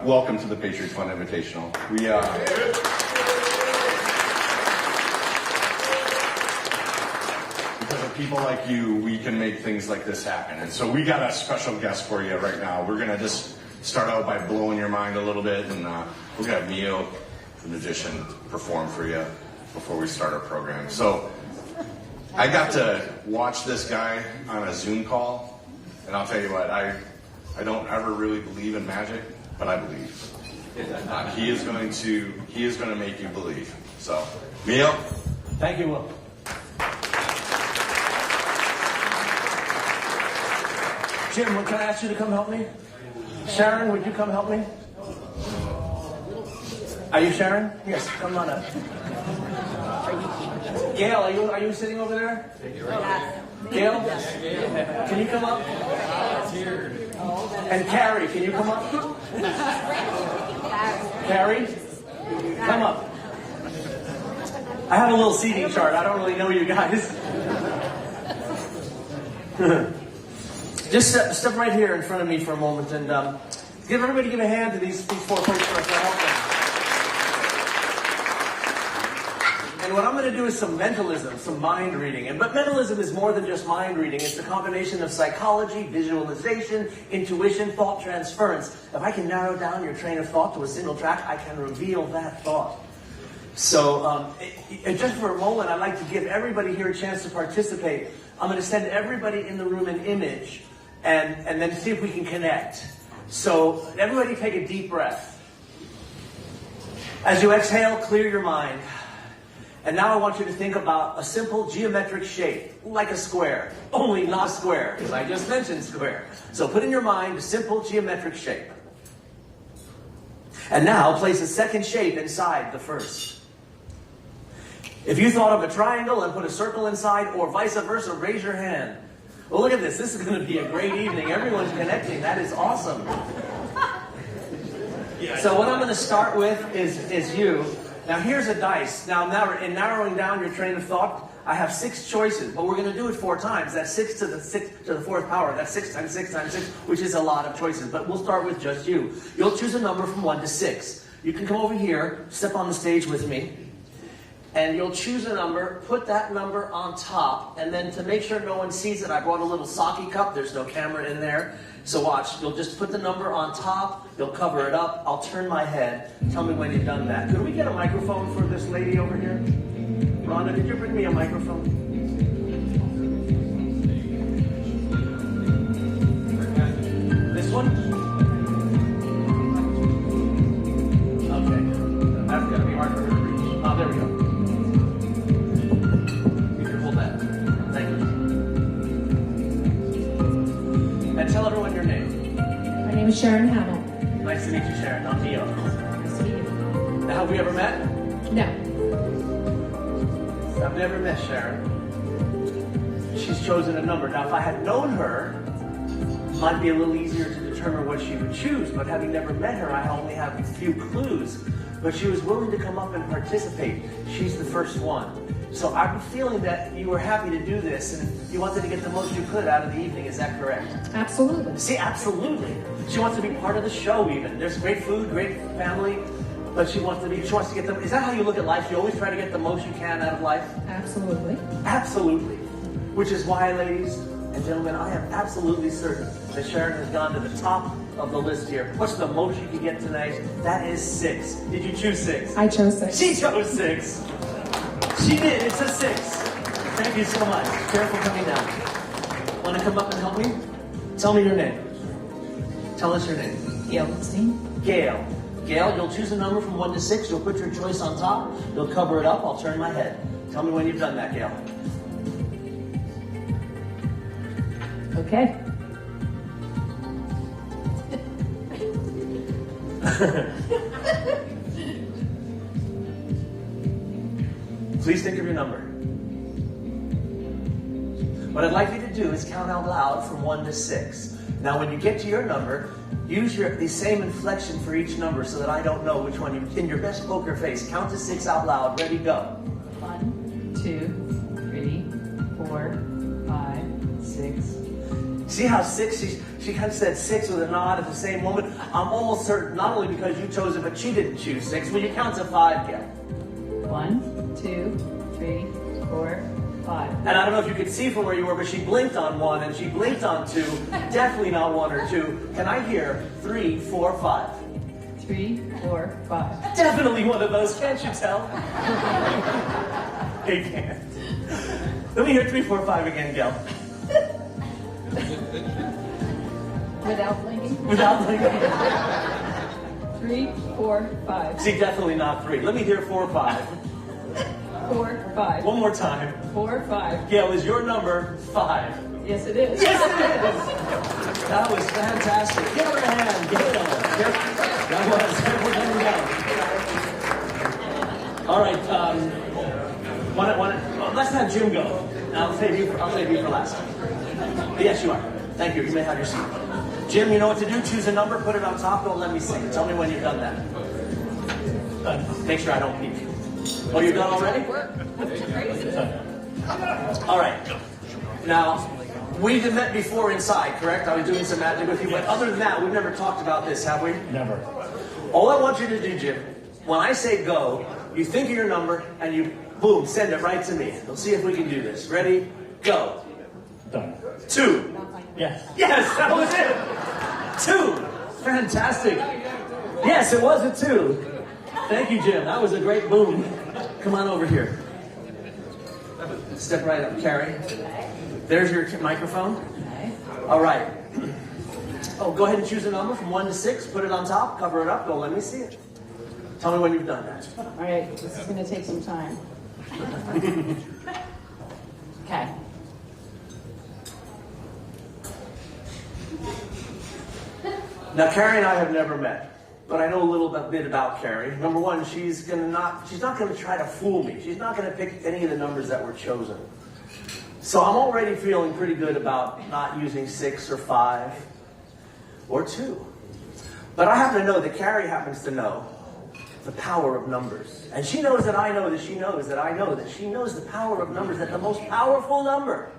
Welcome to the Patriot Fund Invitational. Because of people like you, we can make things like this happen. And so we got a special guest for you right now. We're going to just start out by blowing your mind a little bit, and we're going to have Mio, the magician, perform for you before we start our program. So I got to watch this guy on a Zoom call, and I'll tell you what, I don't ever really believe in magic, but I believe. He is going to make you believe. So, Mio. Thank you, Will. Jim, can I ask you to come help me? Sharon, would you come help me? Are you Sharon? Yes, come on up. Gail, are you sitting over there? Yes. Gail? Can you come up? And Carrie, can you come up? Carrie? Come up. I have a little seating chart. I don't really know you guys. Just step right here in front of me for a moment and give a hand to these four folks for us to help them. And what I'm going to do is some mentalism, some mind reading. But mentalism is more than just mind reading. It's a combination of psychology, visualization, intuition, thought transference. If I can narrow down your train of thought to a single track, I can reveal that thought. So just for a moment, I'd like to give everybody here a chance to participate. I'm going to send everybody in the room an image and then see if we can connect. So everybody take a deep breath. As you exhale, clear your mind. And now I want you to think about a simple geometric shape, like a square, only not square, because I just mentioned square. So put in your mind a simple geometric shape. And now place a second shape inside the first. If you thought of a triangle and put a circle inside, or vice versa, raise your hand. Well, look at this. This is going to be a great evening. Everyone's connecting. That is awesome. So what I'm going to start with is you. Now here's a dice. Now in narrowing down your train of thought, I have 6 choices, but we're going to do it 4 times. That's 6 to the 4th power. That's 6 times 6 times 6, which is a lot of choices. But we'll start with just you. You'll choose a number from 1 to 6. You can come over here, step on the stage with me, and you'll choose a number, put that number on top, and then to make sure no one sees it, I brought a little sake cup. There's no camera in there. So watch, you'll just put the number on top, you'll cover it up, I'll turn my head, tell me when you've done that. Could we get a microphone for this lady over here? Rhonda, could you bring me a microphone? This one? Okay, that's gonna be hard for her to reach. Oh, there we go. You can hold that. Thank you. And tell everyone your name. My name is Sharon Hamill. Nice to meet you, Sharon. I'm Neo. Nice to meet you. Now, have we ever met? No. I've never met Sharon. She's chosen a number. Now, if I had known her, it might be a little easier to determine what she would choose. But having never met her, I only have a few clues. But she was willing to come up and participate. She's the first one. So I'm feeling that you were happy to do this and you wanted to get the most you could out of the evening. Is that correct? Absolutely. See, absolutely. She wants to be part of the show even. There's great food, great family, but she wants to get them. Is that how you look at life? You always try to get the most you can out of life? Absolutely. Absolutely. Which is why, ladies and gentlemen, I am absolutely certain that Sharon has gone to the top of the list here. What's the most you could get tonight? That is 6. Did you choose 6? I chose 6. She chose 6. She did. It's a 6. Thank you so much. Careful coming down. Want to come up and help me? Tell me your name. Tell us your name. Gail Goldstein. Gail. Gail, you'll choose a number from 1 to 6. You'll put your choice on top. You'll cover it up. I'll turn my head. Tell me when you've done that, Gail. Okay. Please think of your number. What I'd like you to do is count out loud from 1 to 6. Now, when you get to your number, use the same inflection for each number so that I don't know which one in your best poker face. Count to 6 out loud. Ready, go. 1, 2, 3, 4, 5, 6. See how 6, she kind of said 6 with a nod at the same moment. I'm almost certain, not only because you chose it, but she didn't choose 6. Will you count to 5, Gail? 1, 2, 3, 4, 5. And I don't know if you could see from where you were, but she blinked on 1 and she blinked on 2. Definitely not 1 or 2. Can I hear 3, 4, 5? 3, 4, 5. Definitely one of those, can't you tell? You can't. Let me hear 3, 4, 5 again, Gail. Without blinking? Without blinking. 3, 4, 5. See, definitely not 3. Let me hear 4, 5. 4, 5. One more time. 4, 5. Gail, is your number 5? Yes, it is. Yes, it is! That was fantastic. Give her a hand. Gail. That was. We're down. All right. Let's have Jim go. I'll save you for last. Yes, you are. Thank you. You may have your seat. Jim, you know what to do. Choose a number, put it on top. Don't let me see it. Tell me when you've done that. Make sure I don't peek. Oh, you're done already? All right. Now, we've met before inside, correct? I was doing some magic with you, but other than that, we've never talked about this, have we? Never. All I want you to do, Jim, when I say go, you think of your number and you, boom, send it right to me. We'll see if we can do this. Ready? Go. Done. 2. Yes. Yes, that was it. 2. Fantastic. Yes, it was a 2. Thank you, Jim. That was a great boom. Come on over here. Step right up, Carrie. There's your microphone. All right. Oh, go ahead and choose a number from 1 to 6. Put it on top. Cover it up. Don't let me see it. Tell me when you've done that. All right, this is going to take some time. Okay. Now, Carrie and I have never met, but I know a little bit about Carrie. Number one, she's not going to try to fool me. She's not going to pick any of the numbers that were chosen. So I'm already feeling pretty good about not using 6 or 5 or 2. But I happen to know that Carrie happens to know the power of numbers. And she knows that I know that she knows that I know that she knows the power of numbers, that the most powerful number,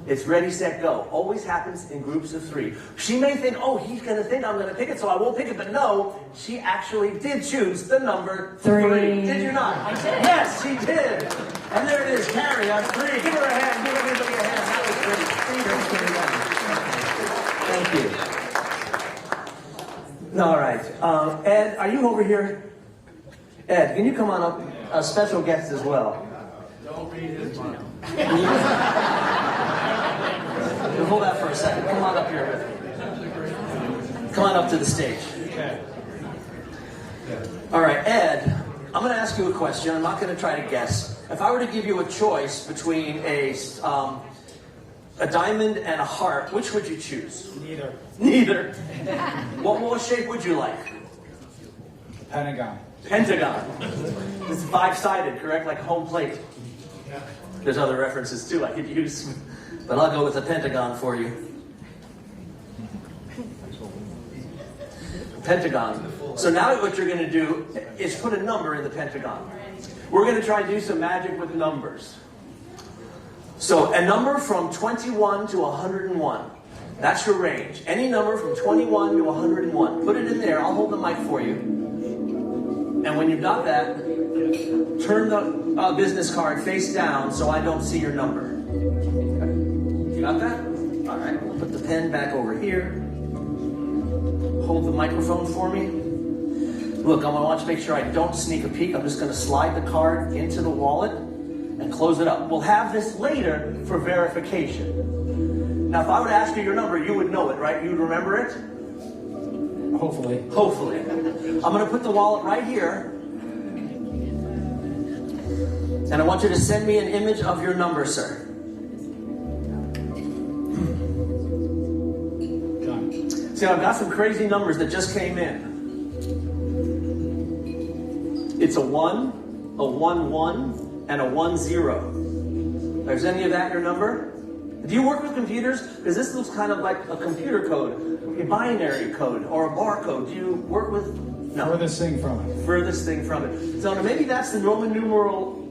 it's ready, set, go. Always happens in groups of 3. She may think, oh, he's going to think I'm going to pick it, so I won't pick it. But no, she actually did choose the number 3. Did you not? I did. Yes, she did. And there it is, Carrie on 3. Give her a hand. Give everybody a hand. That was great. Thank you. All right. Ed, are you over here? Ed, can you come on up? A special guest as well. Don't read his mind. Hold that for a second. Come on up here with me. Come on up to the stage. All right, Ed, I'm going to ask you a question. I'm not going to try to guess. If I were to give you a choice between a diamond and a heart, which would you choose? Neither. Neither. What shape would you like? Pentagon. Pentagon. This is 5-sided, correct? Like a home plate. There's other references too I could use, but I'll go with the pentagon for you. Pentagon. So now what you're going to do is put a number in the pentagon. We're going to try to do some magic with numbers. So a number from 21 to 101. That's your range. Any number from 21 to 101. Put it in there. I'll hold the mic for you. And when you've got that, turn the business card face down so I don't see your number. You got that? All right. We'll put the pen back over here. Hold the microphone for me. Look, I'm going to want you to make sure I don't sneak a peek. I'm just going to slide the card into the wallet and close it up. We'll have this later for verification. Now, if I were to ask you your number, you would know it, right? You would remember it? Hopefully. Hopefully. I'm going to put the wallet right here. And I want you to send me an image of your number, sir. Done. See, I've got some crazy numbers that just came in. It's a 1, a 1-1, and a 1-0. Is any of that your number? Do you work with computers? Because this looks kind of like a computer code, a binary code, or a barcode. Do you work with? No. Furthest thing from it. Furthest thing from it. So maybe that's the Roman numeral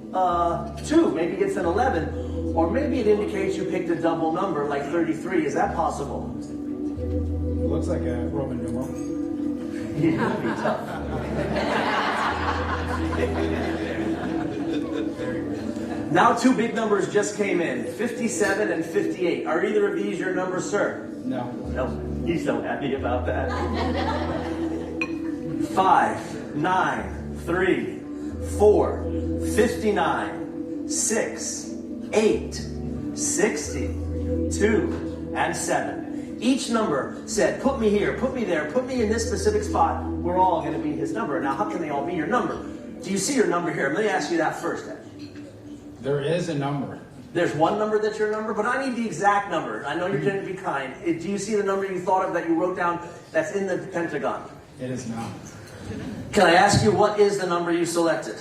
2. Maybe it's an 11. Or maybe it indicates you picked a double number like 33. Is that possible? It looks like a Roman numeral. It would be tough. Now 2 big numbers just came in, 57 and 58. Are either of these your numbers, sir? No. No, he's so happy about that. 5, 9, 3, 4, 59, 6, 8, 60, 2, and 7. Each number said, put me here, put me there, put me in this specific spot. We're all going to be his number. Now, how can they all be your number? Do you see your number here? Let me ask you that first, Ed. There is a number. There's one number that's your number, but I need the exact number. I know you're going to be kind. Do you see the number you thought of that you wrote down that's in the pentagon? It is not. Can I ask you what is the number you selected?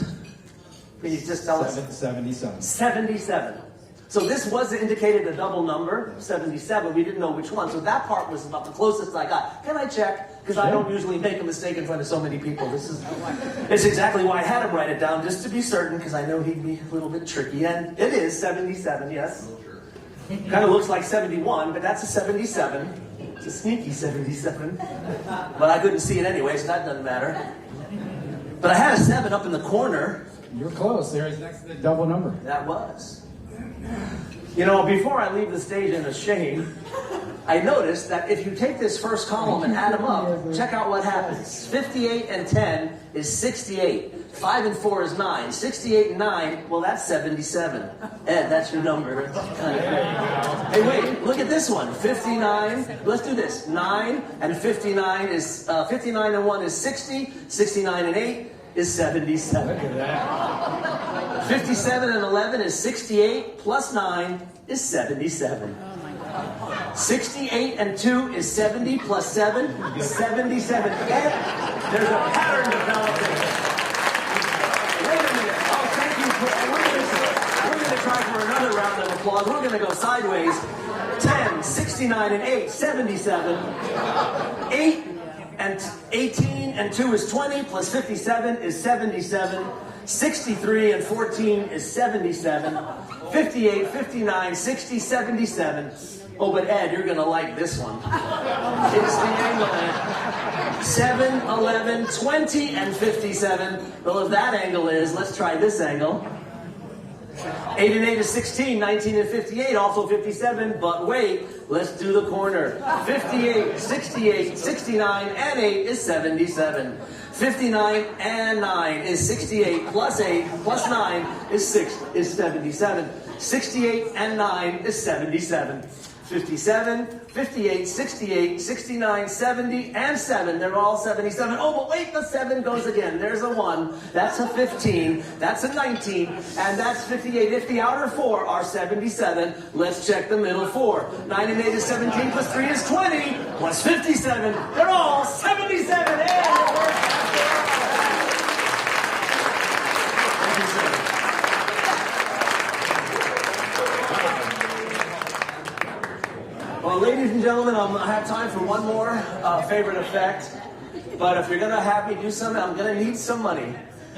Can you just tell us? 77. 77. So this was indicated a double number, 77. We didn't know which one. So that part was about the closest I got. Can I check? Because I don't usually make a mistake in front of so many people. It's exactly why I had him write it down, just to be certain, because I know he'd be a little bit tricky. And it is 77, yes. Kind of looks like 71, but that's a 77. It's a sneaky 77. But I couldn't see it anyway, so that doesn't matter. But I had a 7 up in the corner. You're close. There is next to the double number. That was. You know, before I leave the stage in a shame, I noticed that if you take this first column and add them up, check out what happens. 58 and 10 is 68. 5 and 4 is 9. 68 and 9, well, that's 77. Ed, that's your number. Hey, wait, look at this one. 59, let's do this. 9 and 59 is, 59 and 1 is 60. 69 and 8 is 77. Look at that. 57 and 11 is 68, plus 9 is 77. 68 and 2 is 70, plus 7 is 77. Again, there's a pattern developing. Wait a minute. Oh, thank you. We're going to try for another round of applause. We're going to go sideways. 10, 69 and 8, 77. 8 and 18 and 2 is 20, plus 57 is 77. 63 and 14 is 77. 58, 59, 60, 77. Oh, but Ed, you're going to like this one. It's the angle, Ed. 7, 11, 20, and 57. Well, if that angle is, let's try this angle. 8 and 8 is 16, 19 and 58, also 57. But wait, let's do the corner. 58, 68, 69, and 8 is 77. 59 and 9 is 68, plus 8, plus 9 is 77. 68 and 9 is 77. 57, 58, 68, 69, 70, and 7. They're all 77. Oh, but wait, the 7 goes again. There's a 1. That's a 15. That's a 19. And that's 58. If the outer 4 are 77, let's check the middle 4. 9 and 8 is 17, plus 3 is 20, plus 57. They're all 77. And it works. Thank you, sir. Well, ladies and gentlemen, I have time for one more favorite effect. But if you're going to have me do something, I'm going to need some money.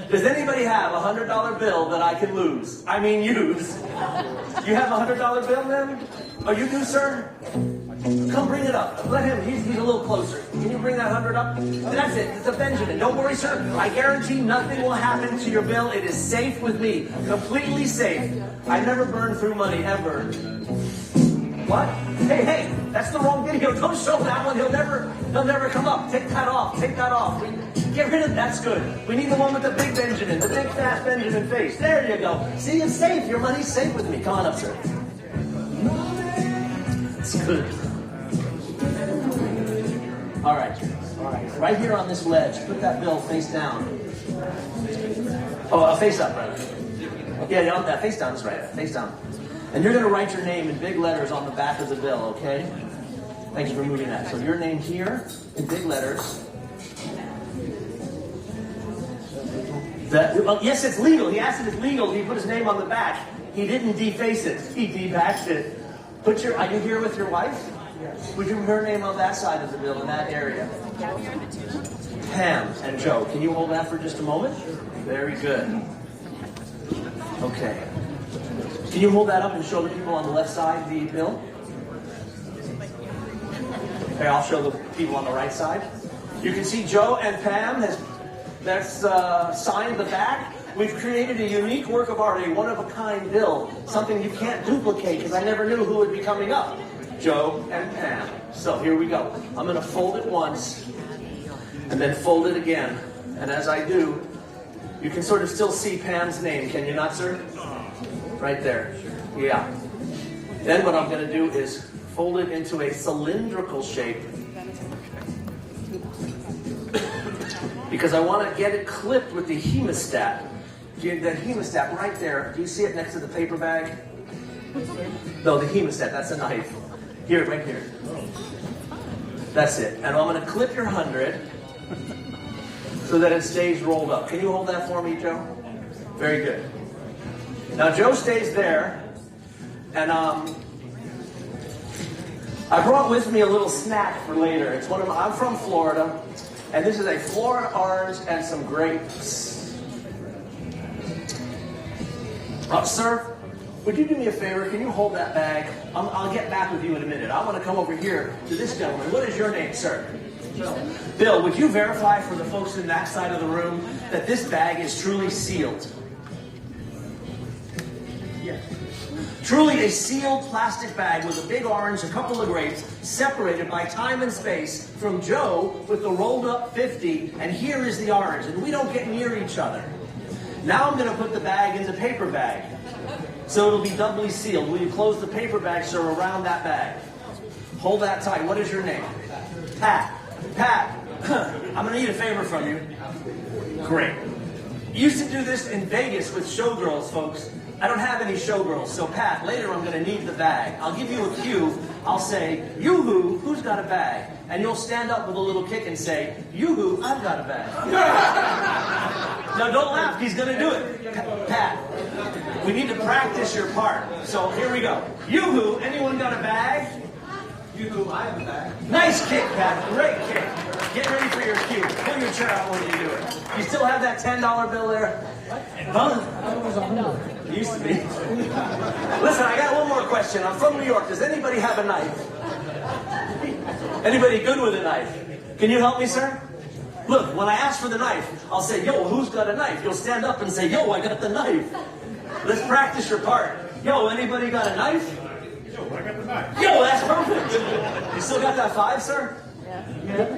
Does anybody have a $100 bill that I can lose? I mean use. You have a $100 bill then? Oh, you do, sir? Come bring it up. Let him, he's a little closer. Can you bring that 100 up? That's it. It's a Benjamin. Don't worry, sir. I guarantee nothing will happen to your bill. It is safe with me. Completely safe. I never burn through money, ever. What? Hey, that's the wrong video. Don't show that one. He'll never come up. Take that off. Take that off. Get rid of that's good. We need the one with the big Benjamin, the big fast Benjamin face. There you go. See, it's safe. Your money's safe with me. Come on up, sir. It's good. All right. Right here on this ledge, put that bill face down. Oh, face up, rather. Yeah, that face down is right. Face down. And you're going to write your name in big letters on the back of the bill, okay? Thank you for moving that. So your name here in big letters. Yes, it's legal. He asked if it's legal. He put his name on the back. He didn't deface it. He debacked it. Are you here with your wife? Yes. Would you put her name on that side of the bill in that area? Pam and Joe. Can you hold that for just a moment? Very good. Okay. Can you hold that up and show the people on the left side the bill? Okay, I'll show the people on the right side. You can see Joe and Pam that's signed the back. We've created a unique work of art, a one-of-a-kind bill, something you can't duplicate because I never knew who would be coming up. Joe and Pam. So here we go. I'm going to fold it once and then fold it again. And as I do, you can sort of still see Pam's name, can you not, sir? Right there. Yeah. Then what I'm going to do is fold it into a cylindrical shape because I want to get it clipped with the hemostat. The hemostat right there. Do you see it next to the paper bag? No, the hemostat. That's a knife. Here, right here. That's it. And I'm going to clip your 100 so that it stays rolled up. Can you hold that for me, Joe? Very good. Now, Joe stays there, and I brought with me a little snack for later. It's I'm from Florida, and this is a Florida orange and some grapes. Sir, would you do me a favor? Can you hold that bag? I'll get back with you in a minute. I want to come over here to this gentleman. What is your name, sir? Bill, would you verify for the folks in that side of the room that this bag is truly sealed? Yes. Truly a sealed plastic bag with a big orange, a couple of grapes, separated by time and space from Joe with the rolled up 50, and here is the orange, and we don't get near each other. Now I'm going to put the bag in the paper bag, so it'll be doubly sealed. Will you close the paper bag, sir, around that bag? Hold that tight. What is your name? Pat. Pat, I'm going to need a favor from you. Great. Used to do this in Vegas with showgirls, folks. I don't have any showgirls, so Pat, later I'm going to need the bag. I'll give you a cue. I'll say, yoo-hoo, who's got a bag? And you'll stand up with a little kick and say, yoo-hoo, I've got a bag. Now don't laugh, he's going to do it. Pat, we need to practice your part. So here we go. Yoo-hoo, anyone got a bag? You, I have a bag. Nice kick, Pat. Great kick. Get ready for your cue. Pull your chair out when you do it. You still have that $10 bill there? Huh? It used to be. Listen, I got one more question. I'm from New York. Does anybody have a knife? Anybody good with a knife? Can you help me, sir? Look, when I ask for the knife, I'll say, yo, who's got a knife? You'll stand up and say, yo, I got the knife. Let's practice your part. Yo, anybody got a knife? Yo, I got the knife. Yo, that's perfect. You still got that 5, sir? Yeah.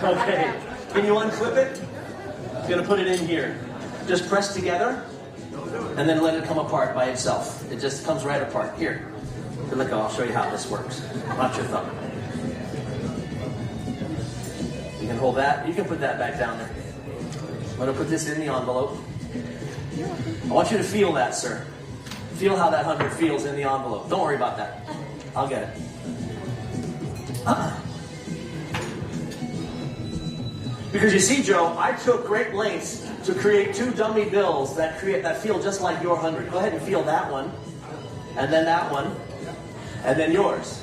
Okay. Can you unclip it? I'm going to put it in here. Just press together, and then let it come apart by itself. It just comes right apart. Here. Look, I'll show you how this works. Watch your thumb. You can hold that. You can put that back down there. I'm going to put this in the envelope. I want you to feel that, sir. Feel how that 100 feels in the envelope. Don't worry about that. I'll get it. Because you see, Joe, I took great lengths to create 2 dummy bills that feel just like your 100. Go ahead and feel that one, and then that one, and then yours.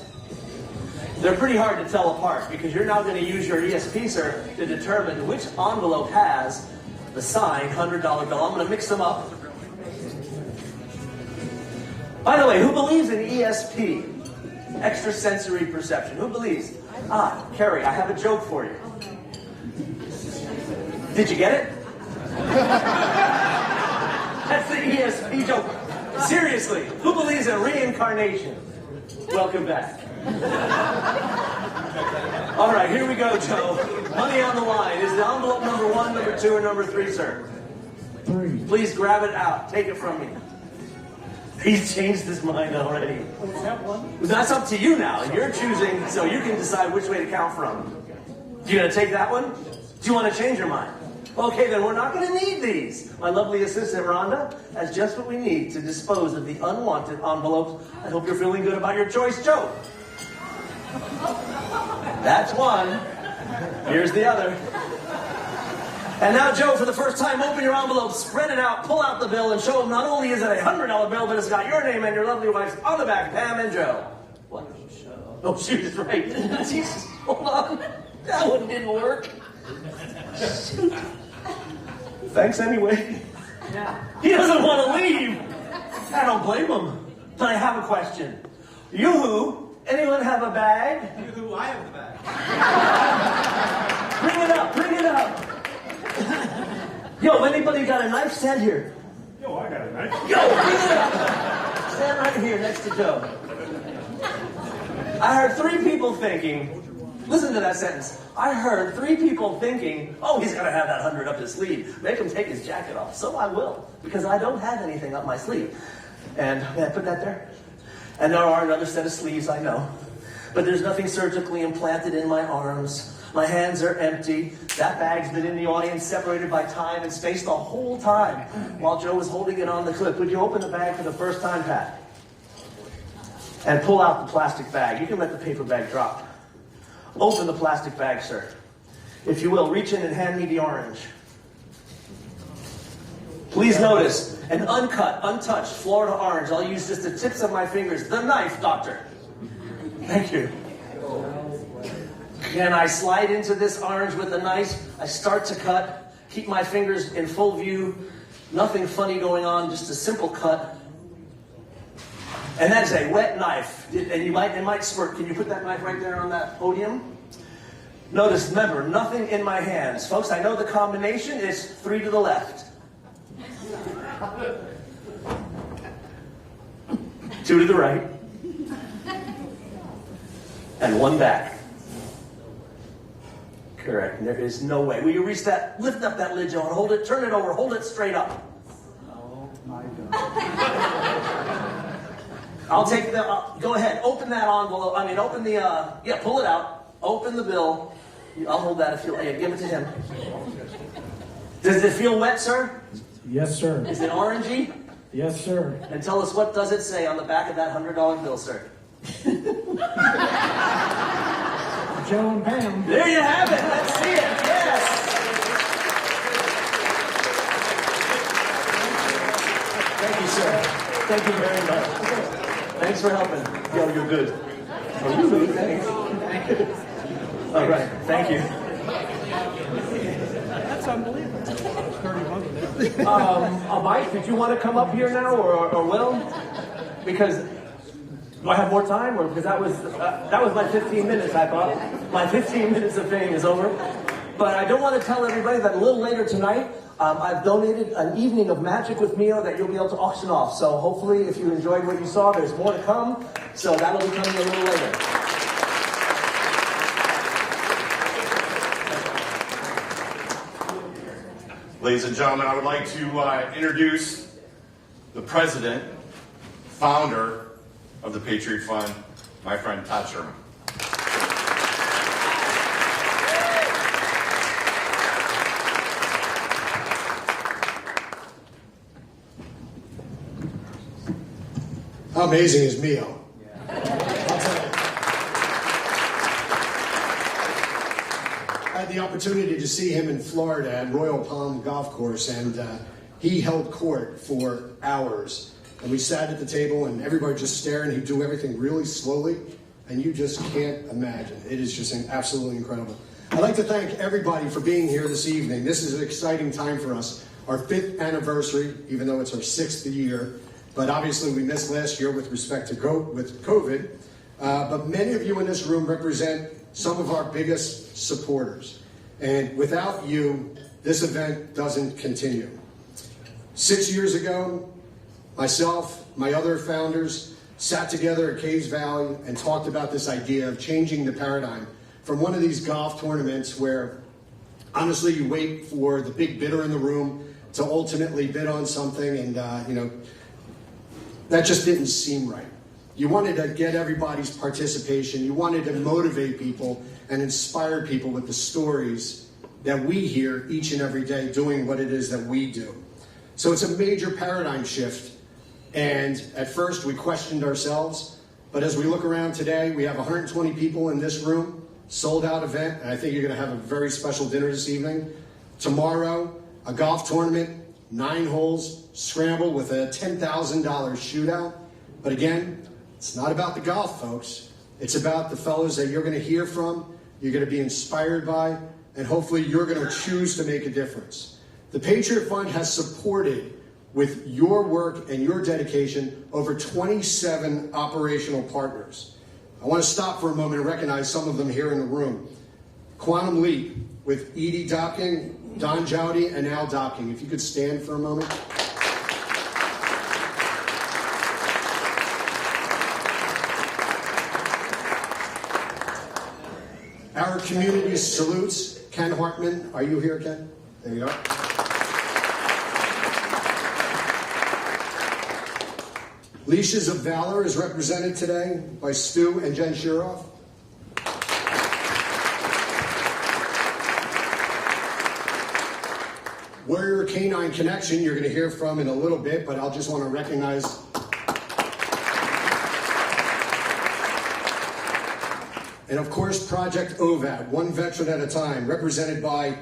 They're pretty hard to tell apart because you're now going to use your ESP, sir, to determine which envelope has the signed $100 bill. I'm going to mix them up. By the way, who believes in ESP? Extrasensory perception. Who believes? Carrie, I have a joke for you. Did you get it? That's the ESP joke. Seriously, who believes in reincarnation? Welcome back. All right, here we go, Joe. Money on the line. Is the envelope number 1, number 2, or number 3, sir? 3. Please grab it out. Take it from me. He's changed his mind already. Was that one? That's up to you now. You're choosing, so you can decide which way to count from. You gonna take that one? Do you want to change your mind? Okay, then we're not going to need these. My lovely assistant, Rhonda, has just what we need to dispose of the unwanted envelopes. I hope you're feeling good about your choice, Joe. That's one. Here's the other. And now, Joe, for the first time, open your envelope, spread it out, pull out the bill, and show them not only is it a $100 bill, but it's got your name and your lovely wife's on the back, Pam and Joe. What? Oh, she was right. Jesus, hold on. That one didn't work. Shoot. Thanks anyway. Yeah. He doesn't want to leave. I don't blame them. But I have a question. Yoo-hoo, anyone have a bag? Yoo-hoo, I have the bag. Bring it up, bring it up. Yo, anybody got a knife? Stand here. Yo, I got a knife. Yo, bring it up. Stand right here next to Joe. I heard 3 people thinking, listen to that sentence. I heard 3 people thinking, oh, he's gonna have that 100 up his sleeve. Make him take his jacket off. So I will, because I don't have anything up my sleeve. And may I put that there? And there are another set of sleeves, I know. But there's nothing surgically implanted in my arms. My hands are empty. That bag's been in the audience, separated by time and space the whole time while Joe was holding it on the clip. Would you open the bag for the first time, Pat? And pull out the plastic bag. You can let the paper bag drop. Open the plastic bag, sir. If you will, reach in and hand me the orange. Please notice, an uncut, untouched Florida orange. I'll use just the tips of my fingers. The knife, doctor. Thank you. Again, I slide into this orange with a knife. I start to cut. Keep my fingers in full view. Nothing funny going on, just a simple cut. And that's a wet knife. And it might squirt. Can you put that knife right there on that podium? Notice, remember, nothing in my hands. Folks, I know the combination is 3 to the left. 2 to the right. And 1 back. Correct. And there is no way. Will you reach that? Lift up that lid, Joe, and hold it. Turn it over. Hold it straight up. Oh my God. I'll take the. Go ahead. Open that envelope. Open the. Pull it out. Open the bill. I'll hold that if you'll. Yeah, give it to him. Does it feel wet, sir? Yes, sir. Is it orangey? Yes, sir. And tell us, what does it say on the back of that $100 bill, sir? Joe and Pam. There you have it. Let's see it. Yes. Thank you, sir. Thank you very much. Thanks for helping. Yo, you're good. Oh, you're good. Thanks. All right. Thank you. That's unbelievable. Mike, did you want to come up here now, or Will? Because do I have more time, or because that was my 15 minutes? I thought my 15 minutes of fame is over. But I don't want to tell everybody that a little later tonight, I've donated an evening of magic with Mio that you'll be able to auction off. So hopefully, if you enjoyed what you saw, there's more to come. So that'll be coming a little later. Ladies and gentlemen, I would like to introduce the president, founder of the Patriot Fund, my friend Todd Sherman. How amazing is Mio? I had the opportunity to see him in Florida at Royal Palm Golf Course, and he held court for hours. And we sat at the table, and everybody just staring. He'd do everything really slowly, and you just can't imagine. It is just absolutely incredible. I'd like to thank everybody for being here this evening. This is an exciting time for us. Our 5th anniversary, even though it's our 6th year. But obviously we missed last year with respect to COVID. But many of you in this room represent some of our biggest supporters. And without you, this event doesn't continue. 6 years ago, myself, my other founders, sat together at Caves Valley and talked about this idea of changing the paradigm from one of these golf tournaments where, honestly, you wait for the big bidder in the room to ultimately bid on something, and that just didn't seem right. You wanted to get everybody's participation. You wanted to motivate people and inspire people with the stories that we hear each and every day doing what it is that we do. So it's a major paradigm shift. And at first we questioned ourselves, but as we look around today, we have 120 people in this room, sold out event, and I think you're going to have a very special dinner this evening. Tomorrow, a golf tournament, 9 holes, scramble with a $10,000 shootout. But again, it's not about the golf, folks. It's about the fellows that you're going to hear from, you're going to be inspired by, and hopefully you're going to choose to make a difference. The Patriot Fund has supported with your work and your dedication, over 27 operational partners. I want to stop for a moment and recognize some of them here in the room. Quantum Leap with Edie Docking, Don Jowdy, and Al Docking. If you could stand for a moment. Our community salutes Ken Hartman. Are you here, Ken? There you are. Leashes of Valor is represented today by Stu and Jen Shuroff. Warrior Canine Connection, you're going to hear from in a little bit, but I'll just want to recognize and of course, Project OVAD, one veteran at a time, represented by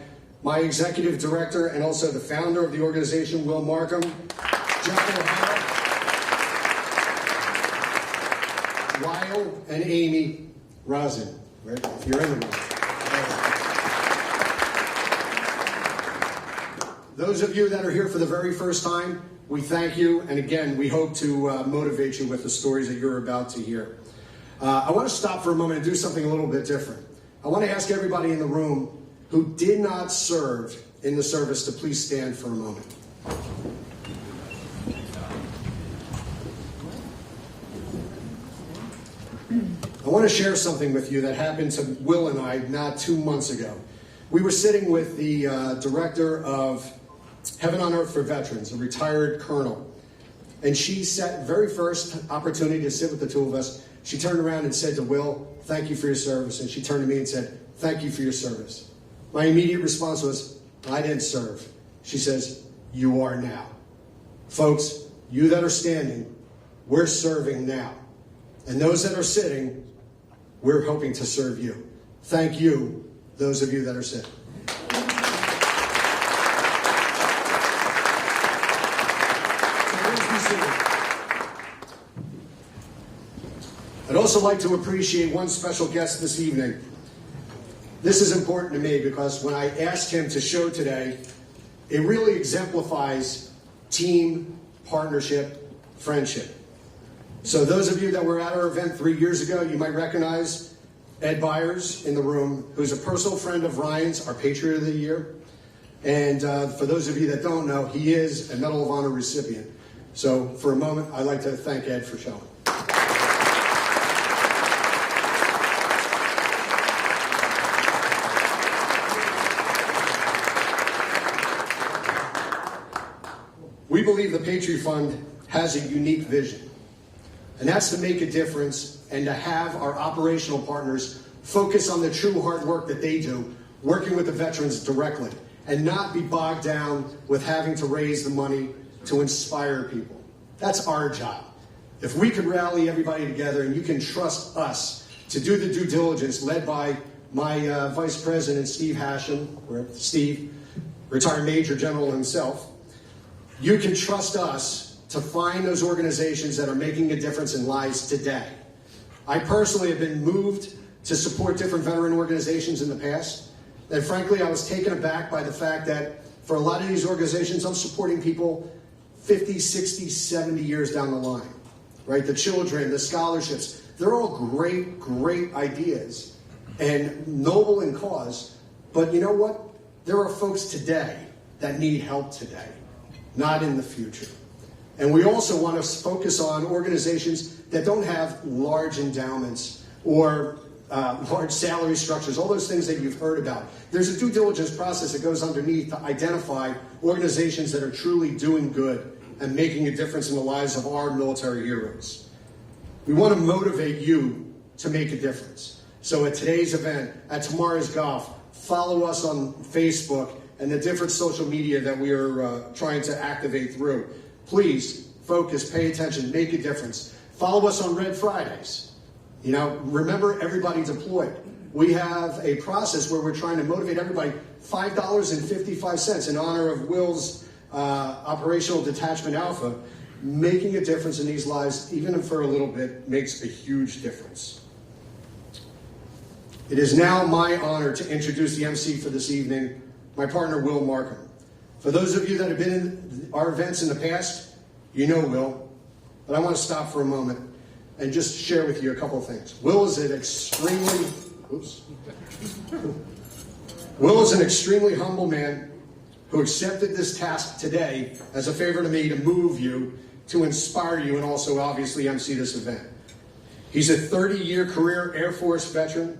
my executive director and also the founder of the organization, Will Markham, Jeff O'Hara, Lyle, and Amy Rosin. Right? If you're in the room. Those of you that are here for the very first time, we thank you, and again, we hope to motivate you with the stories that you're about to hear. I want to stop for a moment and do something a little bit different. I want to ask everybody in the room who did not serve in the service to please stand for a moment. I want to share something with you that happened to Will and I not 2 months ago. We were sitting with the director of Heaven on Earth for Veterans, a retired colonel. And she sat, very first opportunity to sit with the two of us, she turned around and said to Will, "Thank you for your service." And she turned to me and said, "Thank you for your service." My immediate response was, "I didn't serve." She says, "You are now." Folks, you that are standing, we're serving now. And those that are sitting, we're hoping to serve you. Thank you, those of you that are sitting. I'd also like to appreciate one special guest this evening. This is important to me because when I asked him to show today, it really exemplifies team, partnership, friendship. So those of you that were at our event 3 years ago, you might recognize Ed Byers in the room, who's a personal friend of Ryan's, our Patriot of the Year. And for those of you that don't know, he is a Medal of Honor recipient. So for a moment, I'd like to thank Ed for showing. We believe the Patriot Fund has a unique vision, and that's to make a difference and to have our operational partners focus on the true hard work that they do, working with the veterans directly, and not be bogged down with having to raise the money to inspire people. That's our job. If we could rally everybody together and you can trust us to do the due diligence led by my Vice President, Steve Hashem, Steve, retired Major General himself, you can trust us to find those organizations that are making a difference in lives today. I personally have been moved to support different veteran organizations in the past. And frankly, I was taken aback by the fact that for a lot of these organizations, I'm supporting people 50, 60, 70 years down the line, right? The children, the scholarships, they're all great, great ideas and noble in cause. But you know what? There are folks today that need help today, not in the future. And we also want to focus on organizations that don't have large endowments or large salary structures, all those things that you've heard about. There's a due diligence process that goes underneath to identify organizations that are truly doing good and making a difference in the lives of our military heroes. We want to motivate you to make a difference. So at today's event, at tomorrow's golf, follow us on Facebook and the different social media that we are trying to activate through. Please focus, pay attention, make a difference. Follow us on Red Fridays. You know, remember everybody deployed. We have a process where we're trying to motivate everybody. $5.55 in honor of Will's Operational Detachment Alpha. Making a difference in these lives, even for a little bit, makes a huge difference. It is now my honor to introduce the MC for this evening, my partner, Will Markham. For those of you that have been in our events in the past, you know Will, but I want to stop for a moment and just share with you a couple of things. Will is an extremely humble man who accepted this task today as a favor to me to move you, to inspire you, and also obviously MC this event. He's a 30-year career Air Force veteran,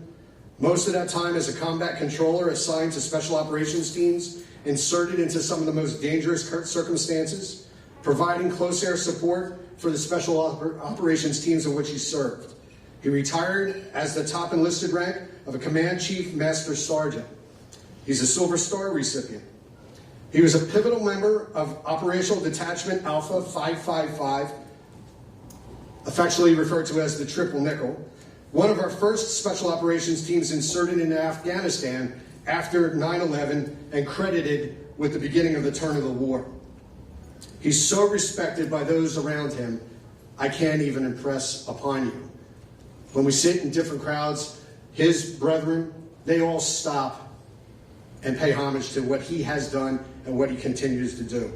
most of that time as a combat controller assigned to special operations teams, inserted into some of the most dangerous circumstances, providing close air support for the special operations teams in which he served. He retired as the top enlisted rank of a Command Chief Master Sergeant. He's a Silver Star recipient. He was a pivotal member of Operational Detachment Alpha 555, affectionately referred to as the Triple Nickel, one of our first special operations teams inserted into Afghanistan after 9/11 and credited with the beginning of the turn of the war. He's so respected by those around him, I can't even impress upon you. When we sit in different crowds, his brethren, they all stop and pay homage to what he has done and what he continues to do.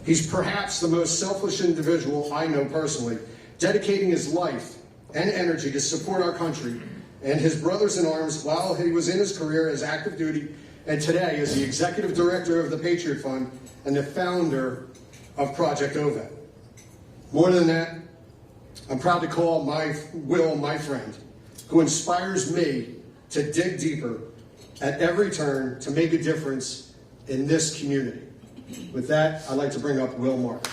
He's perhaps the most selfless individual I know personally, dedicating his life and energy to support our country and his brothers in arms while he was in his career as active duty and today as the executive director of the Patriot Fund and the founder of Project OVET. More than that, I'm proud to call Will my friend, who inspires me to dig deeper at every turn to make a difference in this community. With that, I'd like to bring up Will Mark.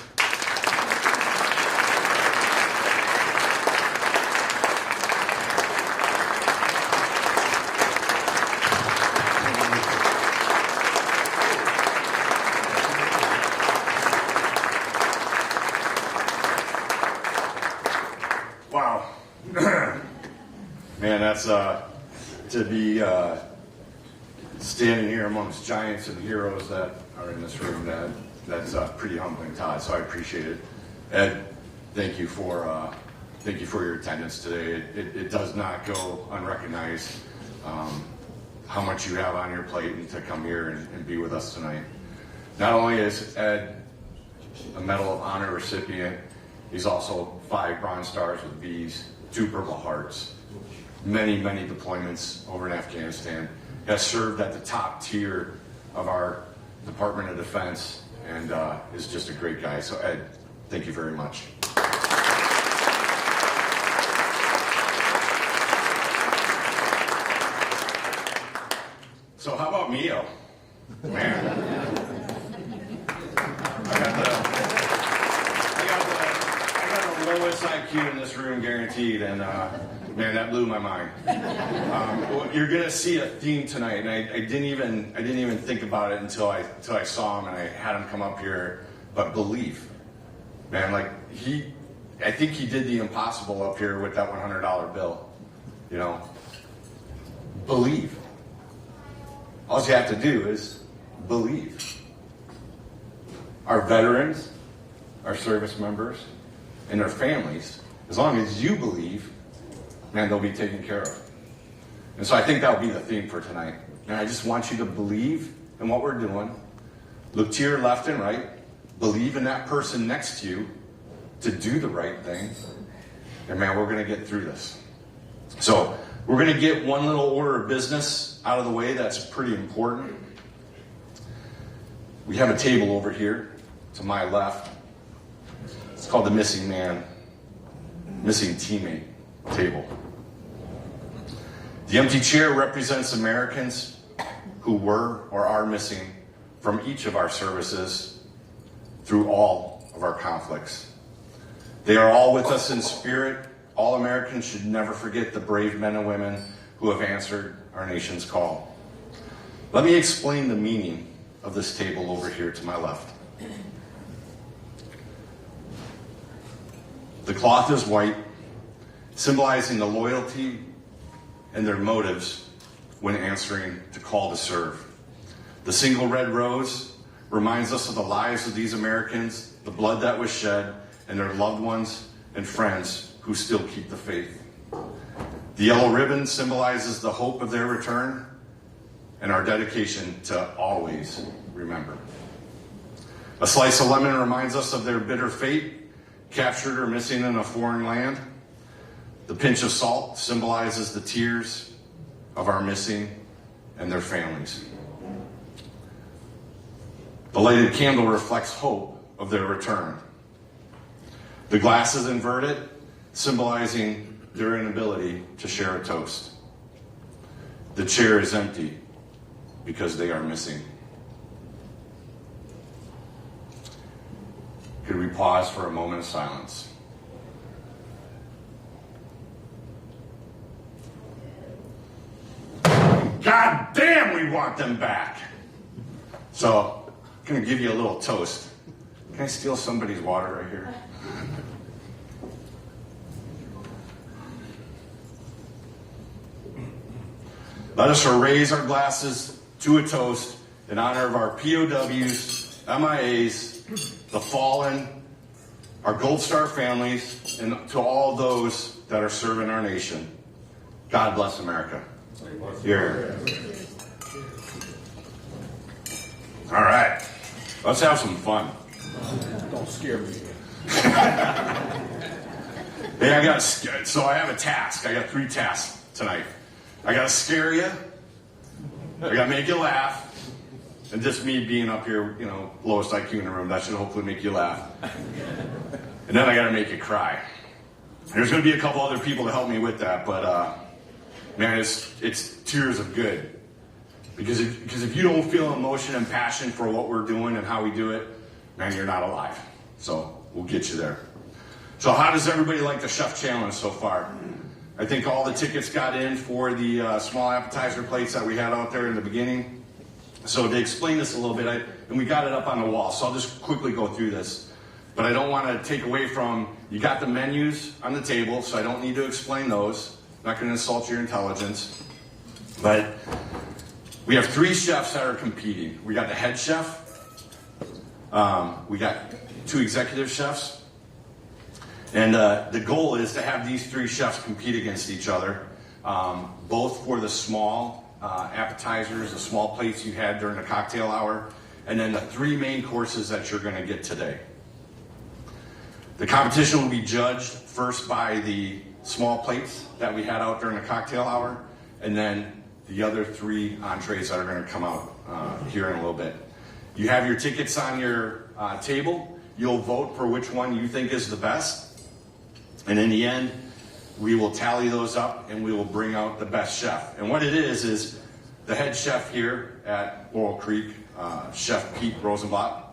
Wow. Man, that's to be standing here amongst giants and heroes that are in this room. That's pretty humbling, Todd. So I appreciate it. Ed, thank you for your attendance today. It does not go unrecognized how much you have on your plate and to come here and be with us tonight. Not only is Ed a Medal of Honor recipient, he's also 5 Bronze Stars with B's, 2 Purple Hearts, many deployments over in Afghanistan, has served at the top tier of our Department of Defense, and is just a great guy. So Ed, thank you very much. So how about Mio? Man. I got the lowest IQ in this room guaranteed, and man, that blew my mind. Well, you're gonna see a theme tonight, and I didn't even think about it until I saw him and I had him come up here. But belief, man, I think he did the impossible up here with that $100 bill. You know, believe. All you have to do is believe. Our veterans, our service members, and their families, as long as you believe, man, they'll be taken care of. And so I think that'll be the theme for tonight. And I just want you to believe in what we're doing. Look to your left and right. Believe in that person next to you to do the right thing. And man, we're going to get through this. So we're going to get one little order of business out of the way that's pretty important. We have a table over here to my left. It's called the Missing Teammate table. The empty chair represents Americans who were or are missing from each of our services through all of our conflicts. They are all with us in spirit. All Americans should never forget the brave men and women who have answered our nation's call. Let me explain the meaning of this table over here to my left. The cloth is white, symbolizing the loyalty and their motives when answering the call to serve. The single red rose reminds us of the lives of these Americans, the blood that was shed, and their loved ones and friends who still keep the faith. The yellow ribbon symbolizes the hope of their return and our dedication to always remember. A slice of lemon reminds us of their bitter fate, captured or missing in a foreign land. The pinch of salt symbolizes the tears of our missing and their families. The lighted candle reflects hope of their return. The glass is inverted, symbolizing their inability to share a toast. The chair is empty because they are missing. Could we pause for a moment of silence? God damn, we want them back. So, I'm going to give you a little toast. Can I steal somebody's water right here? Let us raise our glasses to a toast in honor of our POWs, MIAs, the fallen, our Gold Star families, and to all those that are serving our nation. God bless America. Here. All right. Let's have some fun. Don't scare me. Hey, I have a task. I got 3 tasks tonight. I got to scare you. I got to make you laugh. And just me being up here, lowest IQ in the room, that should hopefully make you laugh. And then I got to make you cry. There's going to be a couple other people to help me with that, but man, it's tears of good. Because if you don't feel emotion and passion for what we're doing and how we do it, man, you're not alive. So we'll get you there. So how does everybody like the Chef Challenge so far? I think all the tickets got in for the small appetizer plates that we had out there in the beginning. So to explain this a little bit, and we got it up on the wall, so I'll just quickly go through this. But I don't want to take away from, you got the menus on the table, so I don't need to explain those. I'm not going to insult your intelligence. But we have 3 chefs that are competing. We got the head chef. We got 2 executive chefs. And the goal is to have these 3 chefs compete against each other, both for the small appetizers, the small plates you had during the cocktail hour, and then the 3 main courses that you're going to get today. The competition will be judged first by the small plates that we had out during the cocktail hour, and then the other 3 entrees that are going to come out here in a little bit. You have your tickets on your table. You'll vote for which one you think is the best. And in the end, we will tally those up and we will bring out the best chef. And what it is the head chef here at Laurel Creek, Chef Pete Rosenblatt,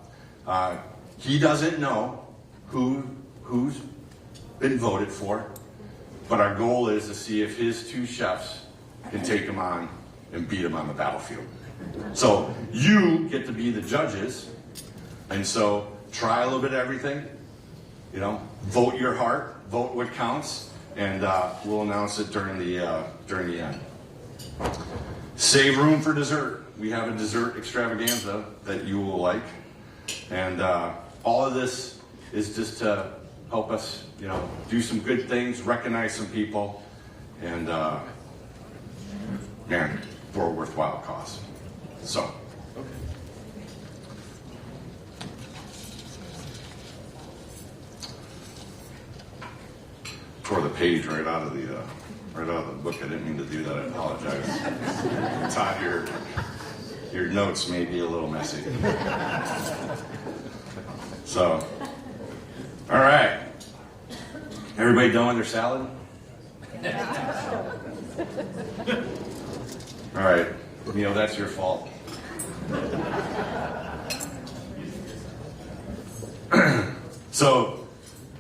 he doesn't know who's been voted for, but our goal is to see if his 2 chefs can take him on and beat him on the battlefield. So you get to be the judges, and so try a little bit of everything, vote your heart, vote what counts, and we'll announce it during the end. Save room for dessert. We have a dessert extravaganza that you will like, and all of this is just to help us, do some good things, recognize some people, and man, for a worthwhile cause. So. Tore the page right out of the book. I didn't mean to do that. I apologize. Todd, your notes may be a little messy. So, all right. Everybody done with their salad? All right. Neil, that's your fault. So,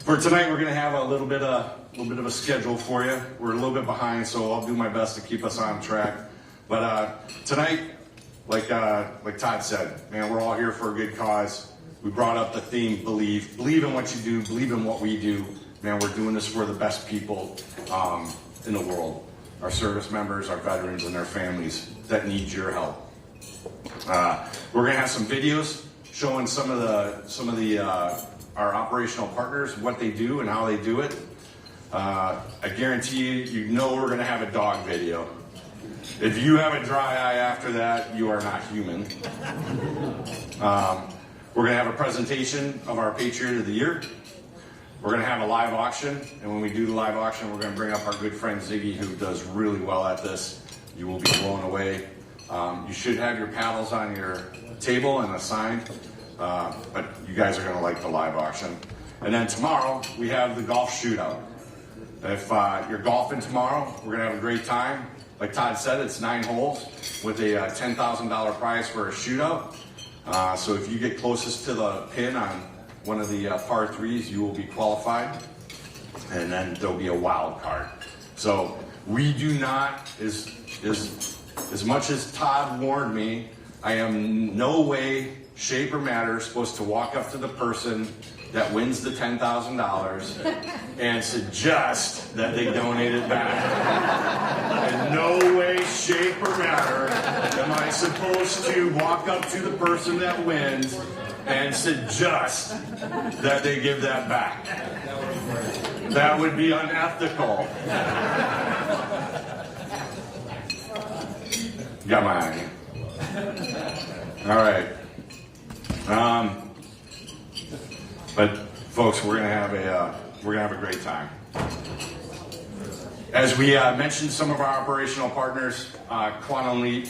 for tonight, we're going to have a little bit of a schedule for you. We're a little bit behind, so I'll do my best to keep us on track. But tonight, like Todd said, man, we're all here for a good cause. We brought up the theme, believe. Believe in what you do. Believe in what we do. Man, we're doing this for the best people in the world. Our service members, our veterans, and their families that need your help. We're going to have some videos showing some of the our operational partners, what they do and how they do it. I guarantee you we're going to have a dog video. If you have a dry eye after that, you are not human. We're going to have a presentation of our Patriot of the Year. We're going to have a live auction, and when we do the live auction, we're going to bring up our good friend Ziggy, who does really well at this. You will be blown away. You should have your paddles on your table and a sign, but you guys are going to like the live auction. And then tomorrow, we have the golf shootout. If you're golfing tomorrow, we're going to have a great time. Like Todd said, it's 9 holes with a $10,000 prize for a shootout. So if you get closest to the pin on one of the par 3s, you will be qualified. And then there'll be a wild card. So we do not, as much as Todd warned me, I am no way, shape, or matter supposed to walk up to the person that wins the $10,000 and suggest that they donate it back. In no way, shape, or matter am I supposed to walk up to the person that wins and suggest that they give that back. That would be unethical. Got my eye. All right. But folks, we're gonna have a great time. As we mentioned, some of our operational partners, Quantum Leap,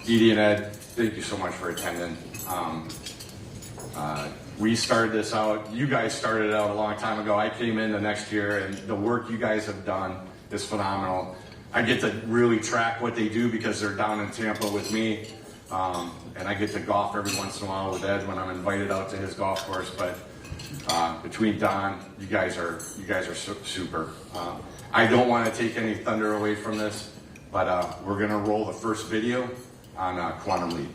Edie and Ed, thank you so much for attending. We started this out. You guys started it out a long time ago. I came in the next year, and the work you guys have done is phenomenal. I get to really track what they do because they're down in Tampa with me, and I get to golf every once in a while with Ed when I'm invited out to his golf course. But between Don, you guys are super. I don't want to take any thunder away from this, but we're gonna roll the first video on Quantum Leap.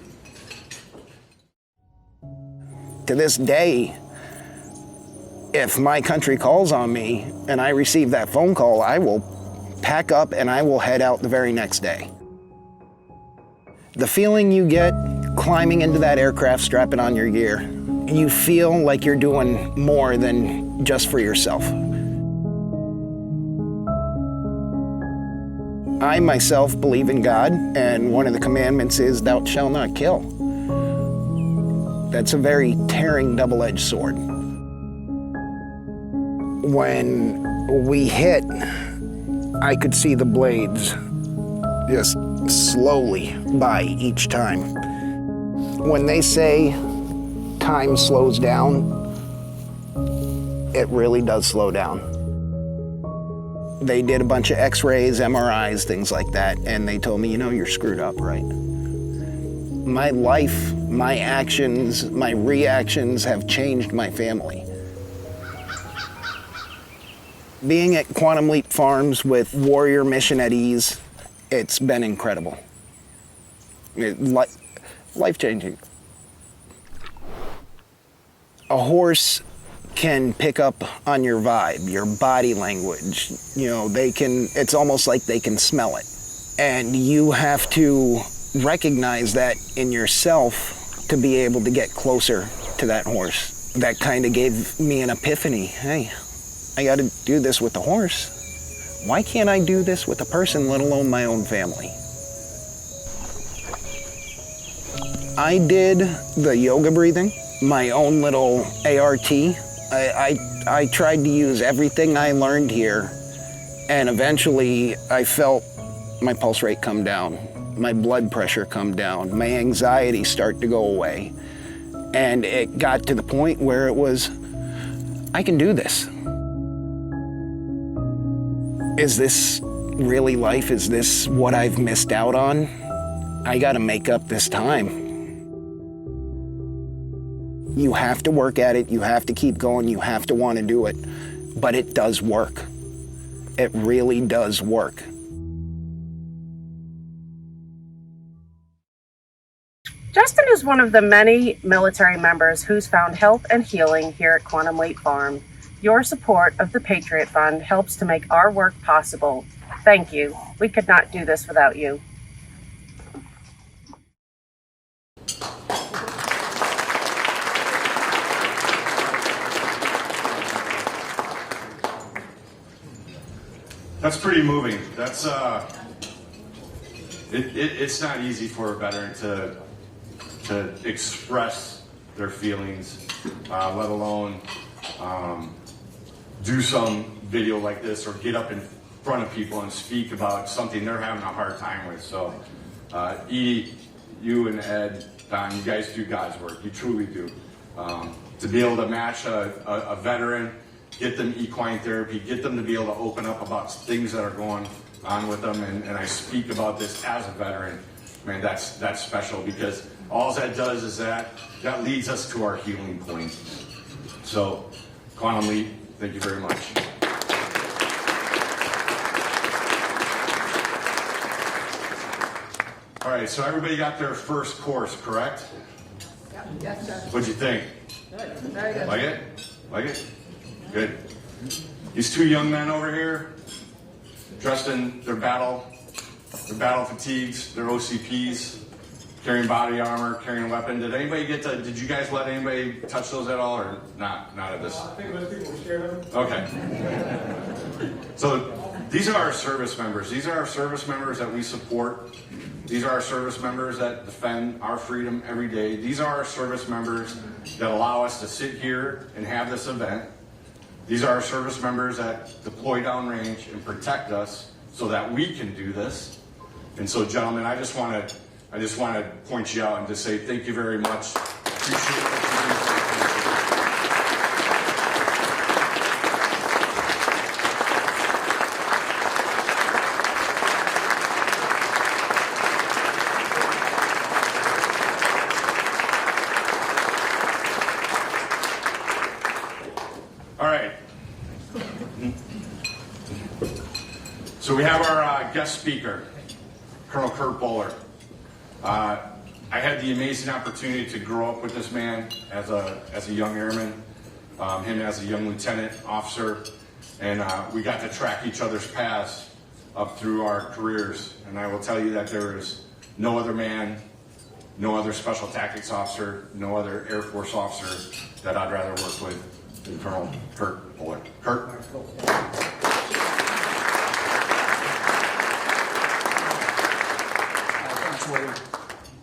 To this day, if my country calls on me and I receive that phone call, I will pack up and I will head out the very next day. The feeling you get climbing into that aircraft, strapping on your gear, you feel like you're doing more than just for yourself. I myself believe in God, and one of the commandments is thou shalt not kill. That's a very tearing double-edged sword. When we hit, I could see the blades just slowly by each time. When they say time slows down, it really does slow down. They did a bunch of x-rays, MRIs, things like that, and they told me, you know, you're screwed up, right? My life, my actions, my reactions have changed my family. Being at Quantum Leap Farms with Warrior Mission at Ease, it's been incredible. Life-changing. A horse can pick up on your vibe, your body language. You know, it's almost like they can smell it. And you have to recognize that in yourself to be able to get closer to that horse. That kind of gave me an epiphany. Hey, I got to do this with the horse. Why can't I do this with a person, let alone my own family? I did the yoga breathing, my own little ART. I tried to use everything I learned here, and eventually I felt my pulse rate come down, my blood pressure come down, my anxiety start to go away. And it got to the point where it was, I can do this. Is this really life? Is this what I've missed out on? I gotta make up this time. You have to work at it, you have to keep going, you have to want to do it. But it does work. It really does work. Justin is one of the many military members who's found help and healing here at Quantum Leap Farm. Your support of the Patriot Fund helps to make our work possible. Thank you. We could not do this without you. That's pretty moving. That's it's not easy for a veteran to express their feelings, let alone do some video like this or get up in front of people and speak about something they're having a hard time with. So, Edie, you and Ed, Don, you guys do God's work. You truly do. To be able to match a veteran, get them equine therapy, get them to be able to open up about things that are going on with them, and I speak about this as a veteran, man, that's special, because all that does is that leads us to our healing point. So, Quantum Leap, thank you very much. All right, so everybody got their first course, correct? Yep. Yes, sir. What'd you think? Good. Very good. Like it? Like it? Good. These two young men over here, dressed in their battle fatigues, their OCPs, carrying body armor, carrying a weapon. Did you guys let anybody touch those at all, or not? Not at this? I think most people were scared of him. Okay. So these are our service members. These are our service members that we support. These are our service members that defend our freedom every day. These are our service members that allow us to sit here and have this event. These are our service members that deploy downrange and protect us so that we can do this. And so, gentlemen, I just want to point you out and just say thank you very much. Appreciate what you do. All right. So we have our guest speaker, Colonel Kurt Bowler. I had the amazing opportunity to grow up with this man as a young airman, him as a young lieutenant officer, and we got to track each other's paths up through our careers. And I will tell you that there is no other man, no other special tactics officer, no other Air Force officer that I'd rather work with than Colonel Kurt Bowler. Kurt?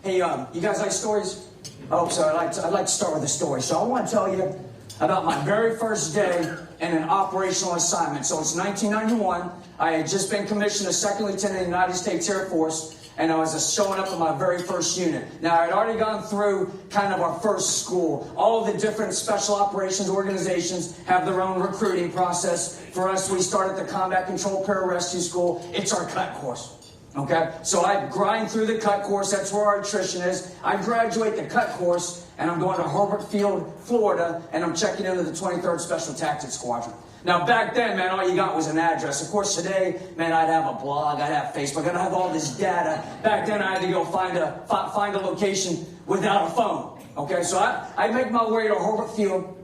Hey, you guys like stories? Oh, so I'd like to start with a story. So I want to tell you about my very first day in an operational assignment. So it's 1991. I had just been commissioned as second lieutenant in the United States Air Force, and I was showing up in my very first unit. Now, I had already gone through kind of our first school. All of the different special operations organizations have their own recruiting process. For us, we start at the Combat Control Pararescue School. It's our cut course. Okay, so I grind through the cut course. That's where our attrition is. I graduate the cut course, and I'm going to Hobart Field, Florida, and I'm checking into the 23rd Special Tactics Squadron. Now, back then, man, all you got was an address. Of course, today, man, I'd have a blog, I'd have Facebook, I'd have all this data. Back then, I had to go find a location without a phone. Okay, so I make my way to Hobart Field.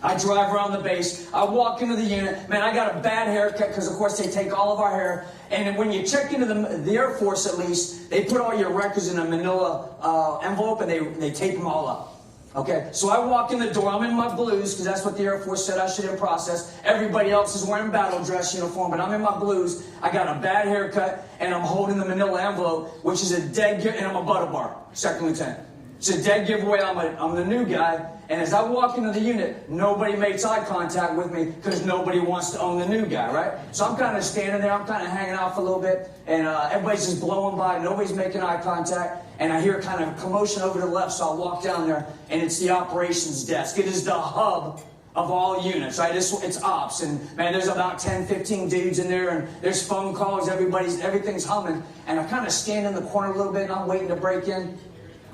I drive around the base. I walk into the unit. Man, I got a bad haircut because, of course, they take all of our hair. And when you check into the Air Force, at least, they put all your records in a manila envelope and they tape them all up. Okay, so I walk in the door. I'm in my blues because that's what the Air Force said I should in process. Everybody else is wearing battle dress uniform, but I'm in my blues. I got a bad haircut, and I'm holding the manila envelope, which is a dead giveaway, and I'm a butter bar, second lieutenant. It's a dead giveaway. I'm the new guy. And as I walk into the unit, nobody makes eye contact with me because nobody wants to own the new guy, right? So I'm kind of standing there. I'm kind of hanging out for a little bit. And everybody's just blowing by. Nobody's making eye contact. And I hear kind of commotion over to the left. So I walk down there, and it's the operations desk. It is the hub of all units, right? It's ops. And, man, there's about 10, 15 dudes in there. And there's phone calls. Everything's humming. And I kind of stand in the corner a little bit, and I'm waiting to break in.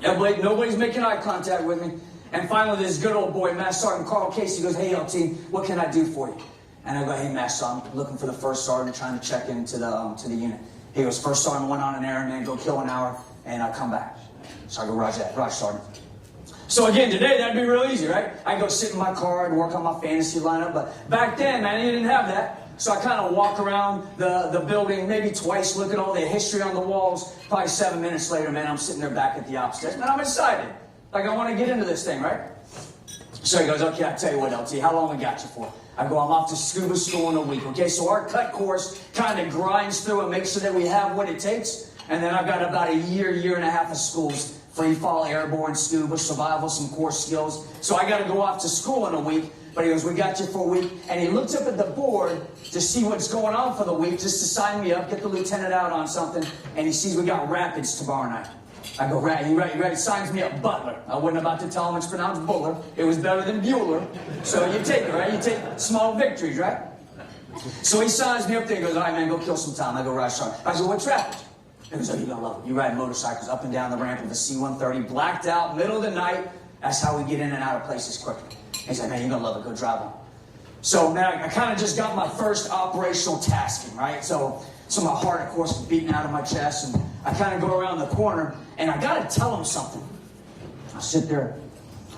Nobody's making eye contact with me. And finally, this good old boy, Master Sergeant Carl Casey, goes, "Hey, LT, what can I do for you?" And I go, "Hey, Master, I'm looking for the first sergeant, trying to check into the unit." He goes, "First sergeant went on an errand, man, go kill an hour, and I'll come back." So I go, "Roger that, Roger, sergeant." So again, today, that'd be real easy, right? I go sit in my car and work on my fantasy lineup. But back then, man, you didn't have that. So I kind of walk around the building maybe twice, look at all the history on the walls. Probably 7 minutes later, man, I'm sitting there back at the ops desk. Man, I'm excited. Like, I want to get into this thing, right? So he goes, "Okay, I'll tell you what, LT, how long we got you for?" I go, "I'm off to scuba school in a week." Okay, so our cut course kind of grinds through and makes sure that we have what it takes. And then I've got about a year and a half of schools free fall, airborne, scuba, survival, some core skills. So I got to go off to school in a week. But he goes, we got you for a week. And he looked up at the board to see what's going on for the week, just to sign me up, get the lieutenant out on something. And he sees we got Rapids tomorrow night. I go, right, you ready? Signs me up, Butler. I wasn't about to tell him it's pronounced Buller. It was better than Bueller. So you take it, right? You take small victories, right? So he signs me up there. He goes, all right, man, go kill some time. I go, right, sorry. I go, what's Rapids? He goes, oh, you're going to love it. You ride motorcycles up and down the ramp with a C-130, blacked out, middle of the night. That's how we get in and out of places quickly. He's like, man, you're going to love it. Go drive one. So, man, I kind of just got my first operational tasking, right? So my heart, of course, was beating out of my chest. And I kind of go around the corner, and I got to tell him something. I sit there,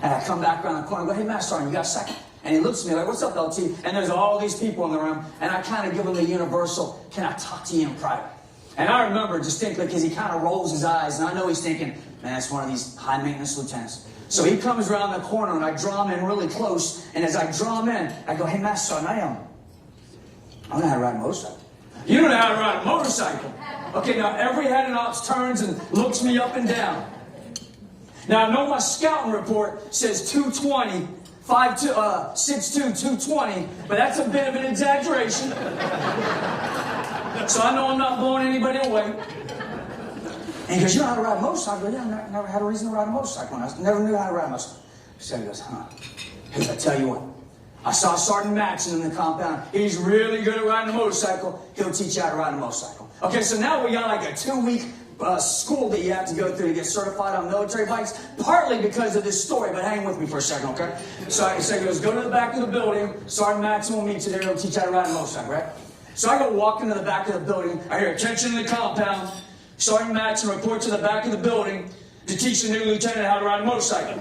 and I come back around the corner and go, hey, Master Sergeant, you got a second? And he looks at me like, what's up, LT? And there's all these people in the room, and I kind of give him the universal, can I talk to you in private? And I remember distinctly because he kind of rolls his eyes, and I know he's thinking, man, that's one of these high-maintenance lieutenants. So he comes around the corner, and I draw him in really close. And as I draw him in, I go, hey, Master Sergeant, I don't know how to ride a motorcycle. You don't know how to ride a motorcycle? Okay, now every head in ops turns and looks me up and down. Now, I know my scouting report says 220, 6'2", 220, but that's a bit of an exaggeration. So I know I'm not blowing anybody away. And he goes, you know how to ride a motorcycle? Yeah, I never had a reason to ride a motorcycle. I never knew how to ride a motorcycle. So he goes, huh? He goes, I tell you what. I saw Sergeant Maxson in the compound. He's really good at riding a motorcycle. He'll teach you how to ride a motorcycle. Okay, so now we got like a 2-week school that you have to go through to get certified on military bikes, partly because of this story, but hang with me for a second, okay? So he goes, go to the back of the building. Sergeant Maxson will meet you there. He'll teach you how to ride a motorcycle, right? So I go walk into the back of the building. I hear, attention in the compound. Sergeant Maxson report to the back of the building to teach the new lieutenant how to ride a motorcycle.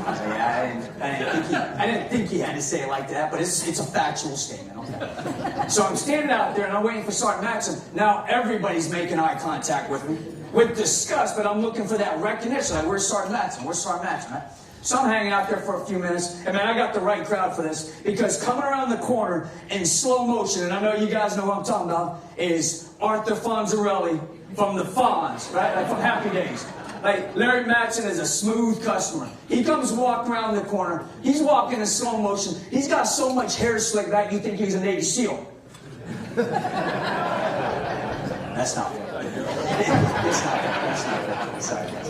I didn't think he had to say it like that, but it's a factual statement, okay? So I'm standing out there and I'm waiting for Sergeant Maxson. Now everybody's making eye contact with me with disgust, but I'm looking for that recognition. Like, where's Sergeant Maxson? Where's Sergeant Maxson, right? So I'm hanging out there for a few minutes, and man, I got the right crowd for this, because coming around the corner in slow motion, and I know you guys know what I'm talking about, is Arthur Fonzarelli from the Fonz, right? Like from Happy Days. Like, Larry Matson is a smooth customer. He comes walking around the corner. He's walking in slow motion. He's got so much hair slicked back, you think he's a Navy SEAL. That's not fair. It's not fair. Sorry, guys.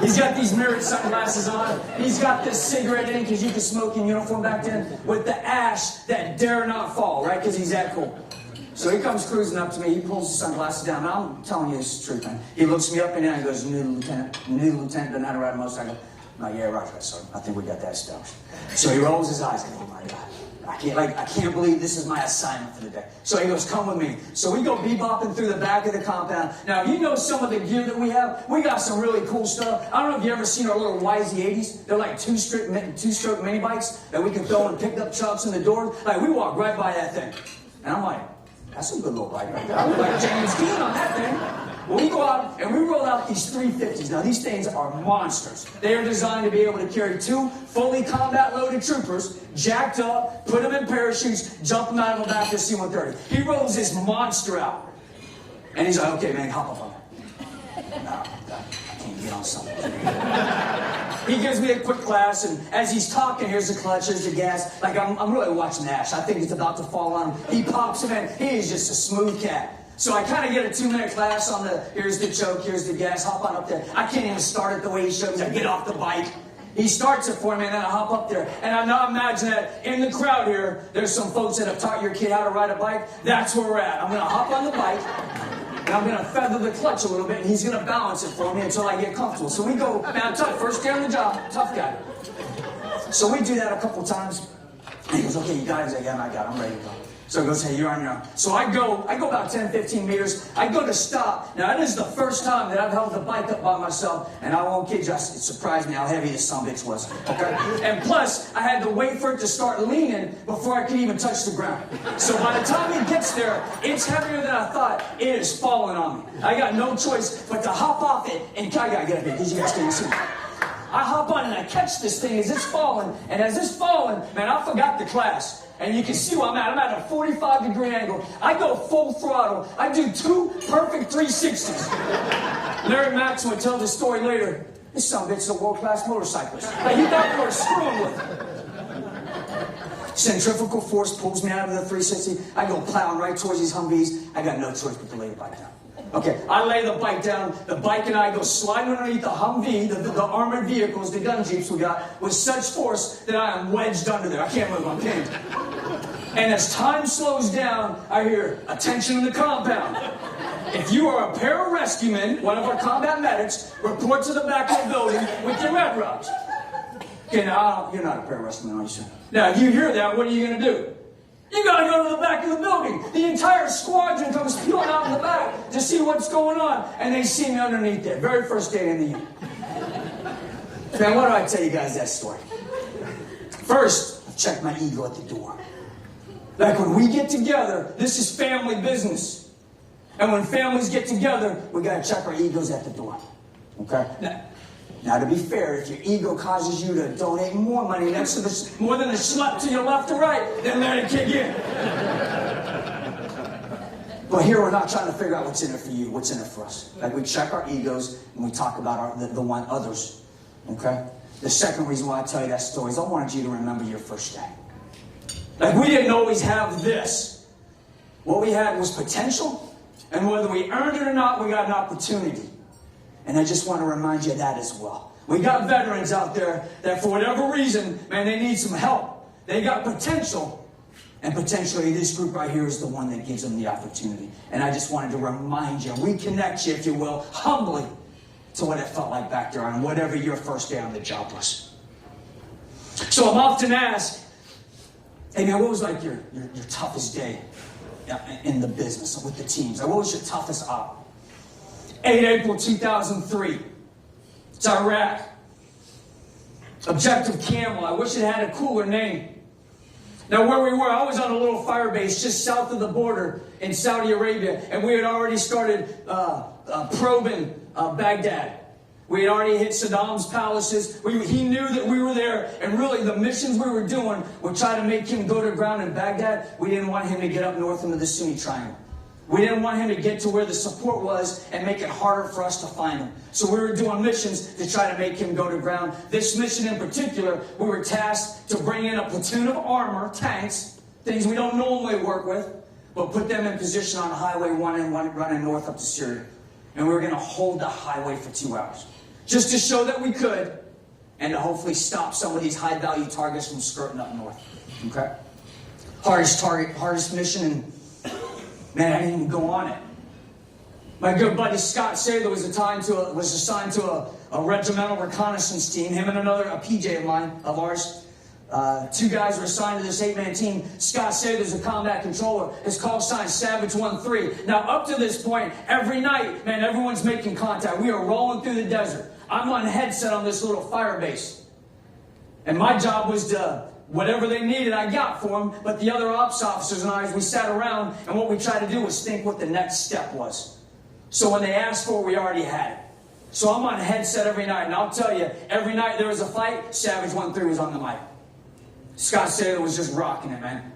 He's got these mirrored sunglasses on. He's got this cigarette in, because you could smoke in uniform back then, with the ash that dare not fall, right? Because he's that cool. So he comes cruising up to me. He pulls the sunglasses down. Now, I'm telling you this is the truth, man. He looks me up and down and goes, new lieutenant doesn't know how to ride a motorcycle. I'm like, yeah, roger that, sir. I think we got that established. So he rolls his eyes. Oh my God. I can't believe this is my assignment for the day. So he goes, come with me. So we go bebopping through the back of the compound. Now, you know some of the gear that we have? We got some really cool stuff. I don't know if you ever seen our little YZ80s. They're like two-stroke mini bikes that we can throw in pickup trucks in the door. Like, we walk right by that thing. And I'm like, that's a good little bike right there. I look like James Dean on that thing. Well, we go out and we roll out these 350s. Now, these things are monsters. They are designed to be able to carry 2 fully combat-loaded troopers, jacked up, put them in parachutes, jump them out of the back of the C-130. He rolls this monster out. And he's like, okay, man, hop up on that. No, I can't get on something. He gives me a quick class, and as he's talking, here's the clutch, here's the gas. Like, I'm really watching Nash. I think it's about to fall on him. He pops him in. He is just a smooth cat. So I kind of get a 2-minute class on the, here's the choke, here's the gas, hop on up there. I can't even start it the way he shows me. I get off the bike. He starts it for me, and then I hop up there. And I now imagine that in the crowd here, there's some folks that have taught your kid how to ride a bike. That's where we're at. I'm going to hop on the bike, and I'm going to feather the clutch a little bit, and he's going to balance it for me until I get comfortable. So we go, man, I'm tough. First day on the job, tough guy. So we do that a couple times. And he goes, okay, you got it? I go, yeah, I got it. I'm ready to go. So he goes, hey, you're on your own. So I go about 10, 15 meters. I go to stop. Now, that is the first time that I've held the bike up by myself, and I won't kid you, it surprised me how heavy this sumbitch was, okay? And plus, I had to wait for it to start leaning before I could even touch the ground. So by the time it gets there, it's heavier than I thought. It is falling on me. I got no choice but to hop off it, and I gotta get up here because you guys can't see me. I hop on and I catch this thing as it's falling. And as it's falling, man, I forgot the class. And you can see where I'm at. I'm at a 45-degree angle. I go full throttle. I do 2 perfect 360s. Larry Maxwell would tell the story later. This son of a bitch is a world-class motorcyclist. Like, he thought we were screwing with him. Centrifugal force pulls me out of the 360. I go plowing right towards these Humvees. I got no choice but to lay the bike down. Okay, I lay the bike down. The bike and I go sliding underneath the Humvee, the armored vehicles, the gun jeeps we got, with such force that I am wedged under there. I can't move. I'm pinned. And as time slows down, I hear, attention in the compound. If you are a pararescueman, one of our combat medics, report to the back of the building with your red rocks. Okay, now, you're not a pararescueman, are you, sir? Now, if you hear that, what are you going to do? You got to go to the back of the building. The entire squadron comes peeling out in the back to see what's going on. And they see me underneath there. Very first day in the unit. Man, why do I tell you guys that story? First, I check my ego at the door. Like, when we get together, this is family business. And when families get together, we got to check our egos at the door. Okay? Now, to be fair, if your ego causes you to donate more money next to this, more than a slap to your left or right, then let it kick in. But here we're not trying to figure out what's in it for you, what's in it for us. Like, we check our egos and we talk about the one others. Okay? The second reason why I tell you that story is I wanted you to remember your first day. Like, we didn't always have this. What we had was potential, and whether we earned it or not, we got an opportunity. And I just want to remind you of that as well. We got veterans out there that for whatever reason, man, they need some help. They got potential. And potentially this group right here is the one that gives them the opportunity. And I just wanted to remind you, reconnect you, if you will, humbly to what it felt like back there on whatever your first day on the job was. So I'm often asked, hey man, what was like your toughest day in the business with the teams? Like, what was your toughest op? 8 April 2003. It's Iraq. Objective Camel. I wish it had a cooler name. Now, where we were, I was on a little fire base just south of the border in Saudi Arabia, and we had already started probing Baghdad. We had already hit Saddam's palaces. He knew that we were there, and really the missions we were doing were trying to make him go to ground in Baghdad. We didn't want him to get up north into the Sunni Triangle. We didn't want him to get to where the support was and make it harder for us to find him. So we were doing missions to try to make him go to ground. This mission in particular, we were tasked to bring in a platoon of armor, tanks, things we don't normally work with, but put them in position on Highway 1 and running north up to Syria. And we were going to hold the highway for 2 hours. Just to show that we could, and to hopefully stop some of these high-value targets from skirting up north. Okay? Hardest target, hardest mission, and man, I didn't even go on it. My good buddy Scott Sather was assigned to a regimental reconnaissance team. Him and a PJ of mine, of ours. 2 guys were assigned to this 8-man team. Scott Sather's a combat controller. His call sign Savage 1-3. Now, up to this point, every night, man, everyone's making contact. We are rolling through the desert. I'm on headset on this little fire base. And my job was to, whatever they needed, I got for them. But the other ops officers and I, we sat around, and what we tried to do was think what the next step was. So when they asked for it, we already had it. So I'm on headset every night, and I'll tell you, every night there was a fight, Savage 1-3 was on the mic. Scott Sather was just rocking it, man.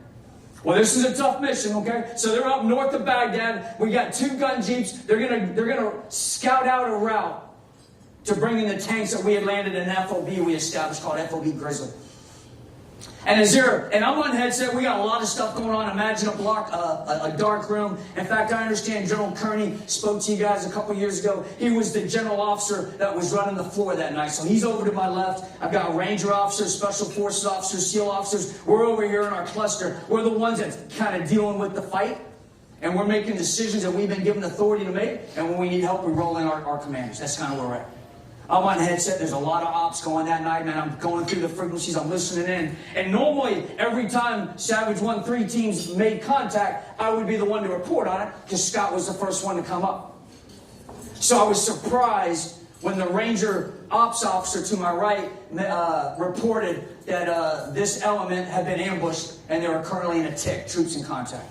Well, this is a tough mission, okay? So they're up north of Baghdad. We got 2 gun jeeps. They're gonna scout out a route to bring in the tanks that we had landed in an FOB we established called FOB Grizzly. And I'm on headset. We got a lot of stuff going on. Imagine a dark room. In fact, I understand General Kearney spoke to you guys a couple years ago. He was the general officer that was running the floor that night. So he's over to my left. I've got Ranger officers, Special Forces officers, SEAL officers. We're over here in our cluster. We're the ones that's kind of dealing with the fight. And we're making decisions that we've been given authority to make. And when we need help, we roll in our commanders. That's kind of where we're at. I'm on headset. There's a lot of ops going that night, man. I'm going through the frequencies. I'm listening in. And normally, every time Savage 1-3 teams made contact, I would be the one to report on it because Scott was the first one to come up. So I was surprised when the Ranger ops officer to my right reported that this element had been ambushed and they were currently in a tick, troops in contact.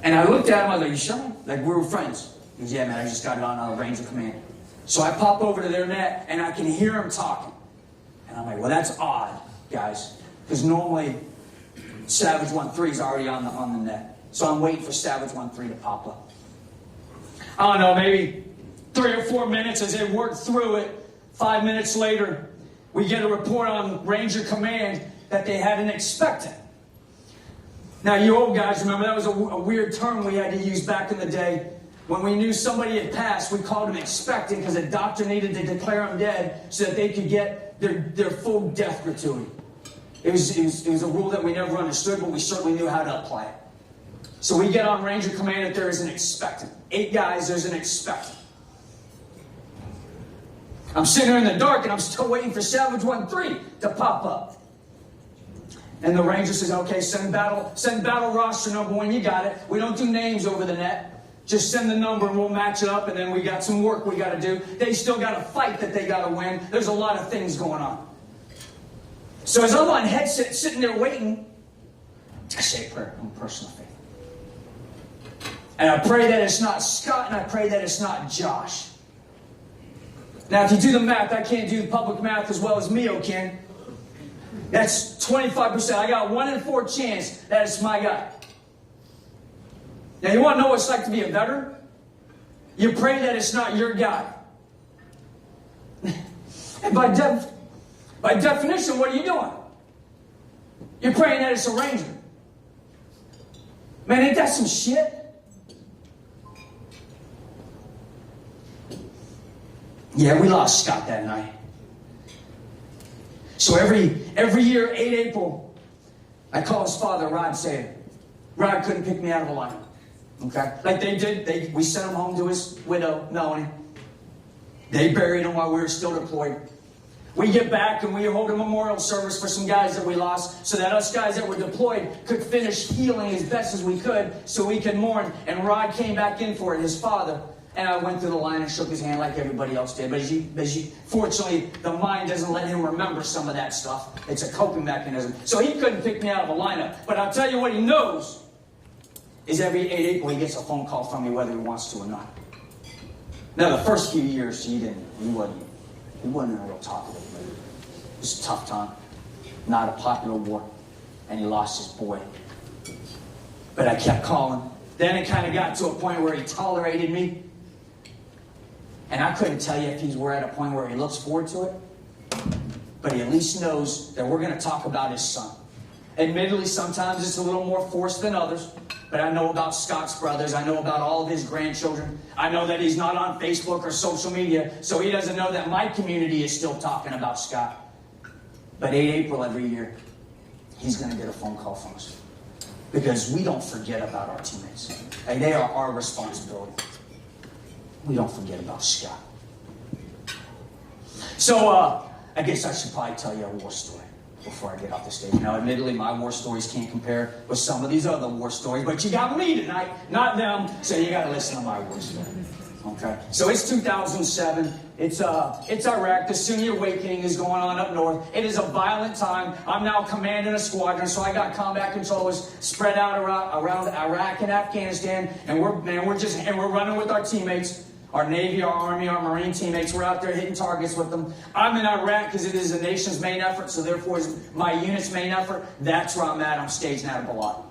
And I looked at him. I was like, you sure? Like, we were friends. He goes, yeah, man, I just got it on Ranger Command. So I pop over to their net, and I can hear them talking. And I'm like, well, that's odd, guys. Because normally, Savage 1-3 is already on the net. So I'm waiting for Savage 1-3 to pop up. I don't know, maybe 3 or 4 minutes as they work through it. 5 minutes later, we get a report on Ranger Command that they had an expectant. Now, you old guys remember that was a weird term we had to use back in the day. When we knew somebody had passed, we called them expectant because a doctor needed to declare them dead so that they could get their full death gratuity. It was a rule that we never understood, but we certainly knew how to apply it. So we get on Ranger Command that there is an expectant. 8 guys, there's an expectant. I'm sitting there in the dark and I'm still waiting for Savage 1-3 to pop up. And the Ranger says, okay, send battle roster number when you got it. We don't do names over the net. Just send the number and we'll match it up, and then we got some work we got to do. They still got a fight that they got to win. There's a lot of things going on. So as I'm on headset sitting there waiting, I say a prayer on personal faith. And I pray that it's not Scott, and I pray that it's not Josh. Now, if you do the math, I can't do the public math as well as Mio can. That's 25%. I got 1 in 4 chance that it's my guy. Now, you want to know what it's like to be a veteran? You pray that it's not your guy. And by definition, what are you doing? You're praying that it's a Ranger. Man, ain't that some shit? Yeah, we lost Scott that night. So every year, 8 April, I call his father, Rod, saying, Rod couldn't pick me out of a lineup. Okay? Like they did. We sent him home to his widow, Melanie. They buried him while we were still deployed. We get back and we hold a memorial service for some guys that we lost so that us guys that were deployed could finish healing as best as we could so we could mourn. And Rod came back in for it, his father. And I went through the line and shook his hand like everybody else did. But fortunately, the mind doesn't let him remember some of that stuff. It's a coping mechanism. So he couldn't pick me out of a lineup. But I'll tell you what he knows is every 8 April he gets a phone call from me whether he wants to or not. Now, the first few years, he wasn't a real talkative. It was a tough time. Not a popular war. And he lost his boy. But I kept calling. Then it kind of got to a point where he tolerated me. And I couldn't tell you if we're at a point where he looks forward to it. But he at least knows that we're going to talk about his son. Admittedly, sometimes it's a little more forced than others. But I know about Scott's brothers. I know about all of his grandchildren. I know that he's not on Facebook or social media. So he doesn't know that my community is still talking about Scott. But 8 April every year, he's going to get a phone call from us. Because we don't forget about our teammates. Hey, they are our responsibility. We don't forget about Scott. So, I guess I should probably tell you a war story before I get off the stage. Now, admittedly, my war stories can't compare with some of these other war stories, but you got me tonight, not them, so you got to listen to my war story. Okay? So it's 2007. It's Iraq. The Sunni awakening is going on up north. It is a violent time. I'm now commanding a squadron, so I got combat controllers spread out around Iraq and Afghanistan, and we're running with our teammates. Our Navy, our Army, our Marine teammates, we're out there hitting targets with them. I'm in Iraq because it is the nation's main effort, so therefore it's my unit's main effort. That's where I'm at. I'm staging out of Balad.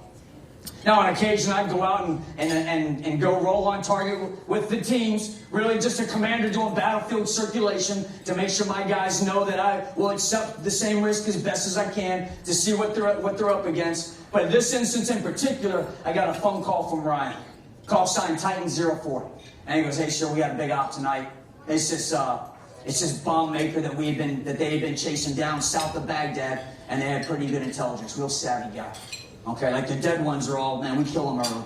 Now, on occasion, I go out and go roll on target with the teams, really just a commander doing battlefield circulation to make sure my guys know that I will accept the same risk as best as I can to see what they're up against. But in this instance in particular, I got a phone call from Ryan, call sign Titan 04. And he goes, hey, sure, we got a big op tonight. It's this bomb maker that they had been chasing down south of Baghdad, and they had pretty good intelligence, real savvy guy. Okay, like the dead ones are all, man, we kill them early.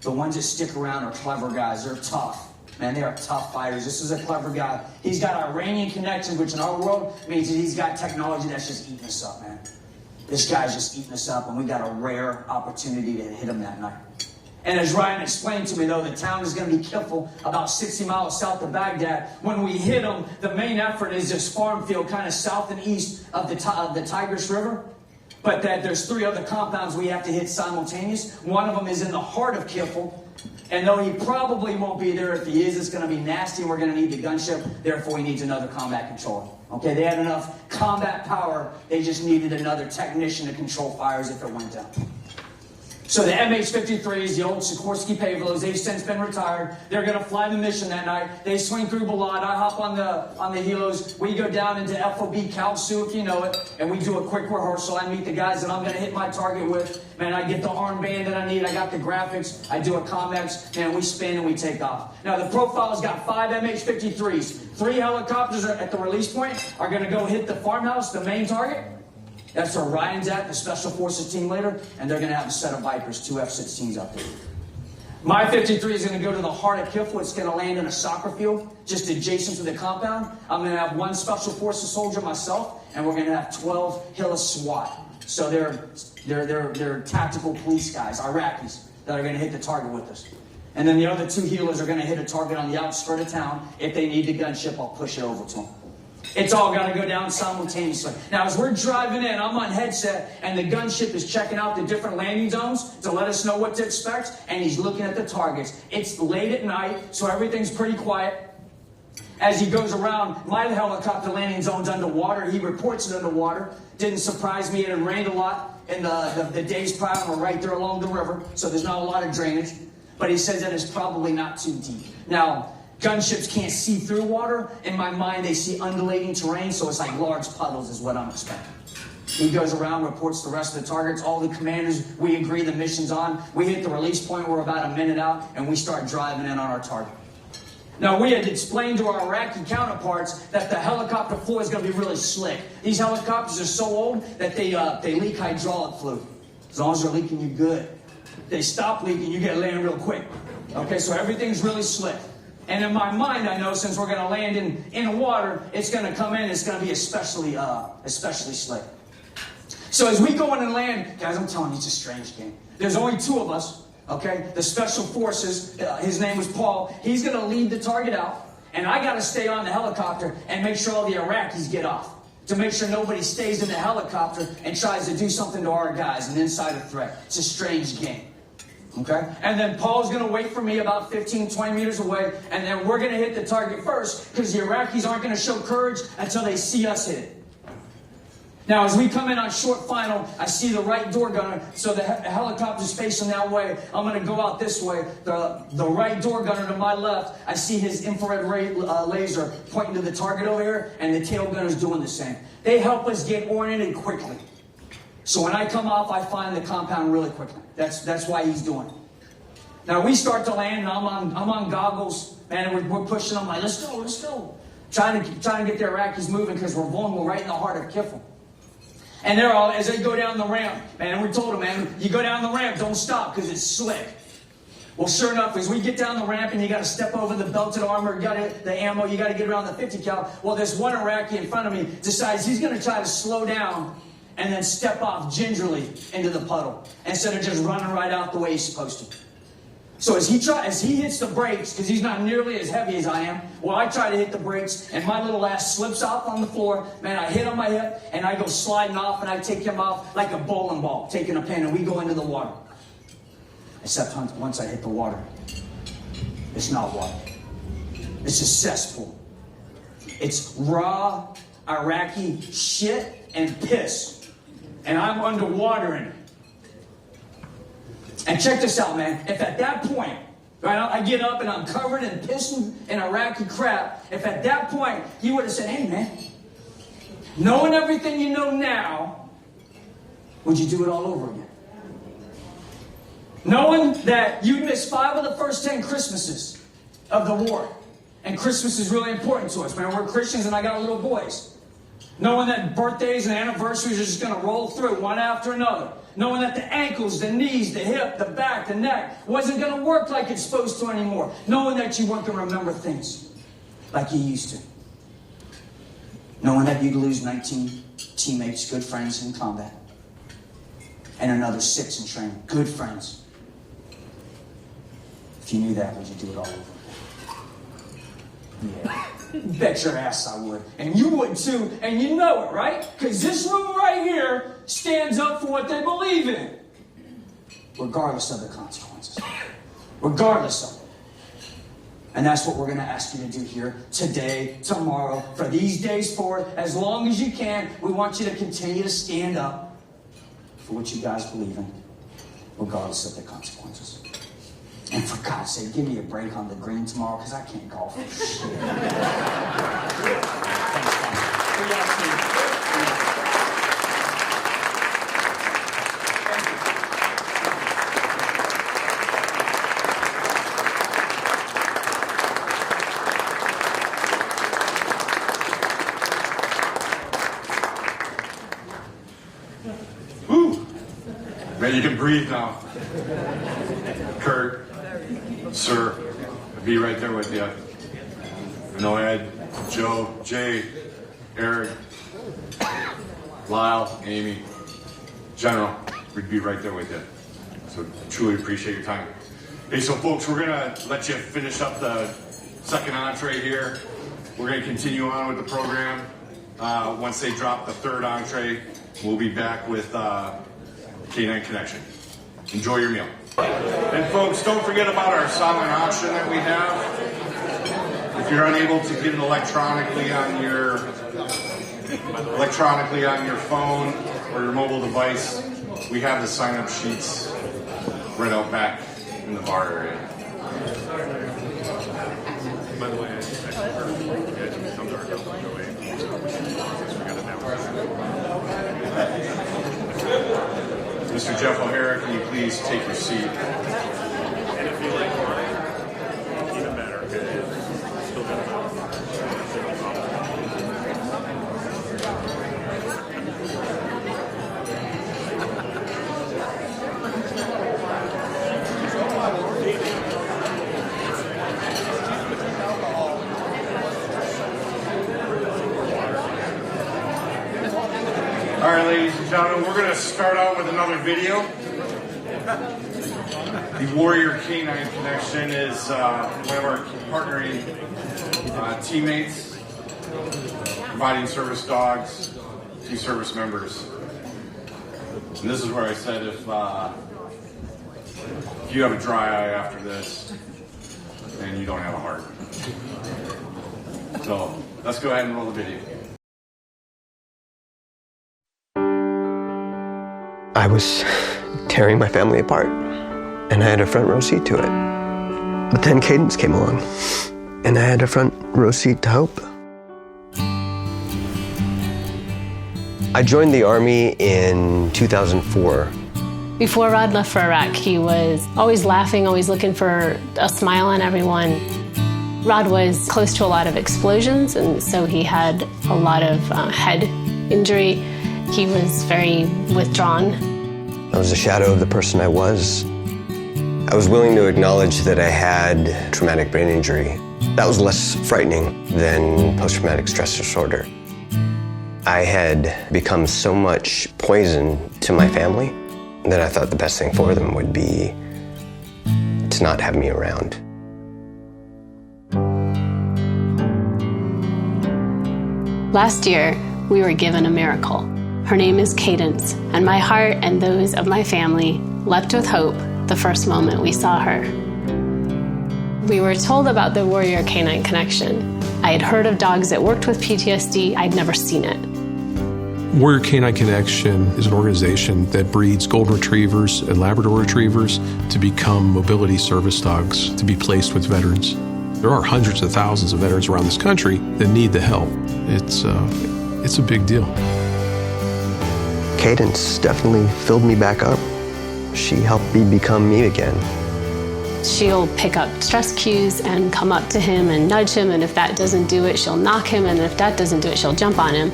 The ones that stick around are clever guys. They're tough. Man, they are tough fighters. This is a clever guy. He's got Iranian connections, which in our world means that he's got technology that's just eating us up, man. This guy's just eating us up, and we got a rare opportunity to hit him that night. And as Ryan explained to me, though, the town is going to be careful about 60 miles south of Baghdad. When we hit them, the main effort is this farm field kind of south and east of the Tigris River. But that there's 3 other compounds we have to hit simultaneous. One of them is in the heart of Kifl, And though he probably won't be there, if he is, it's going to be nasty and we're going to need the gunship. Therefore, he needs another combat controller. Okay, they had enough combat power. They just needed another technician to control fires if it went down. So the MH-53s, the old Sikorsky Pavlos, they've since been retired. They're going to fly the mission that night. They swing through Balad. I hop on the helos. We go down into FOB Kalsu, if you know it, and we do a quick rehearsal. I meet the guys that I'm going to hit my target with. Man, I get the armband that I need. I got the graphics. I do a Comex. Man, we spin and we take off. Now, the profile's got 5 MH-53s. 3 helicopters at the release point are going to go hit the farmhouse, the main target. That's where Ryan's at, the Special Forces team leader, and they're going to have a set of Vipers, 2 F-16s out there. My 53 is going to go to the heart of Kifl. It's going to land in a soccer field just adjacent to the compound. I'm going to have 1 Special Forces soldier myself, and we're going to have 12 Hilla SWAT. So they're tactical police guys, Iraqis, that are going to hit the target with us. And then the other 2 healers are going to hit a target on the outskirt of town. If they need the gunship, I'll push it over to them. It's all got to go down simultaneously. Now, as we're driving in, I'm on headset, and the gunship is checking out the different landing zones to let us know what to expect, and he's looking at the targets. It's late at night, so everything's pretty quiet. As he goes around, my helicopter landing zone's underwater. He reports it underwater. Didn't surprise me. It had rained a lot in the days prior. We're right there along the river, so there's not a lot of drainage. But he says that it's probably not too deep. Now, gunships can't see through water. In my mind, they see undulating terrain, so it's like large puddles is what I'm expecting. He goes around, reports the rest of the targets. All the commanders, we agree the mission's on. We hit the release point. We're about a minute out, and we start driving in on our target. Now, we had explained to our Iraqi counterparts that the helicopter floor is going to be really slick. These helicopters are so old that they leak hydraulic fluid. As long as they're leaking, you're good. They stop leaking, you get land real quick. Okay, so everything's really slick. And in my mind, I know since we're going to land in water, it's going to come in. It's going to be especially slick. So as we go in and land, guys, I'm telling you, it's a strange game. There's only 2 of us. Okay, the Special Forces. His name was Paul. He's going to lead the target out, and I got to stay on the helicopter and make sure all the Iraqis get off. To make sure nobody stays in the helicopter and tries to do something to our guys, an insider threat. It's a strange game. Okay? And then Paul's going to wait for me about 15, 20 meters away, and then we're going to hit the target first because the Iraqis aren't going to show courage until they see us hit it. Now, as we come in on short final, I see the right door gunner, so the helicopter's facing that way. I'm going to go out this way. The right door gunner to my left, I see his infrared laser pointing to the target over here, and the tail gunner's doing the same. They help us get oriented quickly. So when I come off, I find the compound really quickly. That's why he's doing it. Now, we start to land, and I'm on goggles, man, and we're pushing them like, let's go. Trying to get the Iraqis moving because we're vulnerable right in the heart of Kifl. And they're all, as they go down the ramp, man, we told them, man, you go down the ramp, don't stop because it's slick. Well, sure enough, as we get down the ramp and you got to step over the belted armor, you got the ammo, you got to get around the 50 cal. Well, this one Iraqi in front of me decides he's going to try to slow down and then step off gingerly into the puddle instead of just running right out the way he's supposed to. So as he hits the brakes, because he's not nearly as heavy as I am, well, I try to hit the brakes, and my little ass slips off on the floor. Man, I hit on my hip, and I go sliding off, and I take him off like a bowling ball, taking a pin, and we go into the water. Except once I hit the water, it's not water. It's a cesspool. It's raw Iraqi shit and piss, and I'm underwater in it. And check this out, man. If at that point, right, I get up and I'm covered in piss and Iraqi crap, if at that point you would have said, hey, man, knowing everything you know now, would you do it all over again? Knowing that you'd missed 5 of the first 10 Christmases of the war, and Christmas is really important to us, man. We're Christians and I got little boys. Knowing that birthdays and anniversaries are just going to roll through one after another. Knowing that the ankles, the knees, the hip, the back, the neck wasn't going to work like it's supposed to anymore. Knowing that you weren't going to remember things like you used to. Knowing that you'd lose 19 teammates, good friends in combat. And another 6 in training, good friends. If you knew that, would you do it all over? Yeah. Bet your ass I would. And you would too, and you know it, right? Because this room right here stands up for what they believe in. Regardless of the consequences. regardless of it. And that's what we're going to ask you to do here today, tomorrow, for these days forward, as long as you can. We want you to continue to stand up for what you guys believe in, regardless of the consequences. And for God's sake, give me a break on the green tomorrow, because I can't golf for shit. Thanks, guys. For y'all too. Man, you can breathe now. Kurt, sir, I'll be right there with you. I know Ed, Joe, Jay, Eric, Lyle, Amy, General, we'd be right there with you. So truly appreciate your time. Hey, so folks, we're gonna let you finish up the second entree here. We're gonna continue on with the program. Once they drop the third entree, we'll be back with K9 Connection. Enjoy your meal. And folks, don't forget about our silent auction that we have. If you're unable to get it electronically on your phone or your mobile device, we have the sign-up sheets right out back in the bar area. By the way, Mr. Jeff O'Hara, can you please take your seat? And if you like mine, even better. Still got All right, ladies and gentlemen, we're going to start out with another video. The Warrior K9 Connection is one of our partnering teammates, providing service dogs to service members. And this is where I said if you have a dry eye after this, then you don't have a heart. So let's go ahead and roll the video. I was tearing my family apart, and I had a front row seat to it. But then Cadence came along, and I had a front row seat to hope. I joined the Army in 2004. Before Rod left for Iraq, he was always laughing, always looking for a smile on everyone. Rod was close to a lot of explosions, and so he had a lot of head injury. He was very withdrawn. I was a shadow of the person I was. I was willing to acknowledge that I had traumatic brain injury. That was less frightening than post-traumatic stress disorder. I had become so much poison to my family that I thought the best thing for them would be to not have me around. Last year, we were given a miracle. Her name is Cadence, and my heart and those of my family leapt with hope the first moment we saw her. We were told about the Warrior K9 Connection. I had heard of dogs that worked with PTSD. I'd never seen it. Warrior K9 Connection is an organization that breeds golden retrievers and Labrador retrievers to become mobility service dogs to be placed with veterans. There are hundreds of thousands of veterans around this country that need the help. It's a big deal. Cadence definitely filled me back up. She helped me become me again. She'll pick up stress cues and come up to him and nudge him, and if that doesn't do it, she'll knock him, and if that doesn't do it, she'll jump on him.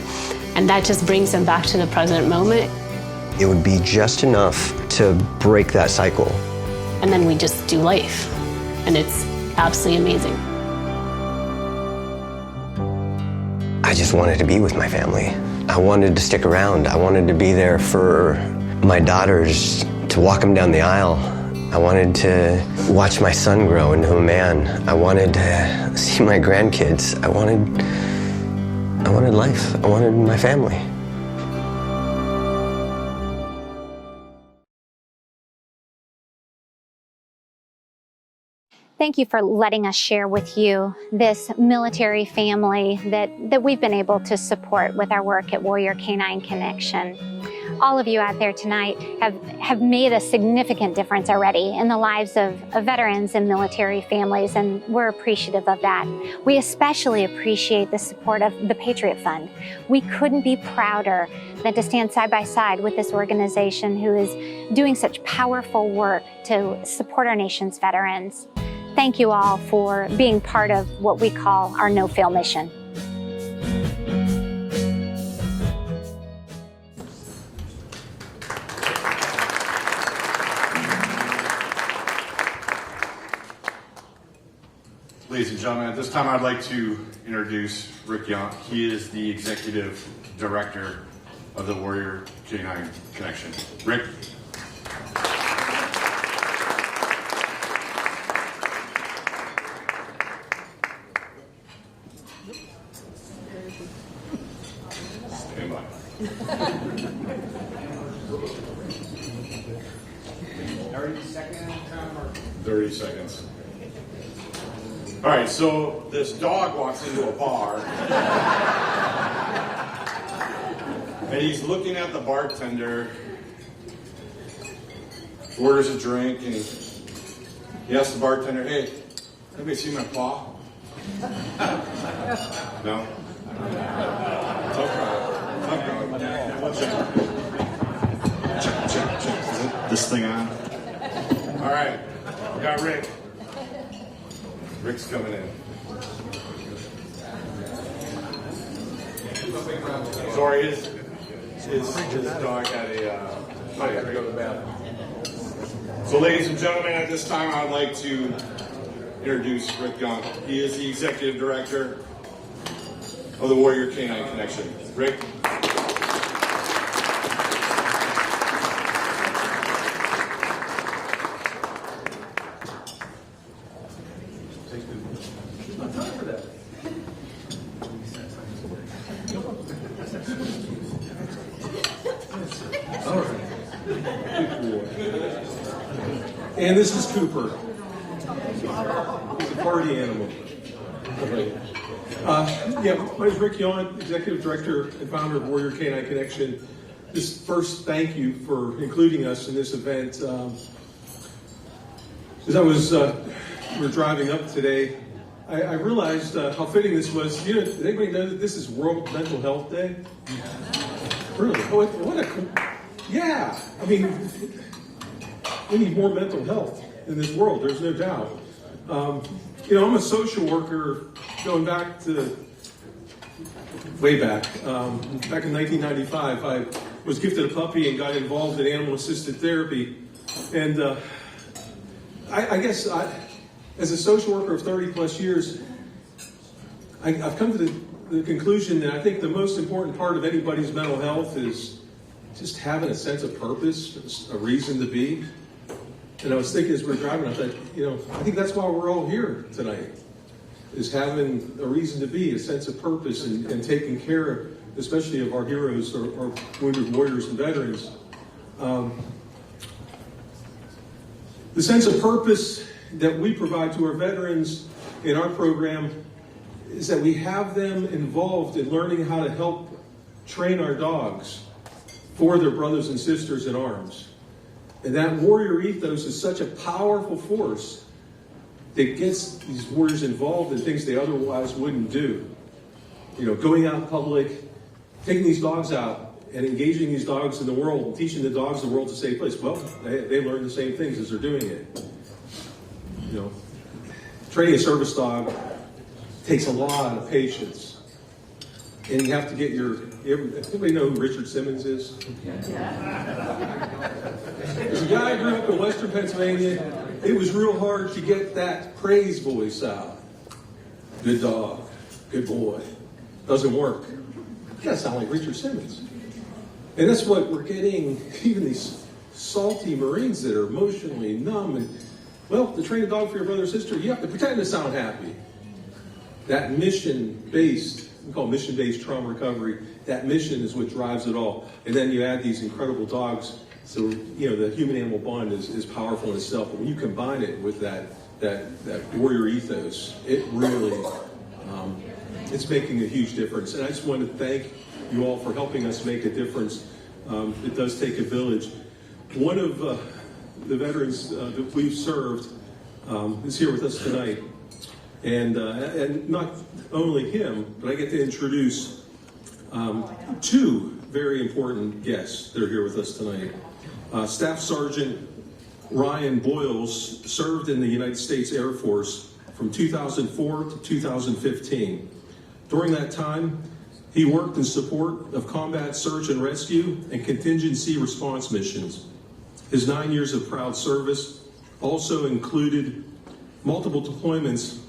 And that just brings him back to the present moment. It would be just enough to break that cycle. And then we just do life, and it's absolutely amazing. I just wanted to be with my family. I wanted to stick around. I wanted to be there for my daughters, to walk them down the aisle. I wanted to watch my son grow into a man. I wanted to see my grandkids. I wanted life. I wanted my family. Thank you for letting us share with you this military family that we've been able to support with our work at Warrior Canine Connection. All of you out there tonight have made a significant difference already in the lives of veterans and military families, and we're appreciative of that. We especially appreciate the support of the Patriot Fund. We couldn't be prouder than to stand side by side with this organization who is doing such powerful work to support our nation's veterans. Thank you all for being part of what we call our no-fail mission. Ladies and gentlemen, at this time I'd like to introduce Rick Young. He is the Executive Director of the Warrior Canine Connection. Rick. Stand by. 30 seconds. All right, so this dog walks into a bar and he's looking at the bartender, orders a drink, and he asks the bartender, "Hey, anybody see my paw?" No? Is this thing on? All right, we got Rick. Rick's coming in. Sorry, his dog had a. I got to go to the bathroom. So, ladies and gentlemen, at this time, I'd like to introduce Rick Young. He is the Executive Director of the Warrior Canine Connection. Rick. And this is Cooper. He's a party animal. Yeah, my name is Rick Young, Executive Director and founder of Warrior Canine Connection. Just first, thank you for including us in this event. As I was, we were driving up today, I realized how fitting this was. You know, does anybody know that this is World Mental Health Day? Really? What a cool, yeah. I mean, we need more mental health in this world, there's no doubt. You know, I'm a social worker going back to, way back. Back in 1995, I was gifted a puppy and got involved in animal-assisted therapy. And I guess as a social worker of 30 plus years, I've come to the conclusion that I think the most important part of anybody's mental health is just having a sense of purpose, a reason to be. And I was thinking as we were driving, I thought, you know, I think that's why we're all here tonight, is having a reason to be, a sense of purpose, and taking care of, especially of our heroes, or wounded warriors and veterans. The sense of purpose that we provide to our veterans in our program is that we have them involved in learning how to help train our dogs for their brothers and sisters in arms. And that warrior ethos is such a powerful force that gets these warriors involved in things they otherwise wouldn't do. You know, going out in public, taking these dogs out and engaging these dogs in the world, and teaching the dogs the world's a safe place. Well, they learn the same things as they're doing it. You know, training a service dog takes a lot of patience. And you have to get everybody know who Richard Simmons is? As a guy who grew up in Western Pennsylvania, it was real hard to get that praise voice out. Good dog, good boy. Doesn't work. You gotta sound like Richard Simmons. And that's what we're getting, even these salty Marines that are emotionally numb. And, well, to train a dog for your brother or sister, you have to pretend to sound happy. That mission-based, we call it mission-based trauma recovery, that mission is what drives it all. And then you add these incredible dogs. So, you know, the human-animal bond is powerful in itself. But when you combine it with that that warrior ethos, it really, it's making a huge difference. And I just want to thank you all for helping us make a difference. It does take a village. One of the veterans that we've served is here with us tonight. And not only him, but I get to introduce two very important guests that are here with us tonight. Staff Sergeant Ryan Boyles served in the United States Air Force from 2004 to 2015. During that time, he worked in support of combat search and rescue and contingency response missions. His 9 years of proud service also included multiple deployments,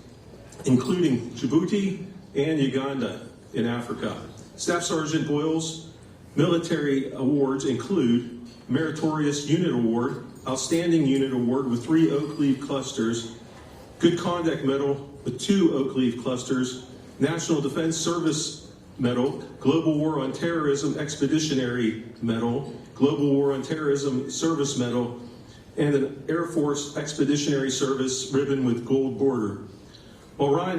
including Djibouti and Uganda in Africa. Staff Sergeant Boyles' military awards include Meritorious Unit Award, Outstanding Unit Award with 3 Oak Leaf Clusters, Good Conduct Medal with 2 Oak Leaf Clusters, National Defense Service Medal, Global War on Terrorism Expeditionary Medal, Global War on Terrorism Service Medal, and an Air Force Expeditionary Service ribbon with gold border. While Ryan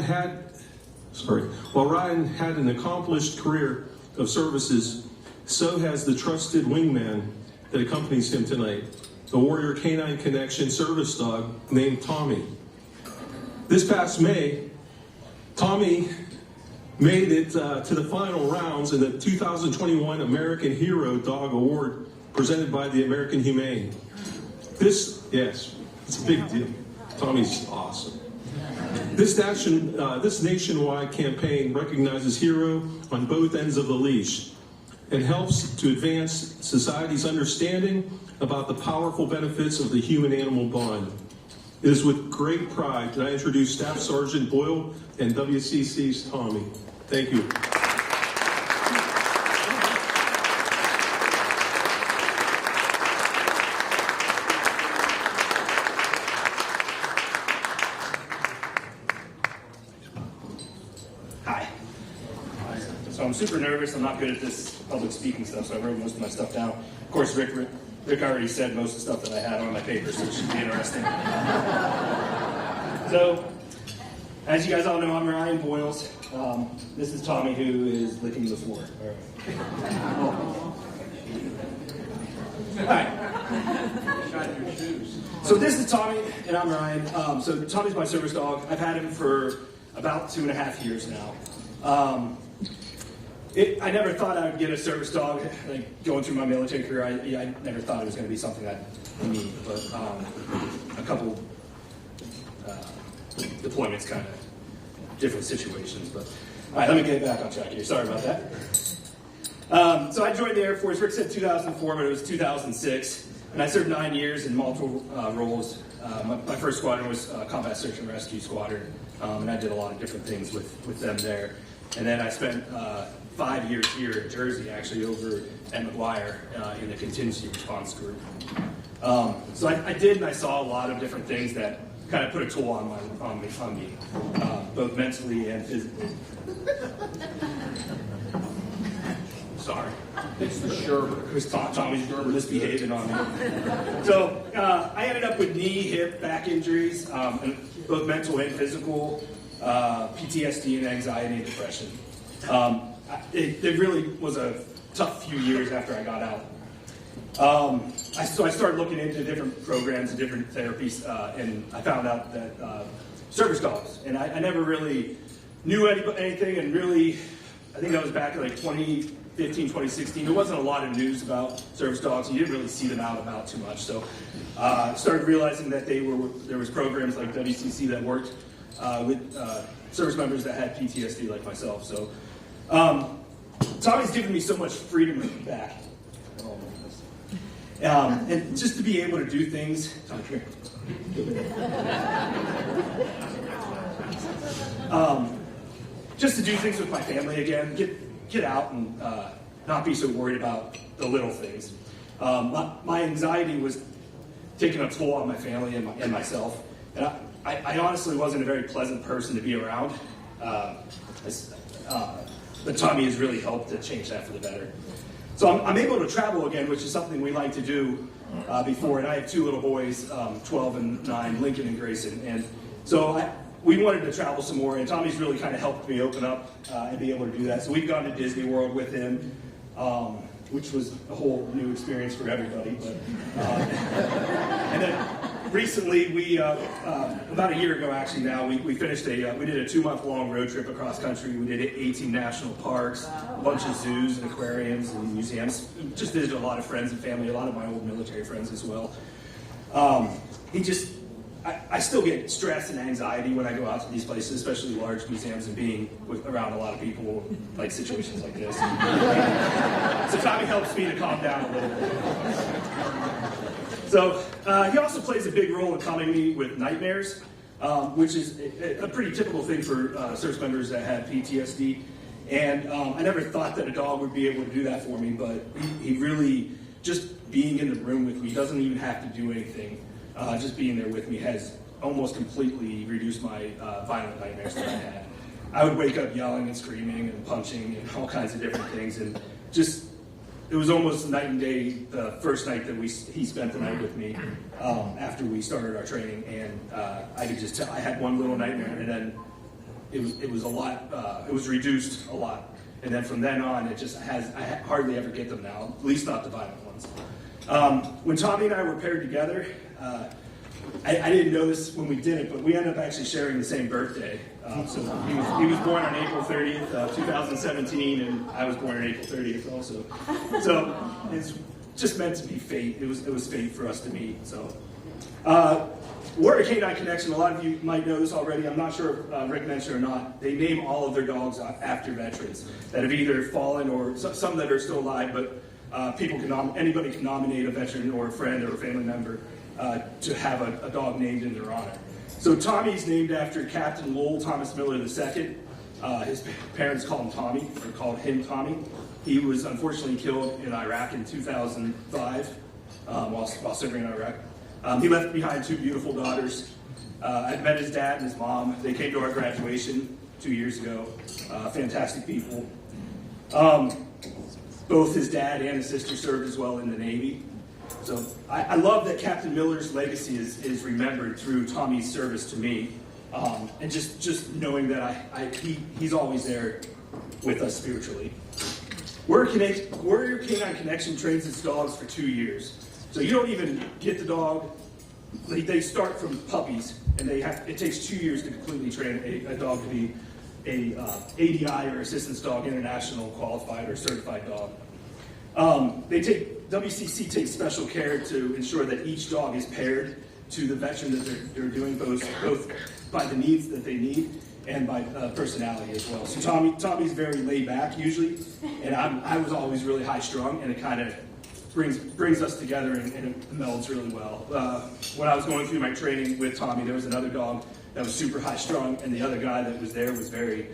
had an accomplished career of services, so has the trusted wingman that accompanies him tonight, a Warrior Canine Connection service dog named Tommy. This past May, Tommy made it to the final rounds in the 2021 American Hero Dog Award presented by the American Humane. It's a big deal. Tommy's awesome. This nationwide campaign recognizes Hero on both ends of the leash and helps to advance society's understanding about the powerful benefits of the human-animal bond. It is with great pride that I introduce Staff Sergeant Boyle and WCC's Tommy. Thank you. Hi. So I'm super nervous. I'm not good at this public speaking stuff, so I wrote most of my stuff down. Of course, Rick already said most of the stuff that I had on my paper, so it should be interesting. So, as you guys all know, I'm Ryan Boyles. This is Tommy, who is licking the floor. All right. So this is Tommy, and I'm Ryan. So Tommy's my service dog. I've had him for about 2.5 years now. I never thought I would get a service dog. Like going through my military career, I never thought it was going to be something I'd need. But a couple deployments, kind of different situations. But all right, let me get back on track here. Sorry about that. So I joined the Air Force. Rick said 2004, but it was 2006, and I served 9 years in multiple roles. My first squadron was Combat Search and Rescue Squadron, and I did a lot of different things with them there. And then I spent 5 years here in Jersey, actually, over at McGuire in the contingency response group. So I did, and I saw a lot of different things that kind of put a toll on me, both mentally and physically. Sorry. It's the sherbet. Tommy's misbehaving on me. So I ended up with knee, hip, back injuries, both mental and physical, PTSD and anxiety and depression. It really was a tough few years after I got out. So I started looking into different programs and different therapies, and I found out that service dogs. And I never really knew anything, and really, I think that was back in like 2015, 2016. There wasn't a lot of news about service dogs, and you didn't really see them out about too much. So I started realizing that there was programs like WCC that worked with service members that had PTSD like myself. So Tommy's given me so much freedom back. And just to be able to do things, Tommy, come here. Just to do things with my family again, get out and not be so worried about the little things. My anxiety was taking a toll on my family and myself, and I honestly wasn't a very pleasant person to be around. But Tommy has really helped to change that for the better. So I'm able to travel again, which is something we like to do before. And I have two little boys, 12 and 9, Lincoln and Grayson. And so we wanted to travel some more, and Tommy's really kind of helped me open up and be able to do that. So we've gone to Disney World with him, which was a whole new experience for everybody. But, and then recently, we about a year ago actually now, we finished we did a 2-month-long road trip across country. We did 18 national parks, a bunch of zoos and aquariums and museums. Just visited a lot of friends and family, a lot of my old military friends as well. I still get stress and anxiety when I go out to these places, especially large museums and being around a lot of people, like situations like this. So Tommy helps me to calm down a little bit. So he also plays a big role in calming me with nightmares, which is a pretty typical thing for service members that have PTSD. And I never thought that a dog would be able to do that for me, but he really, just being in the room with me, doesn't even have to do anything. Just being there with me has almost completely reduced my violent nightmares that I had. I would wake up yelling and screaming and punching and all kinds of different things, and just it was almost night and day the first night that he spent the night with me after we started our training, and I could just tell I had one little nightmare, and then it was a lot. It was reduced a lot, and then from then on, I hardly ever get them now, at least not the violent ones. When Tommy and I were paired together, I didn't know this when we did it, but we ended up actually sharing the same birthday. So he was born on April 30th, 2017, and I was born on April 30th also. So it's just meant to be fate. It was fate for us to meet. So Warrior Canine Connection, a lot of you might know this already. I'm not sure if Rick mentioned or not. They name all of their dogs after veterans that have either fallen or some that are still alive, but anybody can nominate a veteran or a friend or a family member to have a dog named in their honor. So Tommy's named after Captain Lowell Thomas Miller II. His parents called him Tommy. He was unfortunately killed in Iraq in 2005 while serving in Iraq. He left behind 2 beautiful daughters. I met his dad and his mom. They came to our graduation 2 years ago. Fantastic people. Both his dad and his sister served as well in the Navy. So I love that Captain Miller's legacy is remembered through Tommy's service to me, and just knowing that he's always there with us spiritually. Warrior Canine Connection trains its dogs for 2 years. So you don't even get the dog. They start from puppies, and it takes 2 years to completely train a dog to be a ADI or Assistance Dog International qualified or certified dog. WCC takes special care to ensure that each dog is paired to the veteran that they're doing, both by the needs that they need and by personality as well. So Tommy's very laid back usually, and I was always really high strung, and it kind of brings us together and it melds really well. When I was going through my training with Tommy, there was another dog that was super high strung, and the other guy that was there was very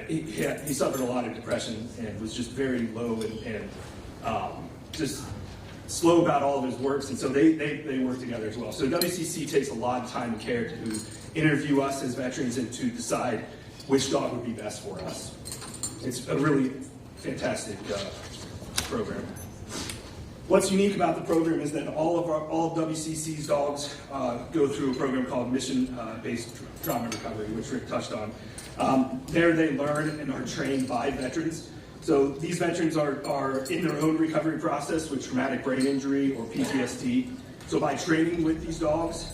he suffered a lot of depression and was just very low and just slow about all of his works, and so they work together as well. So WCC takes a lot of time and care to interview us as veterans and to decide which dog would be best for us. It's a really fantastic program. What's unique about the program is that all of WCC's dogs go through a program called mission-based trauma recovery, which Rick touched on. There they learn and are trained by veterans. So these veterans are in their own recovery process with traumatic brain injury or PTSD. So by training with these dogs,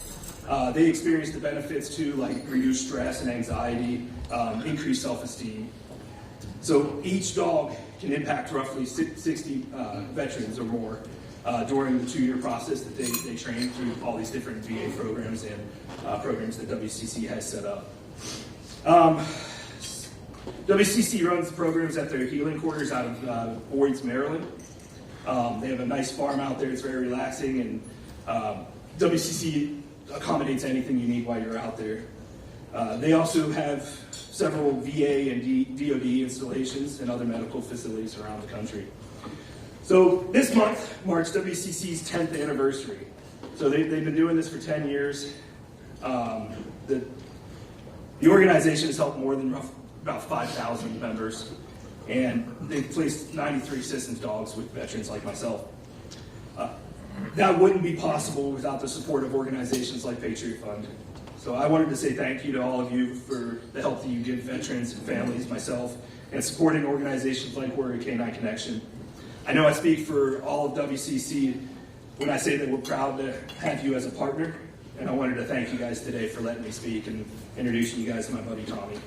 they experience the benefits to like reduced stress and anxiety, increased self-esteem. So each dog can impact roughly 60 veterans or more during the 2-year process that they train through all these different VA programs and programs that WCC has set up. WCC runs programs at their healing quarters out of Boyles, Maryland. They have a nice farm out there. It's very relaxing, and WCC accommodates anything you need while you're out there. They also have several VA and DoD installations and other medical facilities around the country. So this month marks WCC's 10th anniversary. So they've been doing this for 10 years. The organization has helped more than about 5,000 members and they've placed 93 assistance dogs with veterans like myself. That wouldn't be possible without the support of organizations like Patriot Fund. So I wanted to say thank you to all of you for the help that you give veterans and families, myself, and supporting organizations like Warrior Canine Connection. I know I speak for all of WCC when I say that we're proud to have you as a partner, and I wanted to thank you guys today for letting me speak and introducing you guys to my buddy Tommy.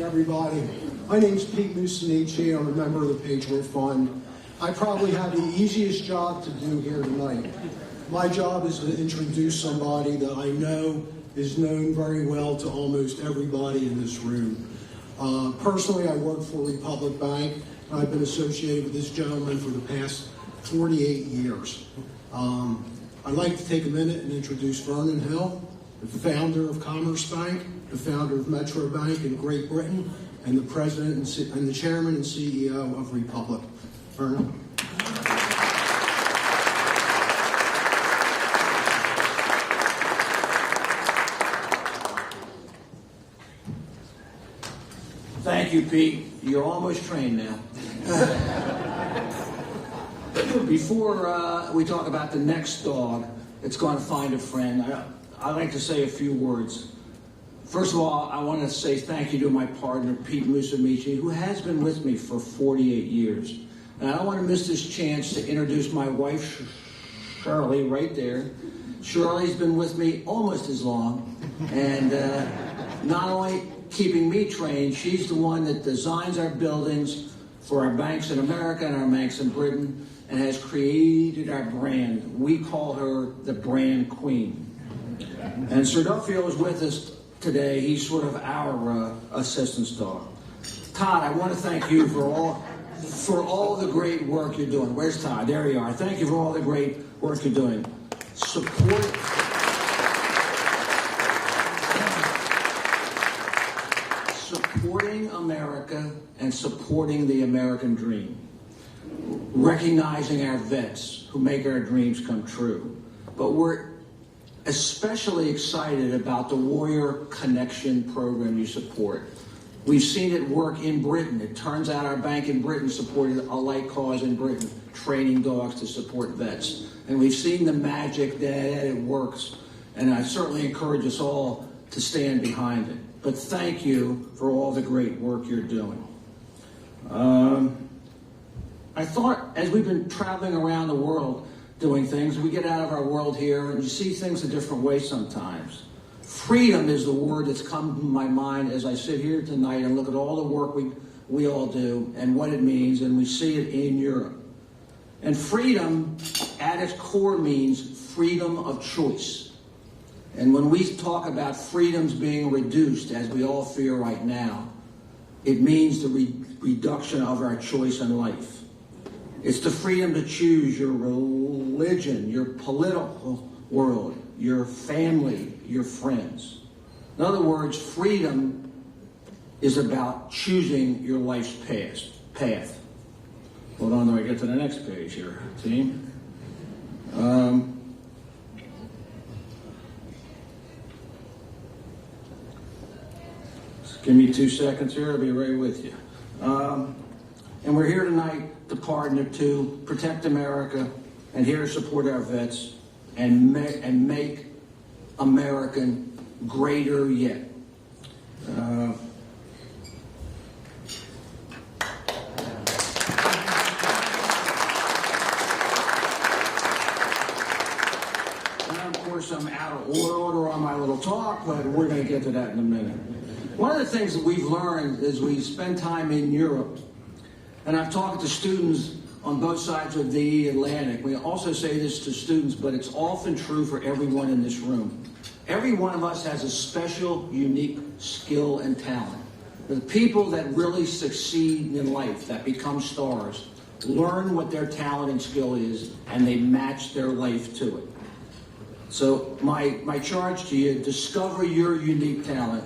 Everybody. My name's Pete Musanici. I'm a member of the Patriot Fund. I probably have the easiest job to do here tonight. My job is to introduce somebody that I know is known very well to almost everybody in this room. Personally, I work for Republic Bank, and I've been associated with this gentleman for the past 48 years. I'd like to take a minute and introduce Vernon Hill, the founder of Commerce Bank, the founder of Metro Bank in Great Britain, and the president and the chairman and CEO of Republic. Vernon. Thank you, Pete. You're almost trained now. Before we talk about the next dog that's going to find a friend, I'd like to say a few words. First of all, I want to say thank you to my partner, Pete Musanici, who has been with me for 48 years. And I don't want to miss this chance to introduce my wife, Shirley, right there. Shirley's been with me almost as long. And not only keeping me trained, she's the one that designs our buildings for our banks in America and our banks in Britain and has created our brand. We call her the brand queen. And Sir Duffield is with us today. He's sort of our assistance dog. Todd, I want to thank you for all the great work you're doing. Where's Todd? There you are. Thank you for all the great work you're doing. Supporting America and supporting the American dream. Recognizing our vets who make our dreams come true. But we're especially excited about the Warrior Connection program you support. We've seen it work in Britain. It turns out our bank in Britain supported a like cause in Britain, training dogs to support vets. And we've seen the magic that it works. And I certainly encourage us all to stand behind it. But thank you for all the great work you're doing. I thought as we've been traveling around the world doing things, we get out of our world here and you see things a different way sometimes. Freedom is the word that's come to my mind as I sit here tonight and look at all the work we all do and what it means, and we see it in Europe. And freedom at its core means freedom of choice. And when we talk about freedoms being reduced, as we all fear right now, it means the reduction of our choice in life. It's the freedom to choose your religion, your political world, your family, your friends. In other words, freedom is about choosing your life's path. Hold on till I get to the next page here, team. Just give me 2 seconds here, I'll be right with you. And we're here tonight to partner to protect America and here to support our vets and make American greater yet. And of course, I'm out of order on my little talk, but we're going to get to that in a minute. One of the things that we've learned is we spend time in Europe, and I've talked to students on both sides of the Atlantic. We also say this to students, but it's often true for everyone in this room. Every one of us has a special, unique skill and talent. The people that really succeed in life, that become stars, learn what their talent and skill is, and they match their life to it. So my charge to you, discover your unique talent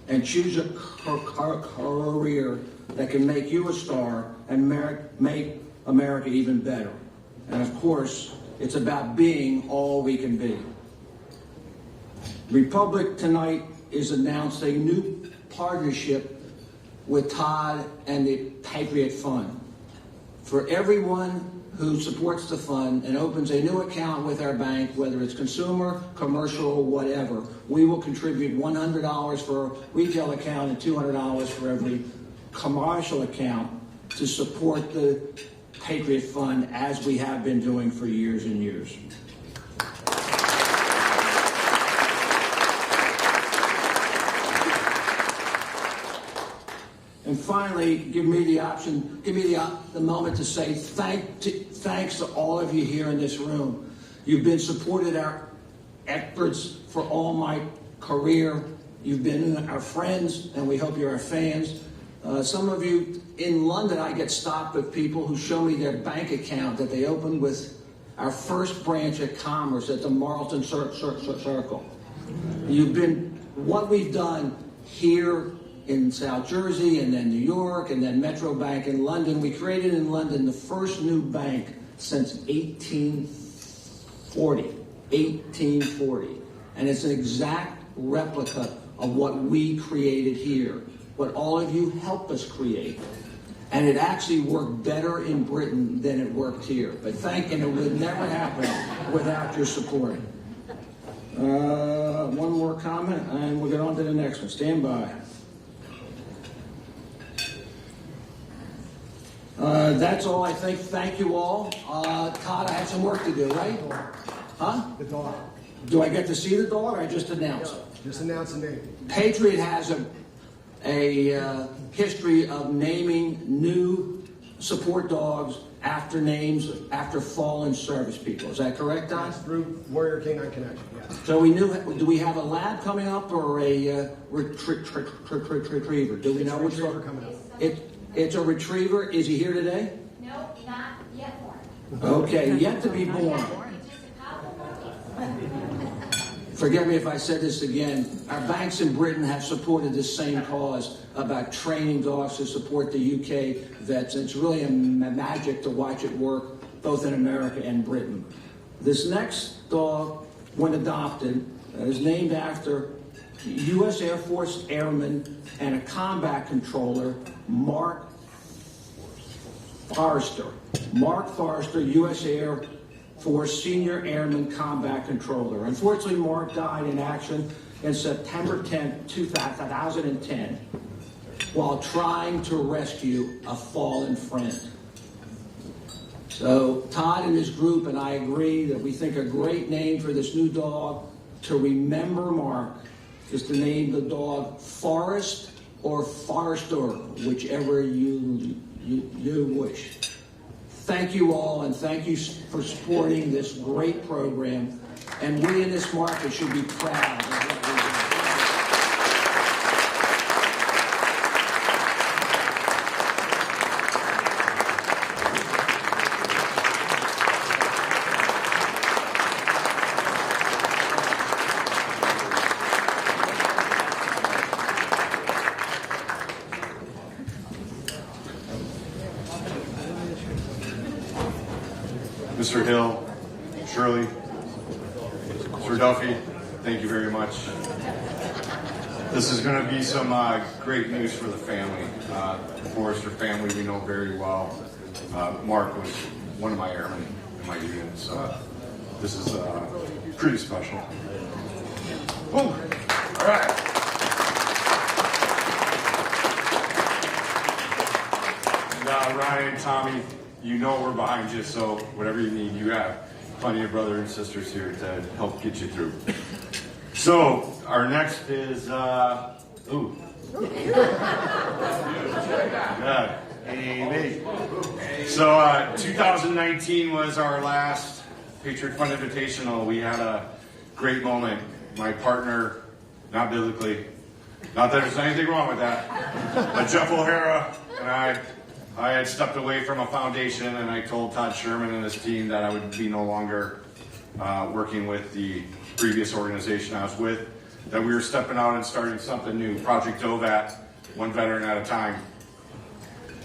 and choose a career that can make you a star and make America even better. And of course, it's about being all we can be. Republic tonight is announced a new partnership with Todd and the Patriot Fund. For everyone who supports the fund and opens a new account with our bank, whether it's consumer, commercial, whatever, we will contribute $100 for a retail account and $200 for every commercial account to support the Patriot Fund as we have been doing for years and years. And finally, give me the moment to say thanks to all of you here in this room. You've been supported our efforts for all my career. You've been our friends, and we hope you're our fans. Some of you in London, I get stopped with people who show me their bank account that they opened with our first branch of commerce at the Marlton Circle. You've been what we've done here in South Jersey, and then New York, and then Metro Bank in London. We created in London the first new bank since 1840. 1840. And it's an exact replica of what we created here, what all of you helped us create. And it actually worked better in Britain than it worked here. But and it would never happen without your support. One more comment, and we'll get on to the next one. Stand by. That's all I think. Thank you all. Todd, I have some work to do, right? Huh? The dog. Do I get to see the dog, or I just announce it? Just announce the name. Patriot has a history of naming new support dogs after names after fallen service people. Is that correct, Todd? That's through Warrior K9 Connection, yes. So do we have a lab coming up or a retriever? Do we know which one? Coming up. It's a retriever. Is he here today? No, not yet born. Okay, yet to be born. Forgive me if I said this again. Our banks in Britain have supported the same cause about training dogs to support the UK vets. It's really a magic to watch it work both in America and Britain. This next dog, when adopted, is named after U.S. Air Force Airman and a combat controller, Mark Forrester. Mark Forrester, U.S. Air Force Senior Airman Combat Controller. Unfortunately, Mark died in action on September 10, 2010, while trying to rescue a fallen friend. So Todd and his group and I agree that we think a great name for this new dog to remember Mark is to name the dog Forrest or Forrester, whichever you wish. Thank you all, and thank you for supporting this great program. And we in this market should be proud of what we're doing. Mr. Hill, Shirley, Mr. Duffy, thank you very much. This is going to be some great news for the family. The Forrester family we know very well. Mark was one of my airmen in my unit, so this is pretty special. Ooh. All right. And Ryan, Tommy, you know we're behind you, so whatever you need, you have plenty of brothers and sisters here to help get you through. So, our next is, ooh. Good. Amy. So, 2019 was our last Patriot Fund Invitational. We had a great moment. My partner, not biblically, not that there's anything wrong with that, but Jeff O'Hara and I had stepped away from a foundation, and I told Todd Sherman and his team that I would be no longer working with the previous organization I was with, that we were stepping out and starting something new, Project OVAT, one veteran at a time.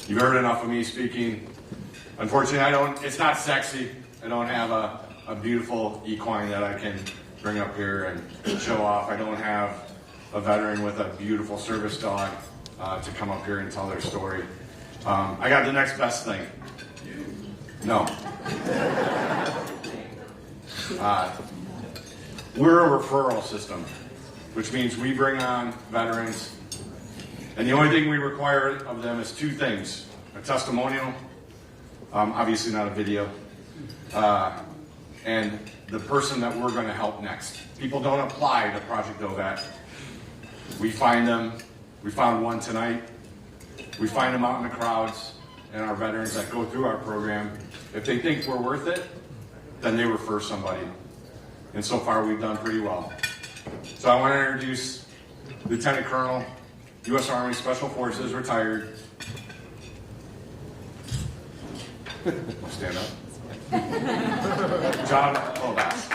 You've heard enough of me speaking. Unfortunately, it's not sexy. I don't have a beautiful equine that I can bring up here and show off. I don't have a veteran with a beautiful service dog to come up here and tell their story. I got the next best thing. No. We're a referral system, which means we bring on veterans, and the only thing we require of them is two things: a testimonial, obviously not a video, and the person that we're going to help next. People don't apply to Project OVAT. We find them. We found one tonight. We find them out in the crowds, and our veterans that go through our program, if they think we're worth it, then they refer somebody. And so far, we've done pretty well. So I want to introduce Lieutenant Colonel, U.S. Army Special Forces, retired. Stand up. John Kovacs.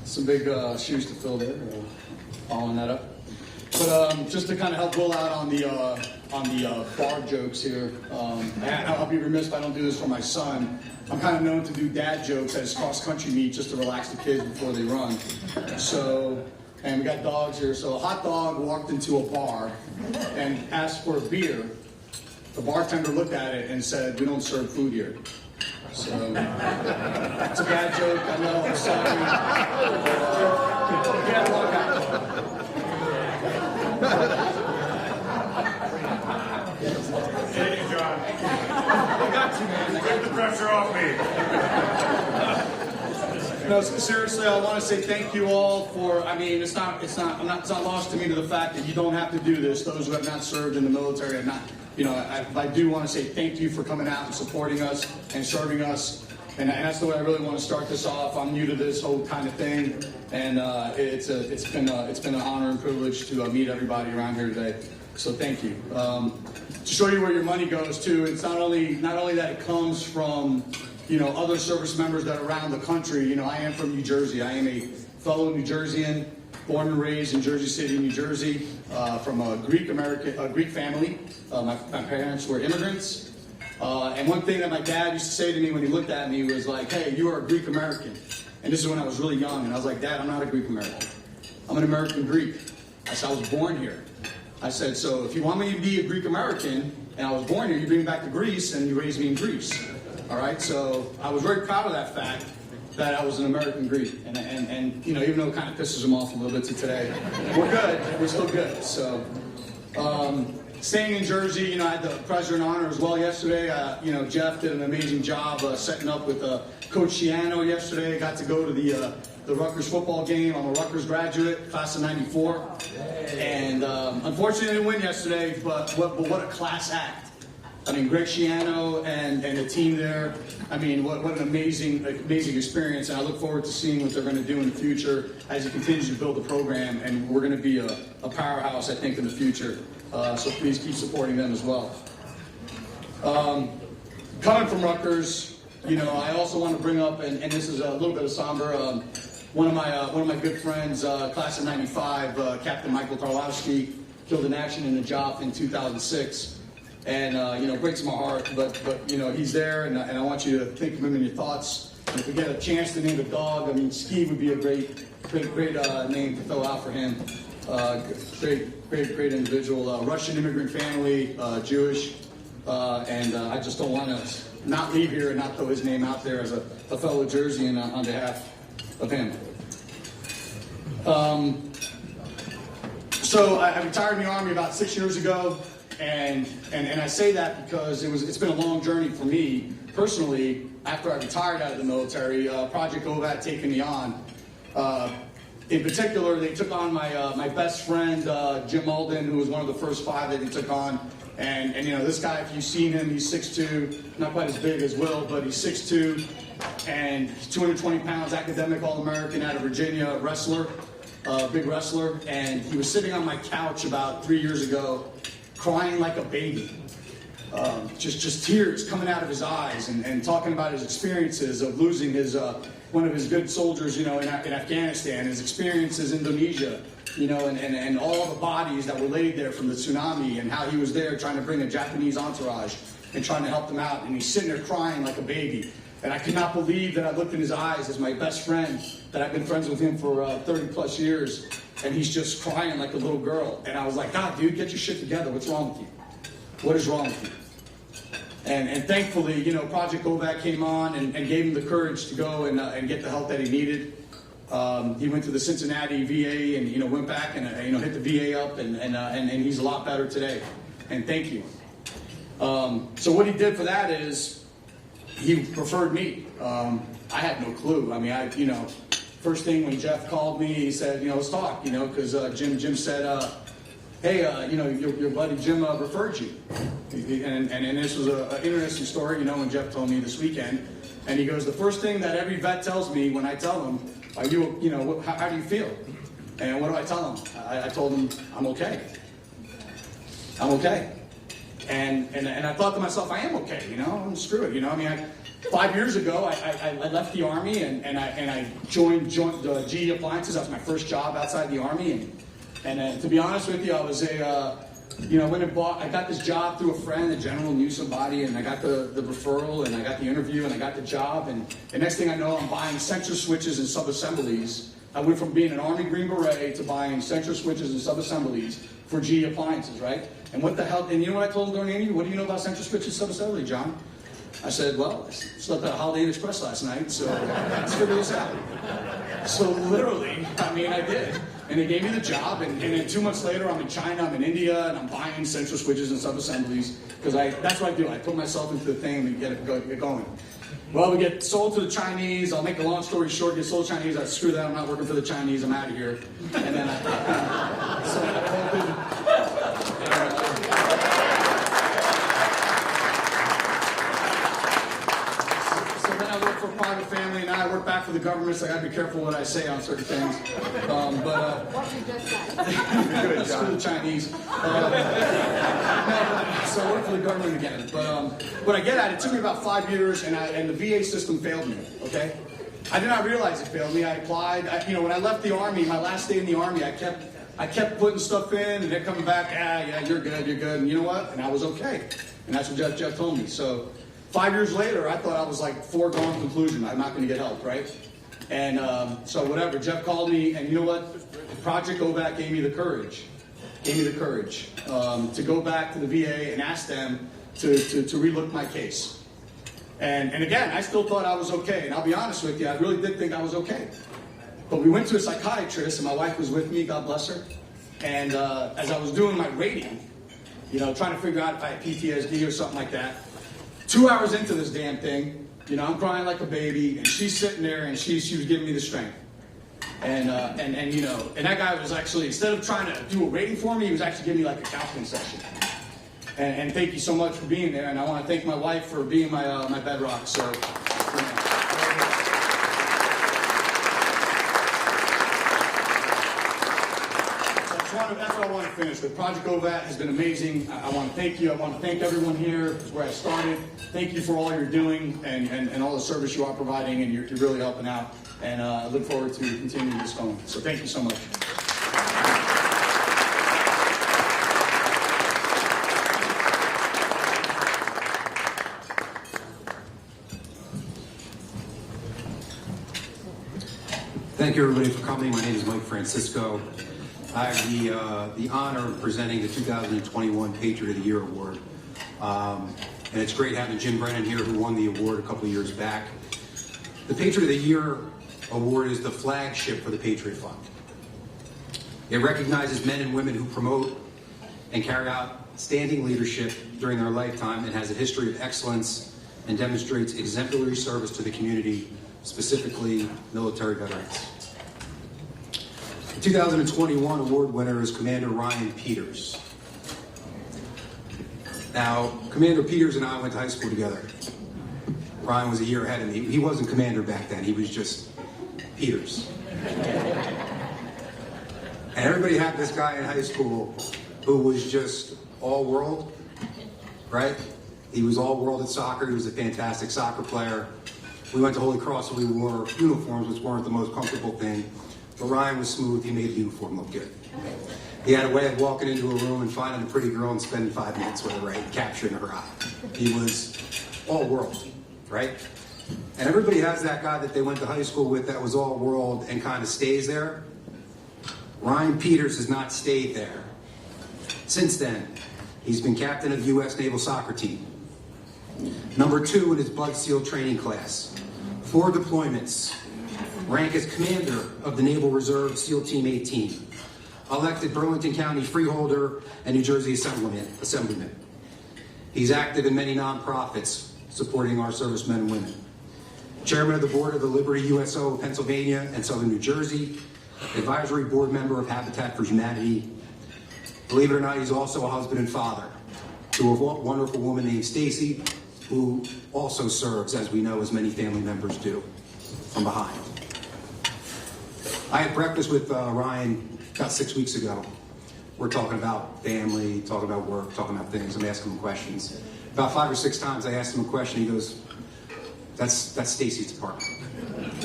Some big shoes to fill there, following that up. But just to kind of help Will out on the bar jokes here, I'll be remiss if I don't do this for my son. I'm kind of known to do dad jokes at his cross-country meet just to relax the kids before they run. So, and we got dogs here. So a hot dog walked into a bar and asked for a beer. The bartender looked at it and said, "We don't serve food here." So, it's a bad joke, I know, I'm sorry. Yeah, walk out. Hey, John. I got you, man. Take the pressure off me. No, seriously, I want to say thank you all for, it's not lost to me to the fact that you don't have to do this. Those who have not served in the military have not. I do want to say thank you for coming out and supporting us and serving us. And that's the way I really want to start this off. I'm new to this whole kind of thing, and it's been an honor and privilege to meet everybody around here today. So thank you. To show you where your money goes too, it's not only that it comes from other service members that are around the country. I am from New Jersey. I am a fellow New Jerseyan, born and raised in Jersey City, New Jersey, from a Greek family. My parents were immigrants. And one thing that my dad used to say to me when he looked at me was like, "Hey, you are a Greek American." And this is when I was really young. And I was like, "Dad, I'm not a Greek American. I'm an American Greek." I said, "I was born here." I said, "So if you want me to be a Greek American and I was born here, you bring me back to Greece and you raised me in Greece." All right. So I was very proud of that fact, that I was an American Greek. And even though it kind of pisses him off a little bit to today, we're good. We're still good. So, staying in Jersey, I had the pleasure and honor as well yesterday. Jeff did an amazing job setting up with Coach Shiano yesterday. I got to go to the Rutgers football game. I'm a Rutgers graduate, class of '94. And unfortunately, I didn't win yesterday, but what a class act. Greg Shiano and the team there, what an amazing experience. And I look forward to seeing what they're going to do in the future as he continues to build the program. And we're going to be a powerhouse, I think, in the future. So please keep supporting them as well. Coming from Rutgers, I also want to bring up, and this is a little bit of somber, one of my good friends, class of '95, Captain Michael Karlowski, killed in action in the job in 2006. And, breaks my heart, but he's there, and I want you to think of him in your thoughts. And if we get a chance to name a dog, Ski would be a great name to throw out for him. Great individual. Russian immigrant family, Jewish, and I just don't want to not leave here and not throw his name out there as a fellow Jerseyan on behalf of him. So I retired in the Army about 6 years ago. And I say that because it's been a long journey for me personally. After I retired out of the military, Project OVAT taking me on. In particular, they took on my best friend Jim Alden, who was one of the first 5 that they took on. And this guy, if you've seen him, he's 6'2", not quite as big as Will, but he's 6'2", and he's 220 pounds, academic All-American out of Virginia, wrestler. big wrestler, and he was sitting on my couch about 3 years ago, crying like a baby. Just tears coming out of his eyes, and talking about his experiences of losing his one of his good soldiers, in Afghanistan, his experiences in Indonesia, and all the bodies that were laid there from the tsunami, and how he was there trying to bring a Japanese entourage and trying to help them out, and he's sitting there crying like a baby. And I could not believe that I looked in his eyes as my best friend, that I've been friends with him for 30 plus years, and he's just crying like a little girl. And I was like, God, dude, get your shit together. What's wrong with you? What is wrong with you? And thankfully, Project OVAC came on and gave him the courage to go and get the help that he needed. He went to the Cincinnati VA and went back and hit the VA up, and he's a lot better today. And thank you. So what he did for that is he preferred me. I had no clue. I mean, first thing when Jeff called me, he said, let's talk, because Jim said, hey, your buddy Jim referred you. And this was an interesting story, when Jeff told me this weekend. And he goes, the first thing that every vet tells me when I tell them, how do you feel? And what do I tell them? I told them, I'm okay. I'm okay. And I thought to myself, I am okay, screw it, 5 years ago, I left the Army and I joined GE Appliances. That was my first job outside the Army. And to be honest with you, I was I got this job through a friend. The general knew somebody, and I got the referral, and I got the interview, and I got the job. And the next thing I know, I'm buying sensor switches and sub-assemblies. I went from being an Army Green Beret to buying sensor switches and sub-assemblies for GE Appliances, right? And what the hell, and you know what I told him during the interview? What do you know about sensor switches and sub-assembly, John? I said, well, I slept at a Holiday Inn Express last night, so let's figure this out. So literally, I did. And they gave me the job, and then 2 months later, I'm in China, I'm in India, and I'm buying sensor switches and sub-assemblies, because that's what I do. I put myself into the thing and get going. Well, we get sold to the Chinese. I'll make a long story short, get sold to the Chinese. I screw that, I'm not working for the Chinese, I'm out of here. And then I work for a private family, and now I work back for the government, so I gotta be careful what I say on certain things. What you just said. Good, screw the Chinese. So I work for the government again. But what I get at, it took me about 5 years, and the VA system failed me, okay? I did not realize it failed me. I applied. When I left the Army, my last day in the Army, I kept putting stuff in, and they're coming back, yeah, you're good. And you know what? And I was okay. And that's what Jeff told me. So 5 years later, I thought I was like foregone conclusion. I'm not going to get help, right? And so whatever, Jeff called me, and you know what? Project OVAC gave me the courage to go back to the VA and ask them to relook my case. And again, I still thought I was okay. And I'll be honest with you, I really did think I was okay. But we went to a psychiatrist, and my wife was with me, God bless her. And as I was doing my rating, trying to figure out if I had PTSD or something like that, 2 hours into this damn thing, I'm crying like a baby, and she's sitting there, and she was giving me the strength. And that guy was actually, instead of trying to do a rating for me, he was actually giving me like a counseling session. And thank you so much for being there, and I want to thank my wife for being my bedrock. So. That's what I want to finish with. Project OVAC has been amazing. I want to thank you. I want to thank everyone here. It's where I started. Thank you for all you're doing and all the service you are providing, and you're really helping out. And I look forward to continuing this going. So thank you so much. Thank you, everybody, for coming. My name is Mike Francisco. I have the honor of presenting the 2021 Patriot of the Year Award. And it's great having Jim Brennan here, who won the award a couple of years back. The Patriot of the Year Award is the flagship for the Patriot Fund. It recognizes men and women who promote and carry out standing leadership during their lifetime and has a history of excellence and demonstrates exemplary service to the community, specifically military veterans. The 2021 award winner is Commander Ryan Peters. Now, Commander Peters and I went to high school together. Ryan was a year ahead of me. He wasn't commander back then. He was just Peters. And everybody had this guy in high school who was just all world, right? He was all world at soccer. He was a fantastic soccer player. We went to Holy Cross and we wore uniforms, which weren't the most comfortable thing. But Ryan was smooth. He made the uniform look good. He had a way of walking into a room and finding a pretty girl and spending 5 minutes with her, right? Capturing her eye. He was all world, right? And everybody has that guy that they went to high school with that was all world and kind of stays there. Ryan Peters has not stayed there. Since then, he's been captain of the U.S. Naval Soccer Team. Number 2 in his Bud SEAL training class. 4 deployments. Rank as commander of the Naval Reserve SEAL Team 18. Elected Burlington County Freeholder and New Jersey Assemblyman. He's active in many nonprofits supporting our servicemen and women. Chairman of the board of the Liberty USO of Pennsylvania and Southern New Jersey. Advisory board member of Habitat for Humanity. Believe it or not, he's also a husband and father to a wonderful woman named Stacy, who also serves, as we know, as many family members do, from behind. I had breakfast with Ryan about 6 weeks ago. We're talking about family, talking about work, talking about things. I'm asking him questions. About 5 or 6 times I asked him a question. He goes, that's Stacy's department,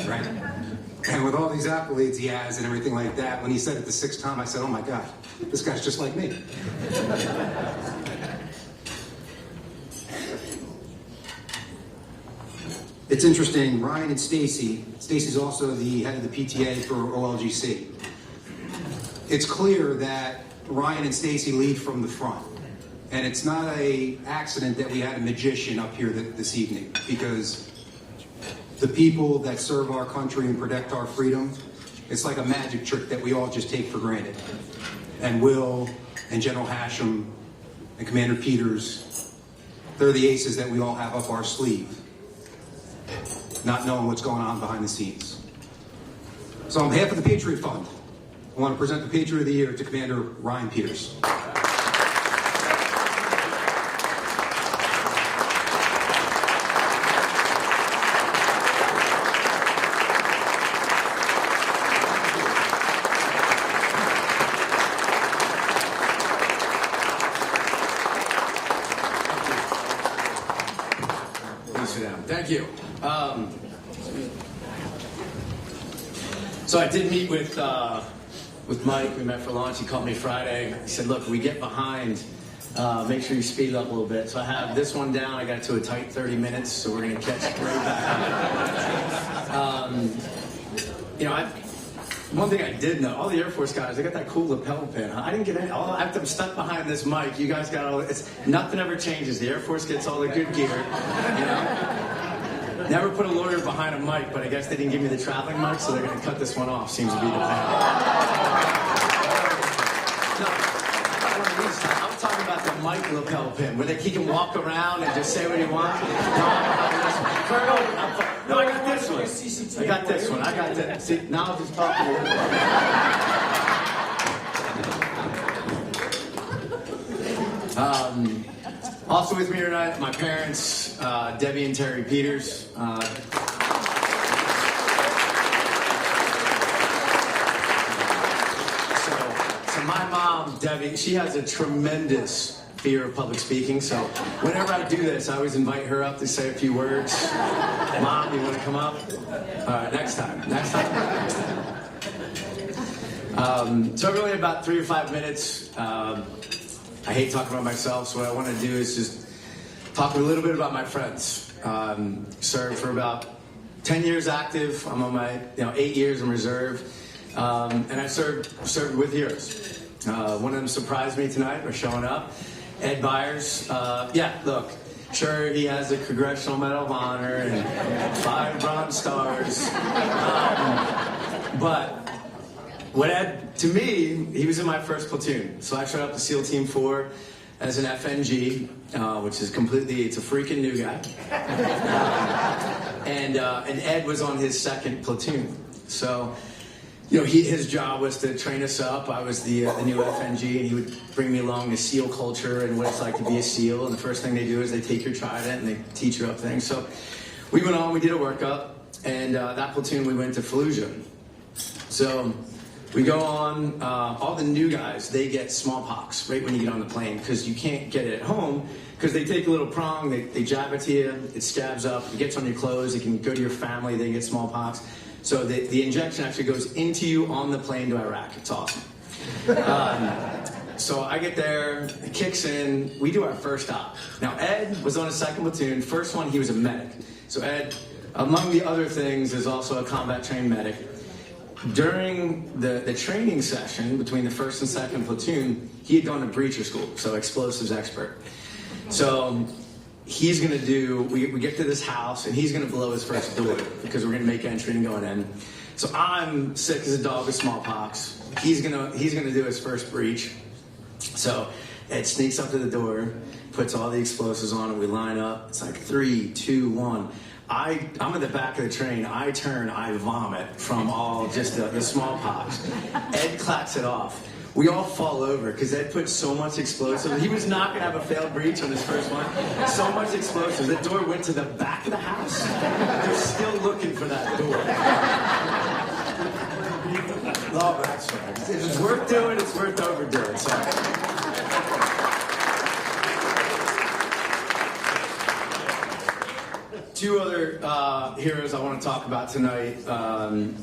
right? And with all these accolades he has and everything like that, when he said it the 6th time, I said, oh my God, this guy's just like me. It's interesting, Ryan and Stacy's also the head of the PTA for OLGC. It's clear that Ryan and Stacy lead from the front. And it's not an accident that we had a magician up here this evening, because the people that serve our country and protect our freedom, it's like a magic trick that we all just take for granted. And Will and General Hashem and Commander Peters, they're the aces that we all have up our sleeve, not knowing what's going on behind the scenes. So on behalf of the Patriot Fund, I want to present the Patriot of the Year to Commander Ryan Peters. Thank you. So I did meet with Mike. We met for lunch. He called me Friday. He said, look, we get behind. Make sure you speed it up a little bit. So I have this one down. I got it to a tight 30 minutes, so we're going to catch right back up. One thing I did know, all the Air Force guys, they got that cool lapel pin. I didn't get any. I'm stuck behind this mic. You guys got all. Nothing ever changes. The Air Force gets all the good gear. Never put a lawyer behind a mic, but I guess they didn't give me the traveling mic, so they're going to cut this one off. Seems to be the plan. I'm talking about the mic lapel pin, where he can walk around and just say what he wants. No, I got this one. I got this one. I got that. See, now I'm just talking to you. Also with me tonight, my parents, Debbie and Terry Peters. So my mom, Debbie, she has a tremendous fear of public speaking. So whenever I do this, I always invite her up to say a few words. Mom, you want to come up? All right, next time. So really about 3 or 5 minutes. I hate talking about myself, so what I want to do is just talk a little bit about my friends. Served for about 10 years active. I'm on my 8 years in reserve, and I served with heroes. One of them surprised me tonight by showing up. Ed Byers. Look, sure he has a Congressional Medal of Honor and 5 Bronze Stars, but. What Ed, to me, he was in my first platoon. So I showed up to SEAL Team 4 as an FNG, which is it's a freaking new guy. And Ed was on his 2nd platoon. So, his job was to train us up. I was the new FNG, and he would bring me along to SEAL culture and what it's like to be a SEAL. And the first thing they do is they take your trident and they teach you up things. So we went on, we did a workup, and that platoon we went to Fallujah. So We go on, all the new guys, they get smallpox right when you get on the plane because you can't get it at home because they take a little prong, they jab it to you, it scabs up, it gets on your clothes, it can go to your family, they get smallpox. So the injection actually goes into you on the plane to Iraq. It's awesome. So I get there, it kicks in, we do our first stop. Now Ed was on his second platoon, first one he was a medic. So Ed, among the other things, is also a combat trained medic. During the training session between the first and second platoon, he had gone to breacher school, so explosives expert. So he's gonna do, we get to this house and he's gonna blow his first door because we're gonna make entry and going in. So I'm sick as a dog with smallpox. He's gonna do his first breach. So Ed sneaks up to the door, puts all the explosives on, and we line up. It's like 3, 2, 1. I'm at the back of the train. I turn, I vomit from all just the smallpox. Ed claps it off. We all fall over because Ed put so much explosive. He was not going to have a failed breach on his first one. So much explosive. The door went to the back of the house. They're still looking for that door. Love that story. It's worth doing. It's worth overdoing. So. Two other heroes I want to talk about tonight.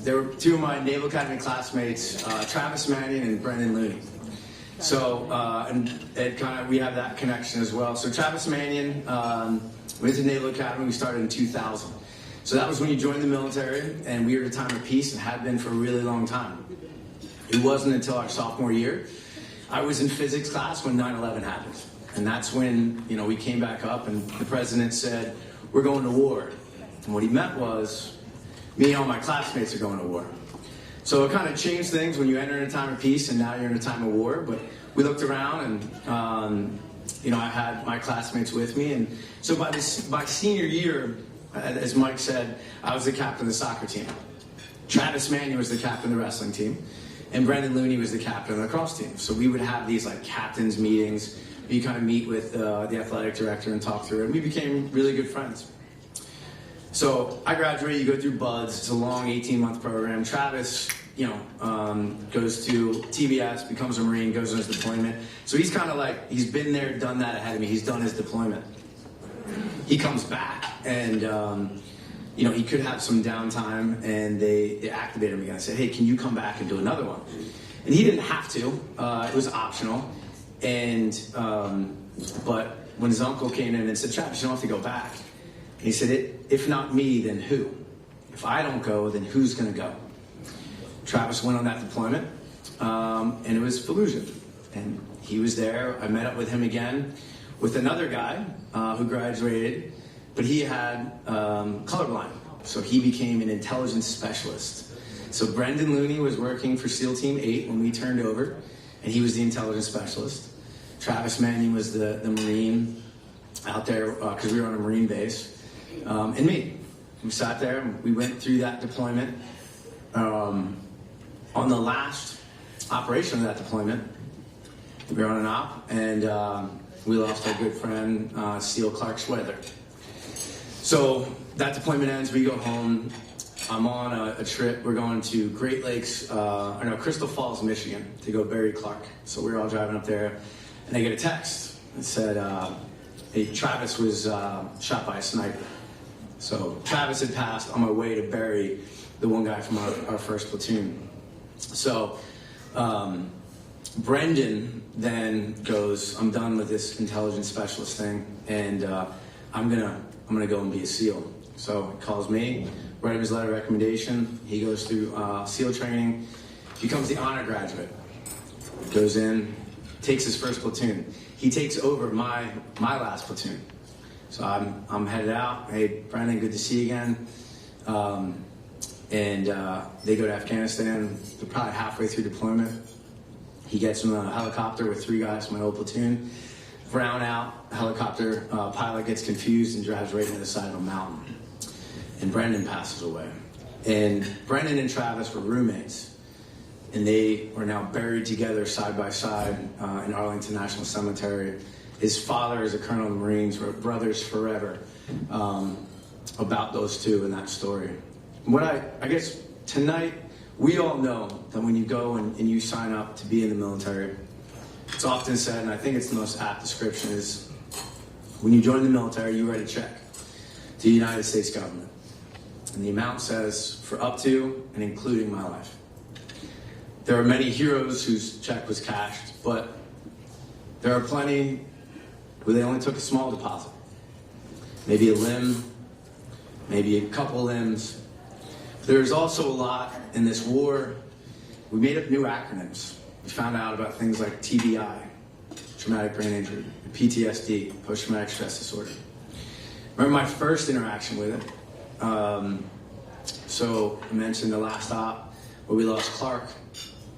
They were two of my Naval Academy classmates, Travis Mannion and Brendan Looney. So, and Ed we have that connection as well. So Travis Mannion went to Naval Academy. We started in 2000. So that was when you joined the military, and we were at a time of peace and had been for a really long time. It wasn't until our sophomore year. I was in physics class when 9/11 happened. And that's when, we came back up and the president said, we're going to war. And what he meant was, me and all my classmates are going to war. So it kind of changed things when you enter in a time of peace and now you're in a time of war. But we looked around and, I had my classmates with me. And so by senior year, as Mike said, I was the captain of the soccer team. Travis Mannion was the captain of the wrestling team. And Brendan Looney was the captain of the lacrosse team. So we would have these captains meetings. You kind of meet with the athletic director and talk through it. And we became really good friends. So I graduated, you go through BUDS. It's a long 18-month program. Travis, goes to TBS, becomes a Marine, goes on his deployment. So he's kind of he's been there, done that ahead of me. He's done his deployment. He comes back and, he could have some downtime and they activate him again. I said, hey, can you come back and do another one? And he didn't have to. It was optional. And, but when his uncle came in and said, Travis, you don't have to go back. And he said, if not me, then who? If I don't go, then who's going to go? Travis went on that deployment, and it was Fallujah. And he was there. I met up with him again with another guy who graduated, but he had colorblind. So he became an intelligence specialist. So Brendan Looney was working for SEAL Team 8 when we turned over, and he was the intelligence specialist. Travis Mannion was the Marine out there because we were on a Marine base. And me. We sat there and we went through that deployment. On the last operation of that deployment, we were on an op and we lost our good friend, SEAL Clark Schwether. So that deployment ends, we go home. I'm on a trip. We're going to Great Lakes, Crystal Falls, Michigan to go bury Clark. So we were all driving up there and I get a text. It said, hey, Travis was shot by a sniper. So Travis had passed on my way to bury the one guy from our first platoon. So Brendan then goes, I'm done with this intelligence specialist thing, and I'm gonna go and be a SEAL. So he calls me, write him his letter of recommendation. He goes through SEAL training, becomes the honor graduate, goes in, takes his first platoon. He takes over my last platoon. So I'm headed out. Hey, Brendan, good to see you again. And they go to Afghanistan. They're probably halfway through deployment. He gets in a helicopter with 3 guys from my old platoon. Brown out, helicopter pilot gets confused and drives right into the side of a mountain. And Brendan passes away. And Brendan and Travis were roommates. And they were now buried together side by side in Arlington National Cemetery. His father is a colonel in the Marines, wrote Brothers Forever about those two and that story. What I guess tonight, We all know that when you go and you sign up to be in the military, it's often said, and I think it's the most apt description, is when you join the military, you write a check to the United States government. And the amount says, for up to and including my life. There are many heroes whose check was cashed, but there are plenty who they only took a small deposit. Maybe a limb, maybe a couple limbs. There's also a lot in this war. We made up new acronyms. We found out about things like TBI, traumatic brain injury, PTSD, post-traumatic stress disorder. Remember my first interaction with it. So I mentioned the last op where we lost Clark.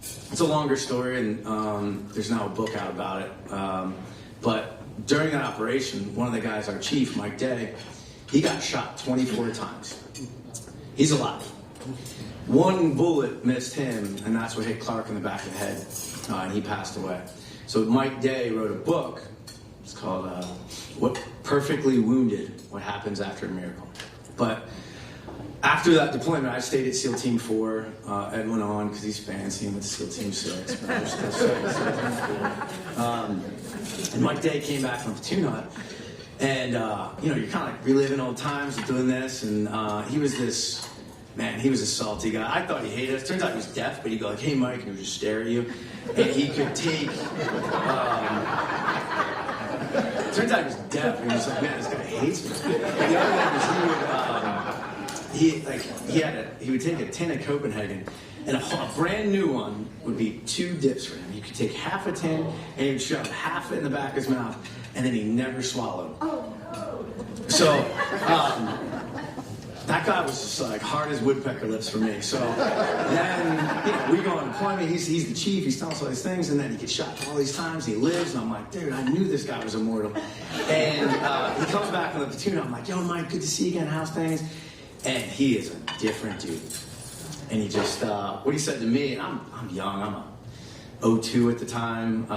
It's a longer story, and there's now a book out about it. But during that operation, one of the guys, our chief, Mike Day, he got shot 24 times. He's alive. One bullet missed him, and that's what hit Clark in the back of the head, and he passed away. So Mike Day wrote a book. It's called "What Perfectly Wounded: What Happens After a Miracle." But after that deployment, I stayed at SEAL Team 4. Ed went on because he's fancy and with SEAL Team 6. But we're still SEAL Team 4. And Mike Day came back from platoon hut, and you're kind of like reliving old times and doing this. And he was this. Man, he was a salty guy. I thought he hated us. Turns out he was deaf, but he'd go like, "Hey, Mike," and he would just stare at you. And he could take... turns out he was deaf, and he was like, "Man, this guy hates me." And the other thing was he would take a tin of Copenhagen, and a brand new one would be 2 dips for him. He could take half a tin, and he'd shove half it in the back of his mouth, and then he never swallowed. So... that guy was just like hard as woodpecker lips for me. So then, we go on deployment. He's the chief. He's telling us all these things, and then he gets shot all these times. He lives, and I'm like, dude, I knew this guy was immortal. And he comes back from the platoon. I'm like, yo, Mike, good to see you again. How's things? And he is a different dude. And he just, what he said to me, and I'm young. I'm a 02 at the time.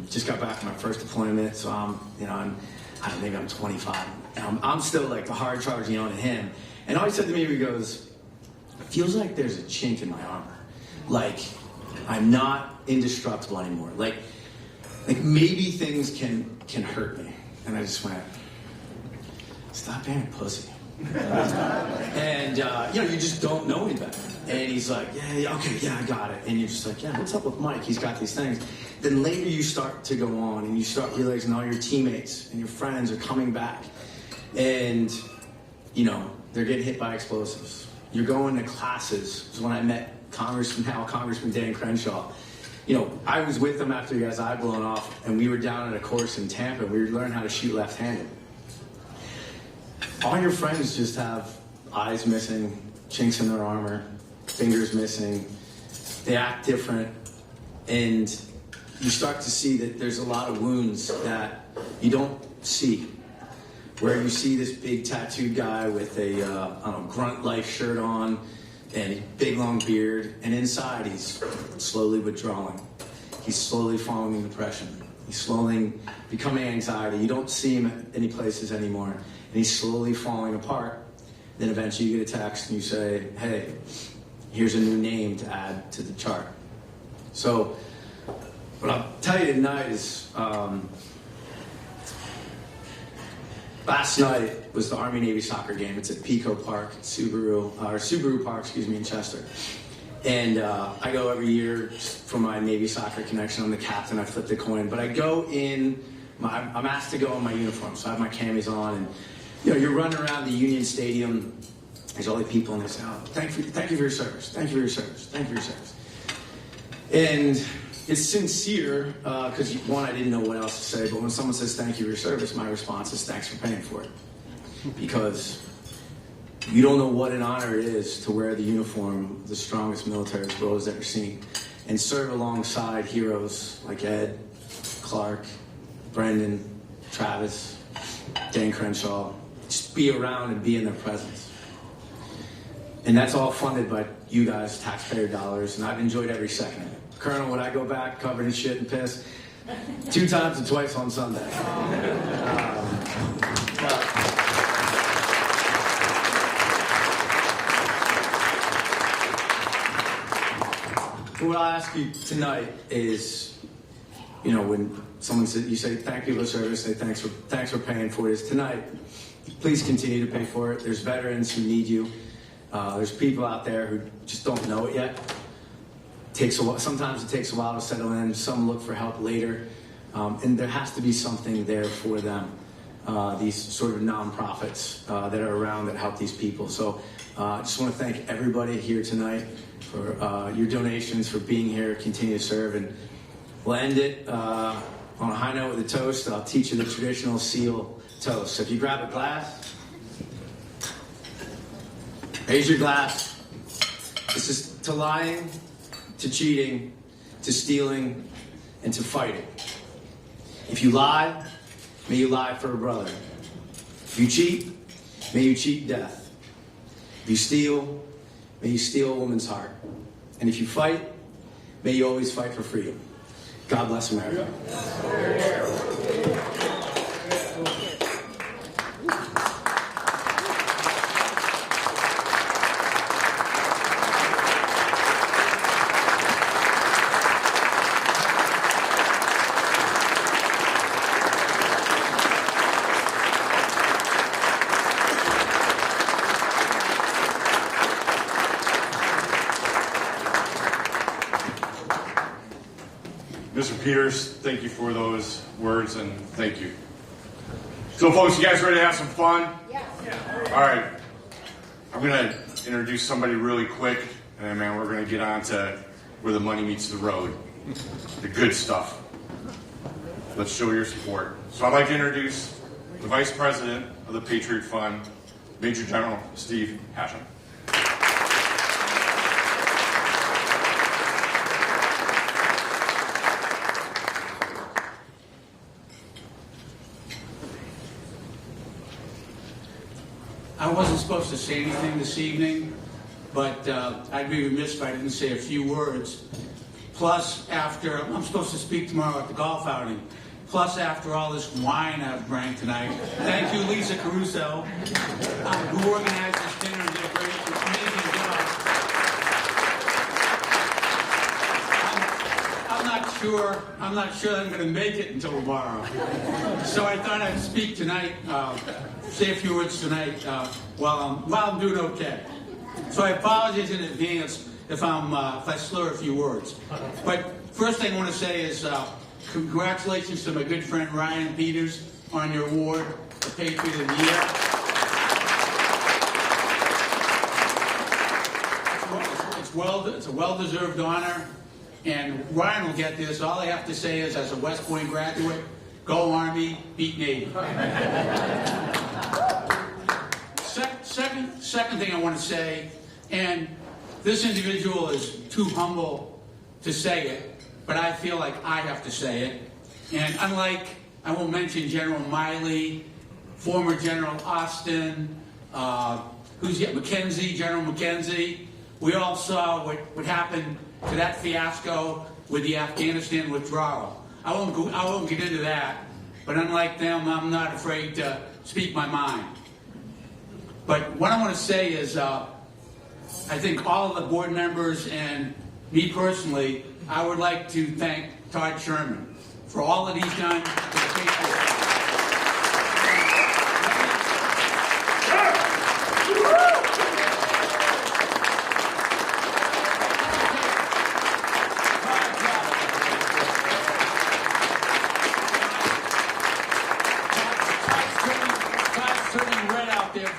Just got back from my first deployment, so maybe I'm 25. I'm still like the hard charging on to him. And all he said to me, he goes, "Feels like there's a chink in my armor. Like, I'm not indestructible anymore. Like maybe things can hurt me." And I just went, "Stop being a pussy." And, you just don't know any better. And he's like, yeah, okay, yeah, I got it. And you're just like, yeah, what's up with Mike? He's got these things. Then later you start to go on, and you start realizing all your teammates and your friends are coming back. And, they're getting hit by explosives. You're going to classes. This is when I met Congressman Dan Crenshaw. I was with him after he got his eye blown off, and we were down at a course in Tampa. We were learning how to shoot left-handed. All your friends just have eyes missing, chinks in their armor, fingers missing. They act different, and you start to see that there's a lot of wounds that you don't see. Where you see this big tattooed guy with a grunt life shirt on and a big long beard, and inside he's slowly withdrawing. He's slowly falling in depression. He's slowly becoming anxiety. You don't see him at any places anymore, and he's slowly falling apart. Then eventually you get a text and you say, "Hey, here's a new name to add to the chart." So what I'll tell you tonight is, last night was the Army-Navy soccer game. It's at Pico Park, Subaru Park, in Chester. And I go every year for my Navy soccer connection. I'm the captain. I flip the coin. But I go in, I'm asked to go in my uniform. So I have my camis on. And, you're running around the Union Stadium. There's all the people, and they say, "Oh, thank you for your service. Thank you for your service. Thank you for your service." And it's sincere, because one, I didn't know what else to say, but when someone says thank you for your service, my response is thanks for paying for it. Because you don't know what an honor it is to wear the uniform of the strongest military this world has ever seen, and serve alongside heroes like Ed, Clark, Brendan, Travis, Dan Crenshaw. Just be around and be in their presence. And that's all funded by you guys, taxpayer dollars, and I've enjoyed every second of it. Colonel, would I go back covered in shit and piss? 2 times and twice on Sunday. what I'll ask you tonight is, you know, when someone says, you say thank you for the service, say thanks for paying for this tonight. Please continue to pay for it. There's veterans who need you. There's people out there who just don't know it yet. Sometimes it takes a while to settle in. Some look for help later, and there has to be something there for them. These sort of nonprofits that are around that help these people. So I just want to thank everybody here tonight for your donations, for being here, continue to serve, and we'll end it on a high note with a toast. I'll teach you the traditional SEAL toast. So if you grab a glass, raise your glass. This is to lying, to cheating, to stealing, and to fighting. If you lie, may you lie for a brother. If you cheat, may you cheat death. If you steal, may you steal a woman's heart. And if you fight, may you always fight for freedom. God bless America. Mr. Peters, thank you for those words, and thank you. So, folks, you guys ready to have some fun? Yes. All right. I'm going to introduce somebody really quick, and then, man, we're going to get on to where the money meets the road, the good stuff. Let's show your support. So I'd like to introduce the Vice President of the Patriot Fund, Major General Steve Hashem. I wasn't supposed to say anything this evening, but I'd be remiss if I didn't say a few words. Plus, after, I'm supposed to speak tomorrow at the golf outing. Plus, after all this wine I've drank tonight, thank you, Lisa Caruso, who organized this dinner and did a great, amazing job. I'm not sure I'm going to make it until tomorrow. So I thought I'd speak tonight, say a few words tonight while I'm doing okay. So I apologize in advance if I slur a few words. But first thing I want to say is congratulations to my good friend Ryan Peters on your award, the Patriot of the Year. It's a well-deserved honor. And Ryan will get this. All I have to say is, as a West Point graduate, go Army, beat Navy. Second thing I want to say, and this individual is too humble to say it, but I feel like I have to say it. And unlike, I won't mention General Miley, former General Austin, McKenzie, General McKenzie, we all saw what happened to that fiasco with the Afghanistan withdrawal. I won't get into that, but unlike them, I'm not afraid to speak my mind. But what I want to say is, I think all of the board members and me personally, I would like to thank Todd Sherman for all that he's done for the Patriots.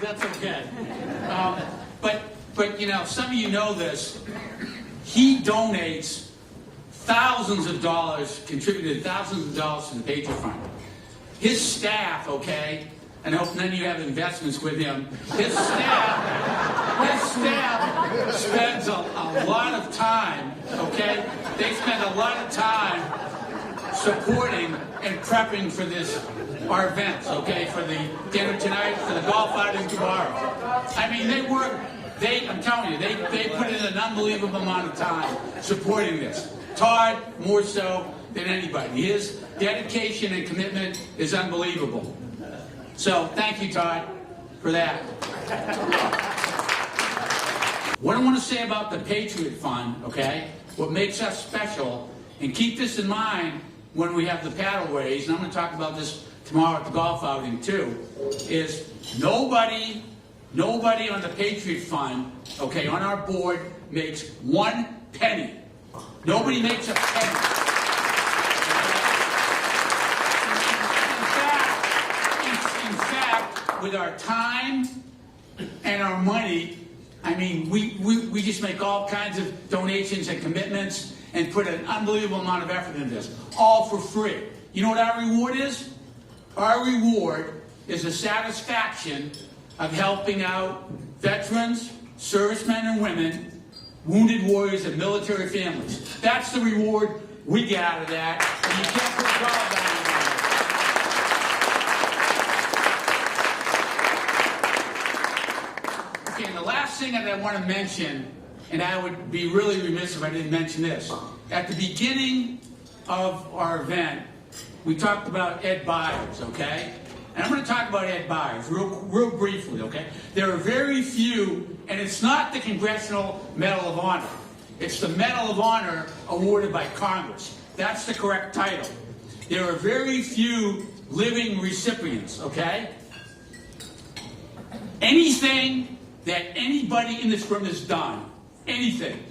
That's okay. But you know, some of you know this. He donates thousands of dollars, contributed thousands of dollars to the Patriot Fund. His staff, okay, and I hope none of you have investments with him. His staff spends a lot of time, okay? They spend a lot of time supporting and prepping for our events, okay, for the dinner tonight, for the golf outing tomorrow. I mean, I'm telling you, they put in an unbelievable amount of time supporting this. Todd, more so than anybody. His dedication and commitment is unbelievable. So, thank you, Todd, for that. What I want to say about the Patriot Fund, okay, what makes us special, and keep this in mind when we have the paddleways, and I'm going to talk about this tomorrow at the golf outing too, is nobody on the Patriot Fund, okay, on our board makes 1 penny. Nobody makes a penny. In fact, with our time and our money, I mean, we just make all kinds of donations and commitments and put an unbelievable amount of effort into this, all for free. You know what our reward is? Our reward is the satisfaction of helping out veterans, servicemen and women, wounded warriors, and military families. That's the reward we get out of that, and you can't put a dollar value on it. Okay, and the last thing that I want to mention, and I would be really remiss if I didn't mention this. At the beginning of our event, we talked about Ed Byers, okay? And I'm going to talk about Ed Byers real briefly, okay? There are very few, and it's not the Congressional Medal of Honor. It's the Medal of Honor awarded by Congress. That's the correct title. There are very few living recipients, okay? Anything that anybody in this room has done, anything,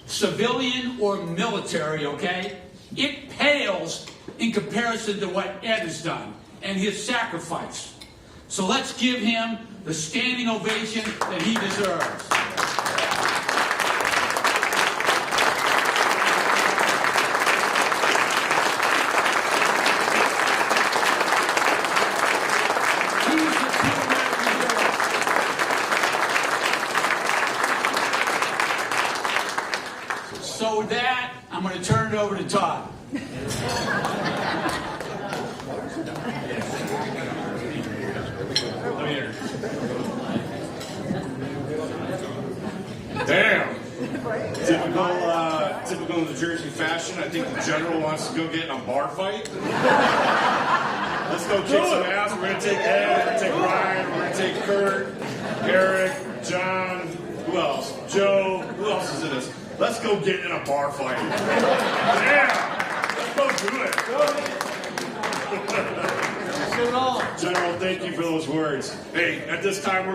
civilian or military, okay, it pales in comparison to what Ed has done and his sacrifice. So let's give him the standing ovation that he deserves. So with that, I'm going to turn it over to Todd. Damn. Typical New Jersey fashion. I think the general wants to go get in a bar fight. Let's go kick some ass. We're going to take Ed, we're going to take Ryan, we're going to take Kurt, Eric, John, who else? Joe, who else is in this? Let's go get in a bar fight. Yeah. Let's go do it. General, thank you for those words. Hey, at this time,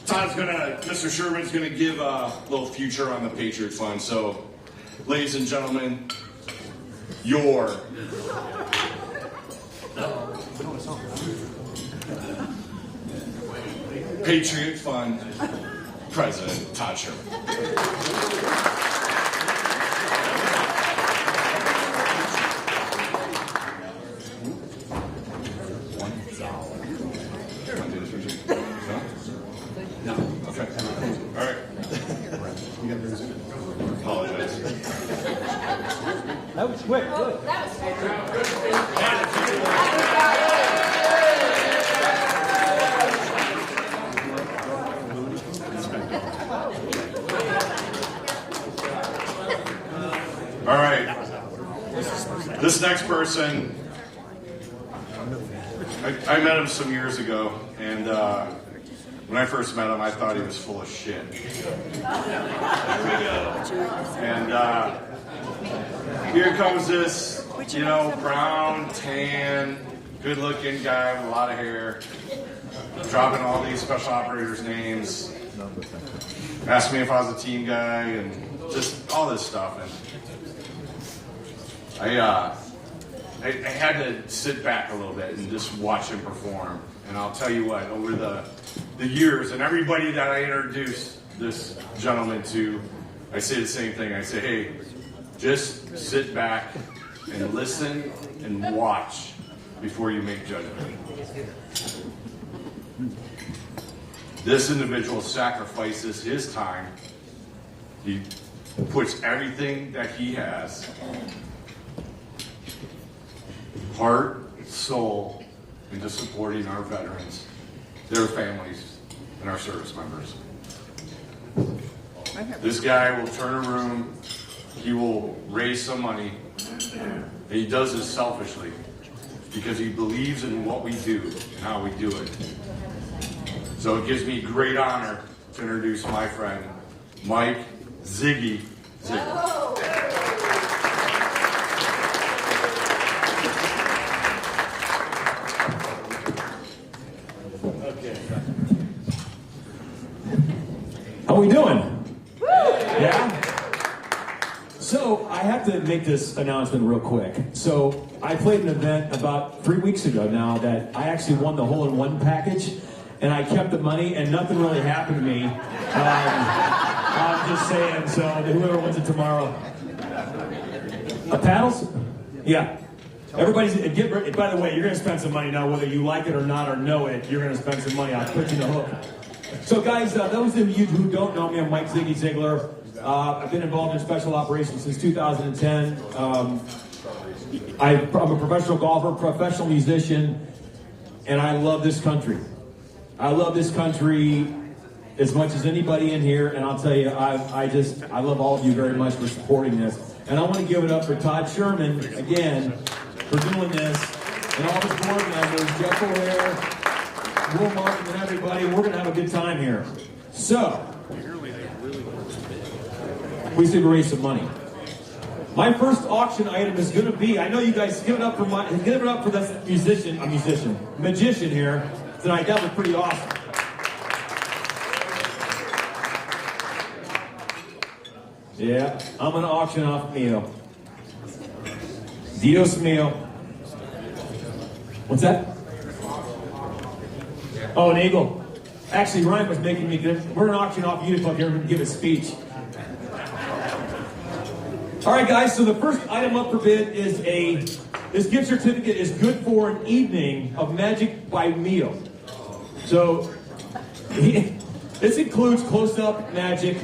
Mr. Sherman's gonna give a little future on the Patriot Fund. So, ladies and gentlemen, your Patriot Fund President, Todd Sherman. No. Okay. All right. Apologize. That was quick. Good. That was All right. This next person, I met him some years ago, and when I first met him, I thought he was full of shit. And here comes this, brown, tan, good-looking guy with a lot of hair, dropping all these special operators' names, asked me if I was a team guy, and just all this stuff. And I had to sit back a little bit and just watch him perform. And I'll tell you what, over the years, and everybody that I introduce this gentleman to, I say the same thing. I say, hey, just sit back and listen and watch before you make judgment. This individual sacrifices his time. He puts everything that he has, heart, soul, into supporting our veterans, their families, and our service members. This guy will turn a room, he will raise some money, and he does this selfishly because he believes in what we do and how we do it. So it gives me great honor to introduce my friend, Mike Ziggy Okay. How we doing? Yeah? So, I have to make this announcement real quick. So, I played an event about 3 weeks ago now that I actually won the hole-in-one package, and I kept the money, and nothing really happened to me. I'm just saying, so whoever wins it tomorrow. Paddles? Yeah. Everybody's, by the way, you're going to spend some money now, whether you like it or not or know it, you're going to spend some money. I'll put you in the hook. So guys, those of you who don't know me, I'm Mike Ziggy Ziegler. I've been involved in special operations since 2010. I'm a professional golfer, professional musician, and I love this country. I love this country as much as anybody in here, and I'll tell you, I love all of you very much for supporting this. And I want to give it up for Todd Sherman, again, for doing this, and all his board members, Jeff O'Hare, Will Martin, and everybody. We're going to have a good time here. So, we should raise some money. My first auction item is going to be, I know you guys give it up for this magician here tonight. That was pretty awesome. Yeah, I'm going to auction off Mio. Dios Mio. What's that? Oh, an eagle. Actually, Ryan was making me good. We're going to auction off you to come here and give a speech. All right, guys, so the first item up for bid is this gift certificate is good for an evening of Magic by Mio. So, this includes close-up magic.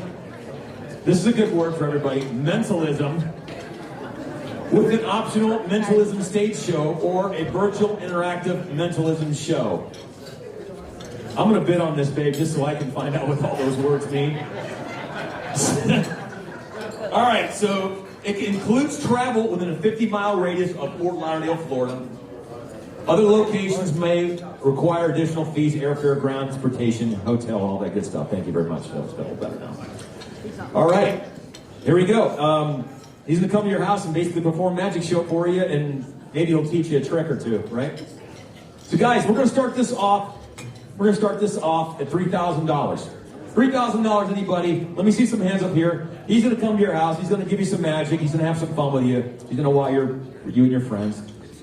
This is a good word for everybody. Mentalism, with an optional mentalism stage show or a virtual interactive mentalism show. I'm going to bid on this, babe, just so I can find out what all those words mean. All right, so it includes travel within a 50-mile radius of Fort Lauderdale, Florida. Other locations may require additional fees, airfare, ground transportation, hotel, all that good stuff. Thank you very much. That's a little better now. All right, here we go. He's going to come to your house and basically perform a magic show for you, and maybe he'll teach you a trick or two, right? So, guys, we're going to start this off. We're going to start this off at $3,000. $3,000, anybody? Let me see some hands up here. He's going to come to your house. He's going to give you some magic. He's going to have some fun with you. He's going to wow you and your friends,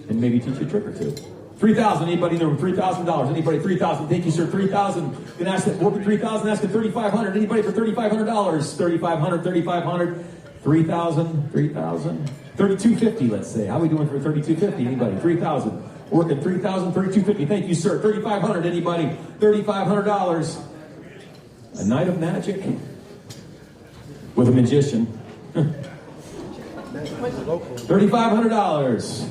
and maybe teach you a trick or two. 3,000. Anybody there with $3,000? Anybody? 3,000. Thank you, sir. 3,000. Can ask that. We'll be 3,000. Ask at 3,500. Anybody for $3,500? 3,500. 3,500. 3,000. 3,000. 3,250. Let's say. How are we doing for 3,250? Anybody? 3,000. Working 3,000. 3,250. Thank you, sir. 3,500. Anybody? $3,500. A night of magic with a magician. $3,500.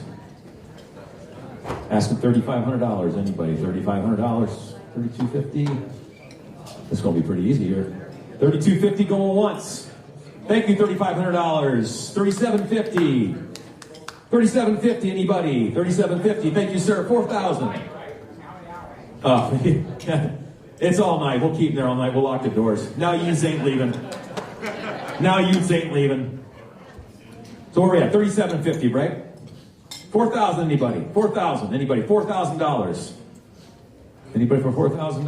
Asking $3,500. Anybody? $3,500. $3,250. It's going to be pretty easy here. $3,250 going once. Thank you. $3,500. $3,750. $3,750. Anybody? $3,750. Thank you, sir. $4,000. Oh, it's all night. We'll keep them there all night. We'll lock the doors. Now youths ain't leaving. Now youths ain't leaving. So where are we at? $3,750, right? $4,000. Anybody? $4,000. Anybody? $4,000. Anybody for $4,000?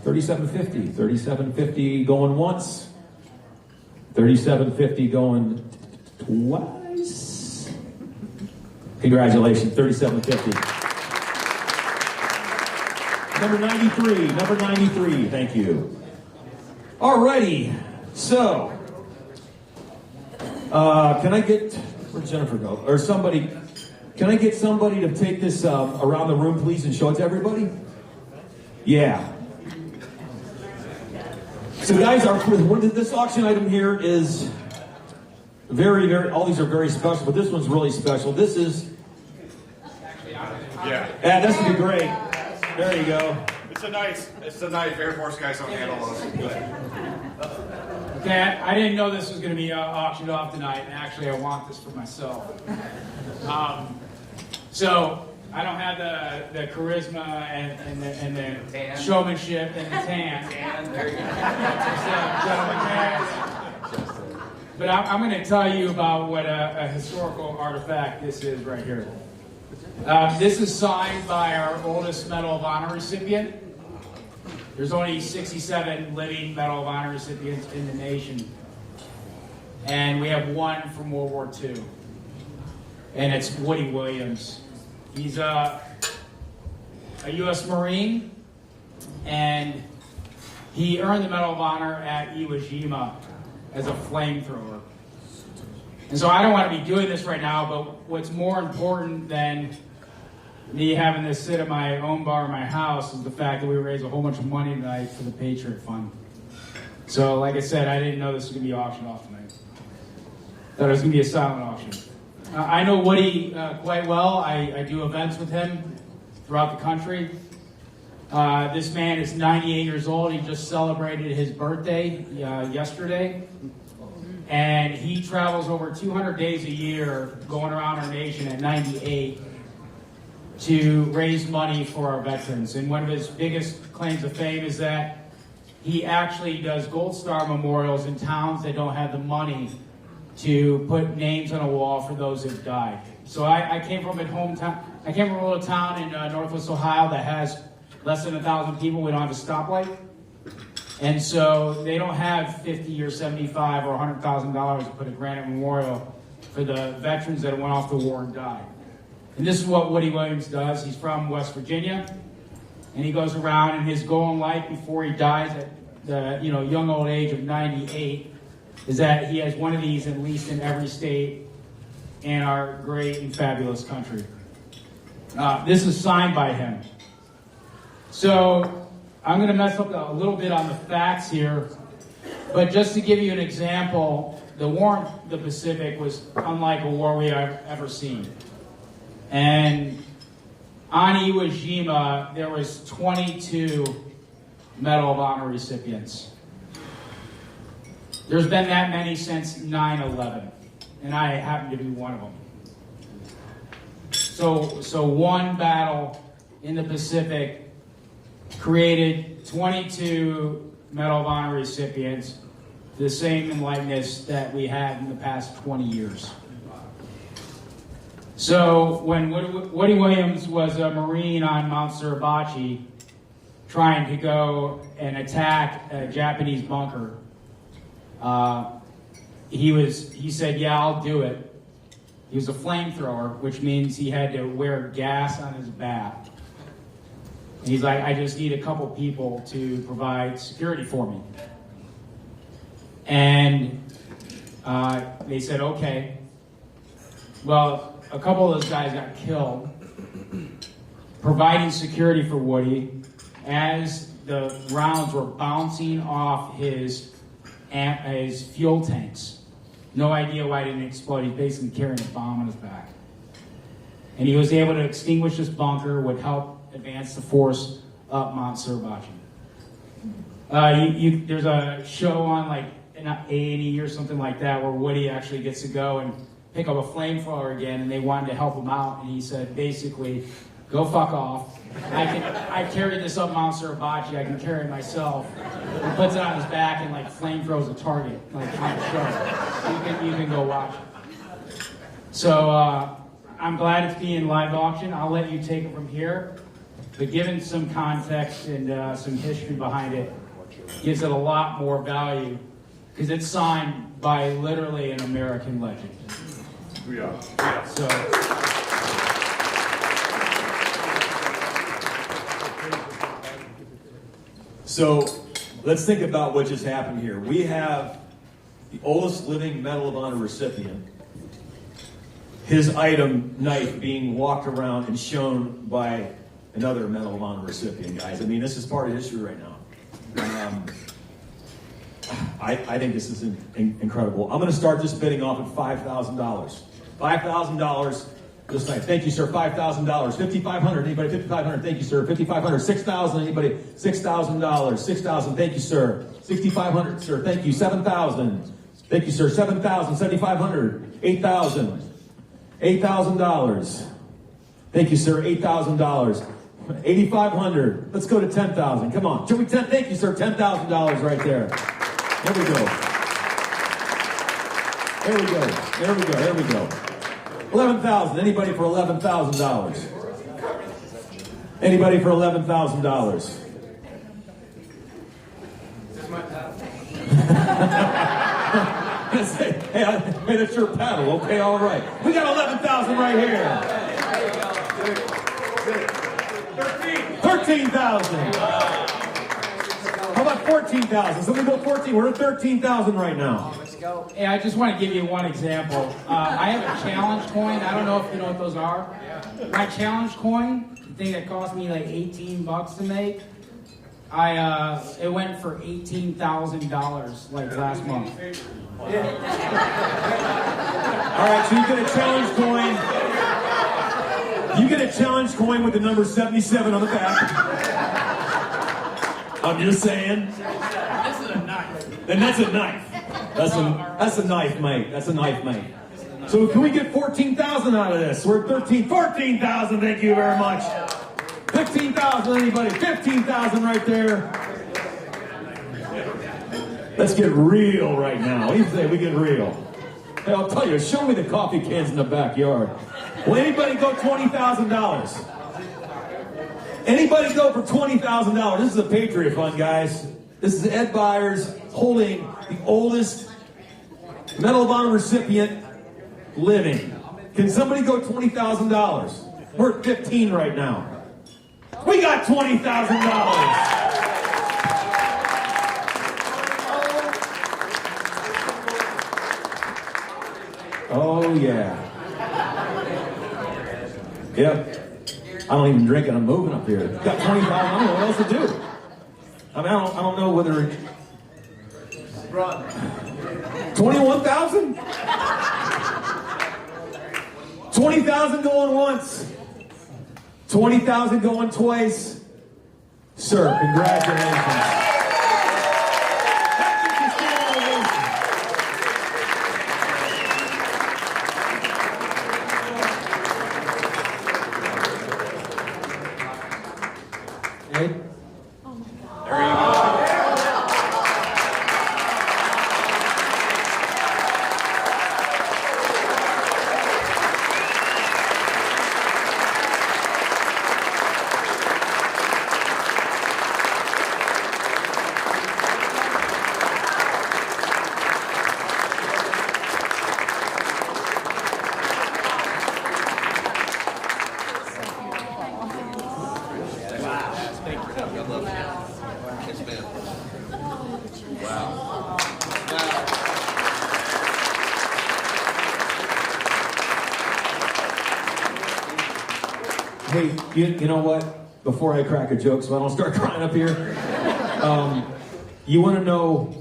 $3,750. $3,750 going once. $3,750 going twice. Congratulations. $3,750. Number 93. Number 93. Thank you. Alrighty. So, can I get, where'd Jennifer go? Or somebody, can I get somebody to take this around the room, please, and show it to everybody? Yeah. So, guys, this auction item here is very, very, all these are very special, but this one's really special. This is, yeah, this would be great. There you go. It's a knife. Air Force guys don't handle those. Okay, I didn't know this was going to be auctioned off tonight, and actually I want this for myself. So I don't have the charisma and the showmanship and the tan. And there you go. But I'm going to tell you about what a historical artifact this is right here. This is signed by our oldest Medal of Honor recipient. There's only 67 living Medal of Honor recipients in the nation. And we have one from World War II. And it's Woody Williams. He's a U.S. Marine, and he earned the Medal of Honor at Iwo Jima as a flamethrower. And so I don't want to be doing this right now, but what's more important than me having this sit at my own bar in my house is the fact that we raised a whole bunch of money tonight for the Patriot Fund. So like I said, I didn't know this was going to be auctioned off tonight. Thought it was going to be a silent auction. I know Woody quite well. I do events with him throughout the country. This man is 98 years old. He just celebrated his birthday yesterday. And he travels over 200 days a year going around our nation at 98 to raise money for our veterans. And one of his biggest claims of fame is that he actually does Gold Star memorials in towns that don't have the money to put names on a wall for those who've died. So I came from a hometown. I came from a little town in Northwest Ohio that has less than 1,000 people. We don't have a stoplight. And so they don't have $50 or $75 or $100,000 to put a granite memorial for the veterans that went off to war and died. And this is what Woody Williams does. He's from West Virginia, and he goes around, and his goal in life before he dies at the young old age of 98 is that he has one of these at least in every state in our great and fabulous country. This is signed by him. So I'm going to mess up a little bit on the facts here, but just to give you an example, the war in the Pacific was unlike a war we have ever seen. And on Iwo Jima, there was 22 Medal of Honor recipients. There's been that many since 9/11, and I happen to be one of them. So one battle in the Pacific created 22 Medal of Honor recipients, the same in likeness that we had in the past 20 years. So when Woody Williams was a Marine on Mount Suribachi trying to go and attack a Japanese bunker, he said, yeah, I'll do it. He was a flamethrower, which means he had to wear gas on his back. And he's like, I just need a couple people to provide security for me. And they said, okay. Well, a couple of those guys got killed providing security for Woody as the rounds were bouncing off his fuel tanks. No idea why it didn't explode. He's basically carrying a bomb on his back. And he was able to extinguish this bunker, would help advance the force up Mount Suribachi. There's a show on like an A&E or something like that where Woody actually gets to go and pick up a flamethrower again, and they wanted to help him out, and he said basically, go fuck off. I carried this up Mount Suribachi, I can carry it myself. He puts it on his back and like flamethrowers a target, like on a show. You can go watch it. So I'm glad it's being live auction. I'll let you take it from here. But given some context and some history behind it, gives it a lot more value because it's signed by literally an American legend. Yeah. So let's think about what just happened here. We have the oldest living Medal of Honor recipient, his item, knife, being walked around and shown by another Medal of Honor recipient, guys. I mean, this is part of history right now. I think this is incredible. I'm going to start this bidding off at $5,000. $5,000 this night. Thank you, sir. $5,000. $5,500. Anybody? $5,500. Thank you, sir. $5,500. $6,000. Anybody? $6,000. $6,000. Thank you, sir. $6,500, sir. Thank you. $7,000. Thank you, sir. $7,000. $7,500. $8,000. $8,000. Thank you, sir. $8,000. $8,500. Let's go to $10,000. Come on. Should we 10? Thank you, sir. $10,000 right there. There we go. Here we go. Here we go. Here we go. $11,000. Anybody for $11,000? Anybody for $11,000? Hey, that's your paddle. Okay, all right. We got 11,000 right here. 13,000. How about 14,000? Somebody go 14. We're at 13,000 right now. Hey, I just want to give you one example. I have a challenge coin. I don't know if you know what those are. My challenge coin, the thing that cost me like $18 to make, it went for $18,000 like last month. All right, so you get a challenge coin. You get a challenge coin with the number 77 on the back. I'm just saying. This is a knife. And that's a knife. That's a knife, mate. That's a knife, mate. So can we get 14,000 out of this? We're at 14,000. Thank you very much. 15,000. Anybody? 15,000 right there. Let's get real right now. What do you say we get real? Hey, I'll tell you. Show me the coffee cans in the backyard. Will anybody go $20,000? Anybody go for $20,000? This is a Patriot Fund, guys. This is Ed Byers holding the oldest Medal of Honor recipient living. Can somebody go $20,000? We're at 15 right now. We got $20,000. Oh, yeah. Yep. I don't even drink and I'm moving up here. Got 20,000. I don't know what else to do. I mean, I don't know whether... 21,000? 20,000 going once. 20,000 going twice. Sir, congratulations. Hey, you know what? Before I crack a joke, so I don't start crying up here. You want to know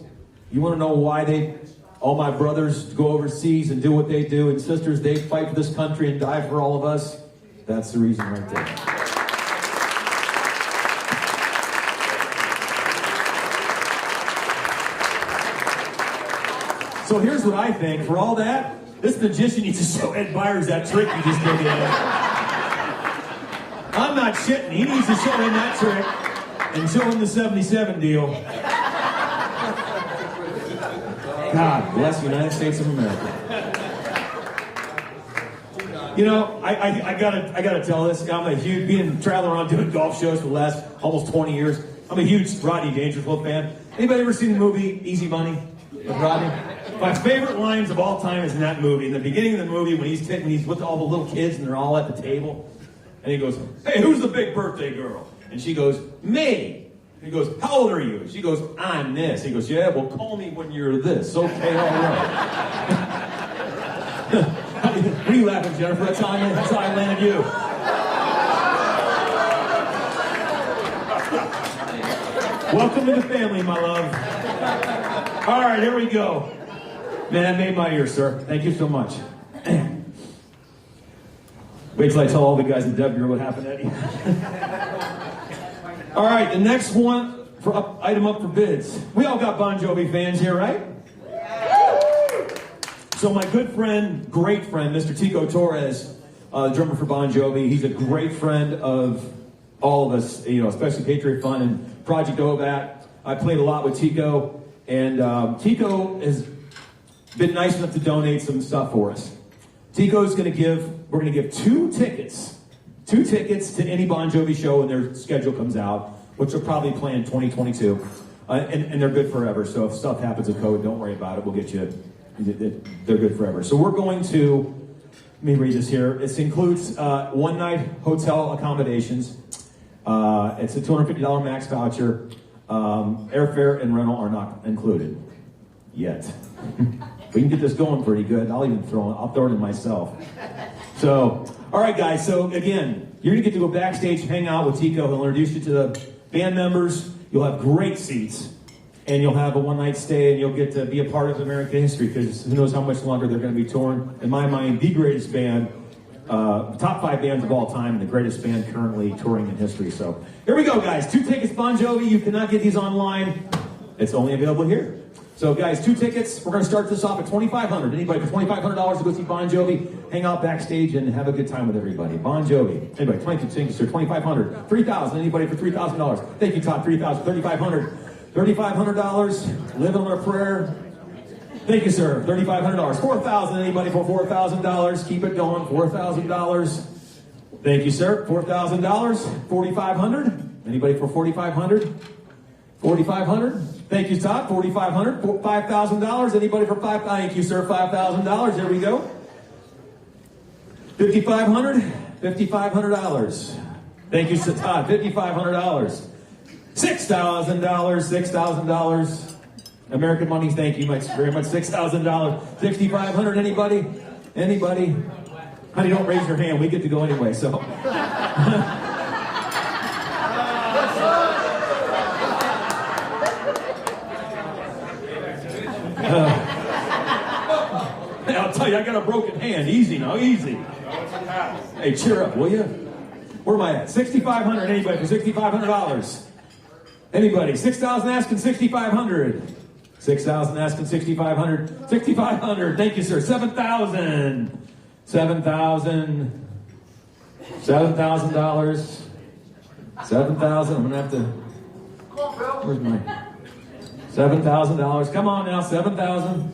why all my brothers go overseas and do what they do, and sisters, they fight for this country and die for all of us? That's the reason right there. So here's what I think. For all that, this magician needs to show Ed Byers that trick you just did. I'm not shitting. He needs to show him that trick and show him the 77 deal. God bless the United States of America. You know, I gotta tell this. I'm a huge, being traveling around doing golf shows for the last almost 20 years. I'm a huge Rodney Dangerfield fan. Anybody ever seen the movie Easy Money with Rodney? My favorite lines of all time is in that movie. In the beginning of the movie, when he's with all the little kids and they're all at the table, and he goes, "Hey, who's the big birthday girl?" And she goes, "Me." He goes, "How old are you?" And she goes, "I'm this." He goes, "Yeah, well, call me when you're this." Okay, all right. What are you laughing, Jennifer? That's how I landed you. Welcome to the family, my love. All right, here we go. Man, that made my ear, sir. Thank you so much. Wait till I tell all the guys in Dev Bureau what happened, Eddie. All right, the next one, item up for bids. We all got Bon Jovi fans here, right? So my good friend, great friend, Mr. Tico Torres, drummer for Bon Jovi, he's a great friend of all of us, you know, especially Patriot Fund and Project OVAT. I played a lot with Tico, and Tico is been nice enough to donate some stuff for us. Tico's we're going to give 2 tickets to any Bon Jovi show when their schedule comes out, which will probably play in 2022. And they're good forever, so if stuff happens with COVID, don't worry about it. We'll get you, they're good forever. So we're going to, let me read this here. It includes one-night hotel accommodations. It's a $250 max voucher. Airfare and rental are not included yet. We can get this going pretty good. I'll throw it in myself. So, all right, guys. So again, you're gonna get to go backstage, hang out with Tico. He'll introduce you to the band members. You'll have great seats, and you'll have a one-night stay, and you'll get to be a part of American history, because who knows how much longer they're going to be touring. In my mind, the greatest band, top 5 bands of all time, and the greatest band currently touring in history. So here we go, guys. 2 tickets, Bon Jovi. You cannot get these online. It's only available here. So, guys, 2 tickets. We're going to start this off at $2,500. Anybody for $2,500 to go see Bon Jovi, hang out backstage and have a good time with everybody. Bon Jovi. Anybody? 22 tickets for $2,500. $3,000. Anybody for $3,000? Thank you, Todd. $3,000. $3,500. $3,500. Live on a prayer. Thank you, sir. $3,500. $4,000. Anybody for $4,000? Keep it going. $4,000. Thank you, sir. $4,000. $4,500. Anybody for $4,500? $4,500. Thank you, Todd. $4,500. $5,000. Anybody for $5,000? Thank you, sir. $5,000. There we go. $5,500. $5,500. Thank you, Todd. $5,500. $6,000. $6,000. American money. Thank you very much. $6,000. $6,500. Anybody? Anybody? Honey, don't raise your hand. We get to go anyway. So. I'll tell you, I got a broken hand. Easy now, easy. Hey, cheer up, will you? Where am I at? $6,500. Anybody for $6,500? Anybody? $6,000 asking $6,500. $6,000 asking $6,500. $6,500. Thank you, sir. $7,000. $7,000. $7,000. $7,000. I'm gonna have to. Where's my? $7,000. Come on now, $7,000.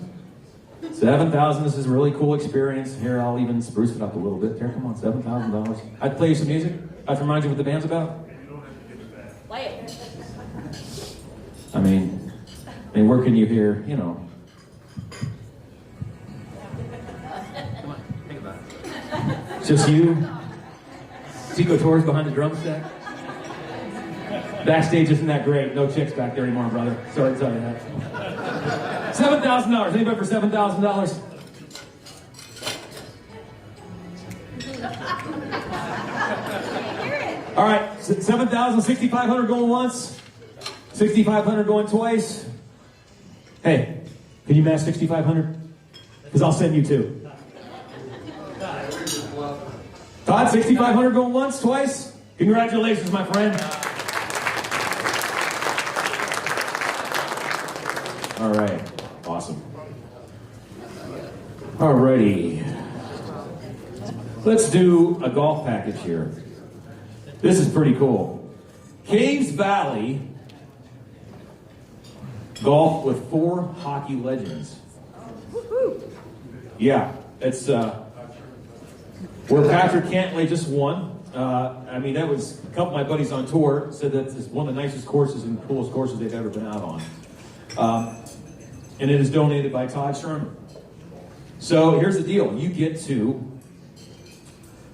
$7,000. This is a really cool experience. Here, I'll even spruce it up a little bit. Here, come on, $7,000. I'd play you some music. I'd remind you what the band's about. Play it. I mean, where can you hear, you know? Come on, think about it. Just you, Tico Torres behind the drum set. Backstage isn't that great. No chicks back there anymore, brother. Sorry to tell you that. $7,000. Anybody for $7,000? All right, $7,000, $6,500 going once, $6,500 going twice. Hey, can you match $6,500? Because I'll send you 2. Todd, $6,500 going once, twice. Congratulations, my friend. All right, awesome. All righty. Let's do a golf package here. This is pretty cool. Caves Valley golf with 4 hockey legends. Yeah, it's where Patrick Cantlay just won. I mean, that was a couple of my buddies on tour said that it's one of the nicest courses and coolest courses they've ever been out on. And it is donated by Todd Sherman. So here's the deal. You get to,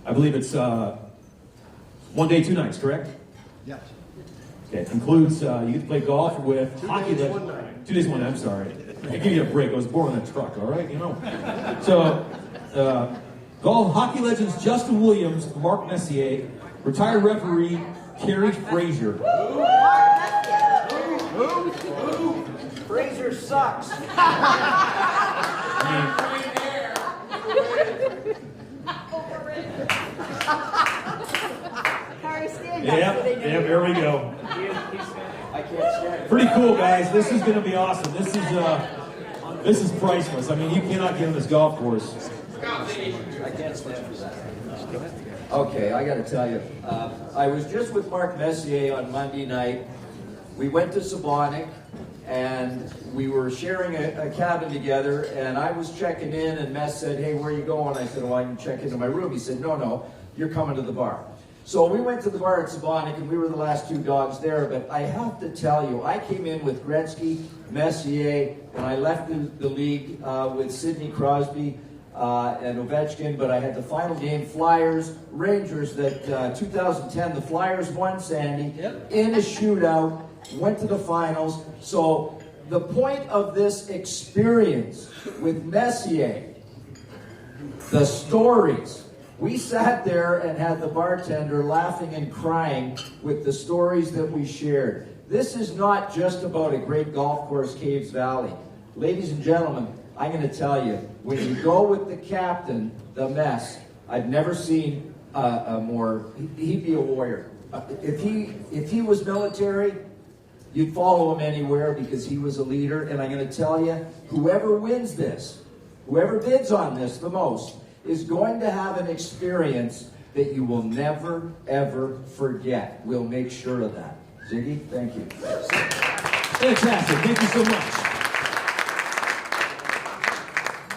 I believe it's 1 day, 2 nights, correct? Yes. Okay, it includes, you get to play golf with hockey legends. 2 days, 1 night, I'm sorry. I give you a break. I was born in a truck, all right? You know. So, golf hockey legends Justin Williams, Mark Messier, retired referee Kerry Frazier. Who? Frazier sucks. Yep, there we go. Pretty cool, guys. This is going to be awesome. This is priceless. I mean, you cannot get on this golf course. I can't stand for that. Okay, I got to tell you, I was just with Mark Messier on Monday night. We went to Slavonic, and we were sharing a cabin together, and I was checking in, and Mess said, hey, where are you going? I said, well, I can check into my room. He said, no, you're coming to the bar. So we went to the bar at Sebonik, and we were the last 2 dogs there, but I have to tell you, I came in with Gretzky, Messier, and I left the league with Sidney Crosby and Ovechkin, but I had the final game, Flyers, Rangers, that 2010, the Flyers won, Sandy, in a shootout, went to the finals. So the point of this experience with Messier, the stories, we sat there and had the bartender laughing and crying with the stories that we shared. This is not just about a great golf course, Caves Valley. Ladies and gentlemen, I'm going to tell you, when you go with the captain, the Mess, I've never seen a more, he'd be a warrior. If he was military, you'd follow him anywhere because he was a leader. And I'm going to tell you, whoever wins this, whoever bids on this the most, is going to have an experience that you will never, ever forget. We'll make sure of that. Ziggy, thank you. Fantastic. Thank you so much.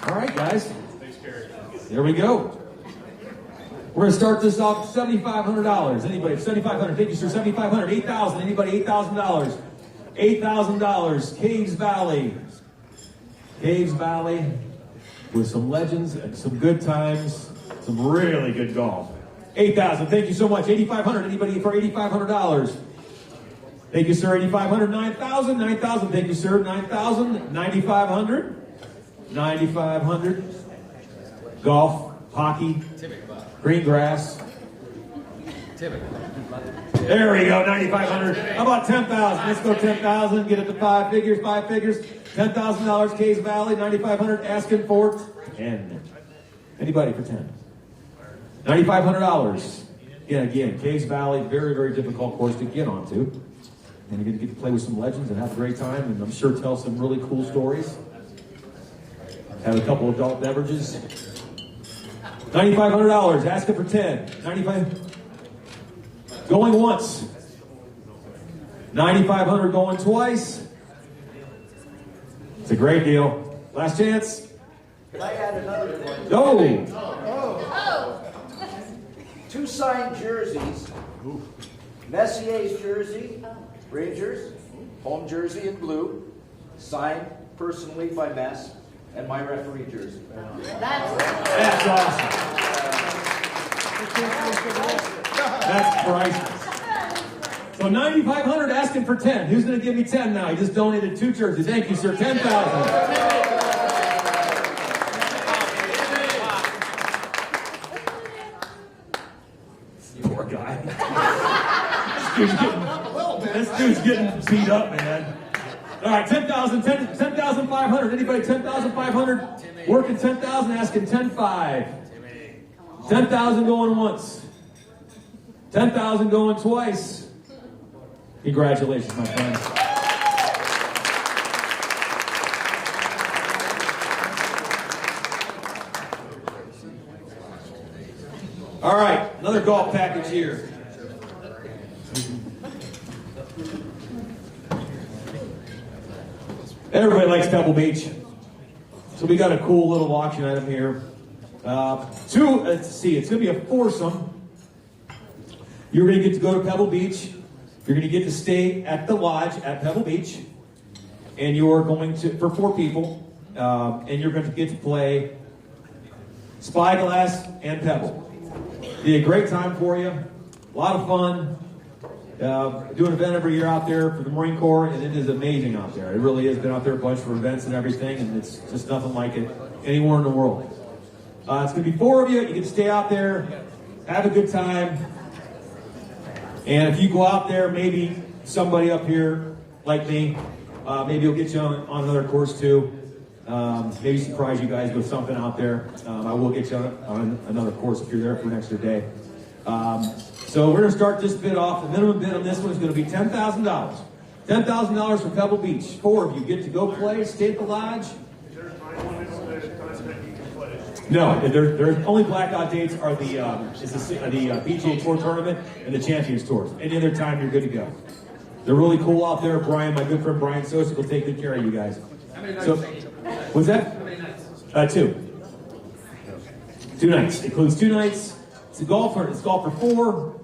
All right, guys. There we go. We're going to start this off $7,500. Anybody? $7,500. Thank you, sir. $7,500. $8,000. Anybody? $8,000. $8,000. Caves Valley. Caves Valley with some legends and some good times, some really good golf. $8,000. Thank you so much. $8,500. Anybody for $8,500? Thank you, sir. $8,500. $9,000. $9,000. Thank you, sir. $9,000. $9,500. $9,500. Golf, hockey, green grass. There we go, $9,500. How about $10,000? Let's go $10,000. Get it to 5 figures, 5 figures. $10,000, Caves Valley, $9,500. Asking for 10. Anybody for 10? $9,500. Again, Caves Valley, very, very difficult course to get onto. And you're going to get to play with some legends and have a great time, and I'm sure tell some really cool stories. Have a couple adult beverages. $9,500. Asking for 10. $9,500. Going once. $9,500 going twice. It's a great deal. Last chance. Can I add another one? No. 2 signed jerseys. Messier's jersey, Rangers, home jersey in blue, signed personally by Mess, and my referee jersey. That's awesome. That's priceless. So $9,500 asking for 10. Who's going to give me 10 now? He just donated 2 jerseys. Thank you, sir. 10,000. Poor guy. This dude's getting beat up, man. All right, 10,000, 10,500. Anybody 10,500? Working 10,000, asking 10,500. 10,000 going once. 10,000 going twice. Congratulations, my friends. All right, another golf package here. Everybody likes Pebble Beach. So we got a cool little auction item here. Let's see, it's going to be a foursome. You're going to get to go to Pebble Beach. You're going to get to stay at the lodge at Pebble Beach. And you are going to, for 4 people, and you're going to get to play Spyglass and Pebble. Be a great time for you. A lot of fun. Do an event every year out there for the Marine Corps, and it is amazing out there. It really has been out there a bunch for events and everything, and it's just nothing like it anywhere in the world. It's going to be 4 of you. You can stay out there, have a good time. And if you go out there, maybe somebody up here like me, maybe he'll get you on another course too. Maybe surprise you guys with something out there. I will get you on another course if you're there for an extra day. So we're going to start this bid off. The minimum bid on this one is going to be $10,000. $10,000 for Pebble Beach. 4 of you get to go play, stay at the lodge. No, there's only blackout dates are the PGA Tour tournament and the Champions Tours. Any other time, you're good to go. They're really cool out there. Brian, my good friend Brian Sosik will take good care of you guys. How many nights? So, what's that? How many nights? 2. 2 nights. Includes 2 nights. It's golf for 4,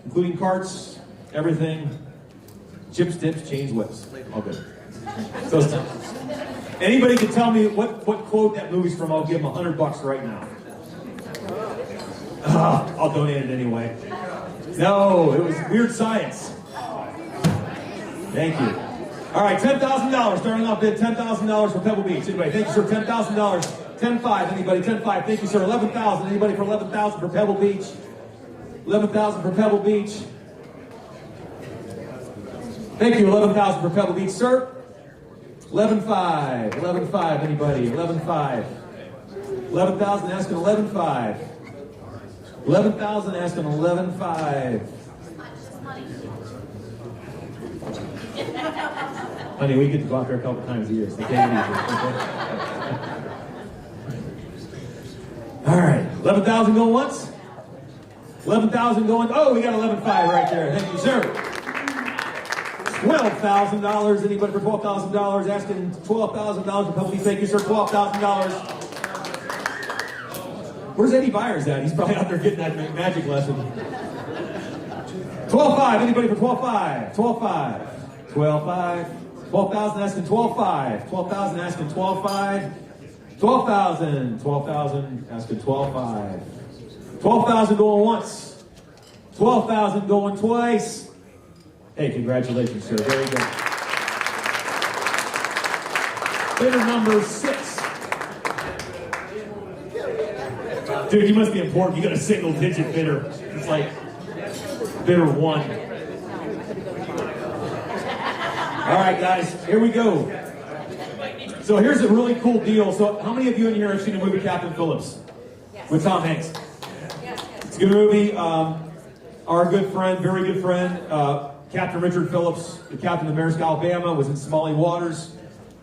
including carts, everything. Chips, dips, chains, whips. All good. So, anybody can tell me what quote that movie's from, I'll give them $100 right now. I'll donate it anyway. No, it was Weird Science. Thank you. All right, $10,000. Starting off bid, $10,000 for Pebble Beach. Anybody, thank you, sir. $10,000. 10.5. Anybody? 10.5. Thank you, sir. 11,000. Anybody for 11,000 for Pebble Beach? 11,000 for Pebble Beach. Thank you. 11,000 for Pebble Beach, sir. 11.5. 11.5. Anybody? 11.5. 11,000. Asking 11.5. 11,000. Asking 11.5. Honey, we get to go out there a couple times a year, so take it easy. All right, 11,000 going once. 11,000 going. Oh, we got 11.5 right there. Thank you, sir. $12,000. Anybody for $12,000? Asking $12,000 for Pebble Beach. Thank you, sir. $12,000. Where's Eddie Byers at? He's probably out there getting that magic lesson. 12.5. Anybody for 12.5? 12.5. 12.5. 12,000 asking 12.5. 12,000 asking 12.5. 12,000. 12,000 asking 12.5. 12,000 going once. 12,000 going twice. Hey, congratulations, sir. Very good. Bidder number 6. Dude, you must be important. You got a single-digit bidder. It's like bidder 1. All right, guys, here we go. So here's a really cool deal. So how many of you in here have seen the movie Captain Phillips with Tom Hanks? It's a good movie. Our good friend, very good friend, Captain Richard Phillips, the captain of the Maersk, Alabama, was in Somali waters,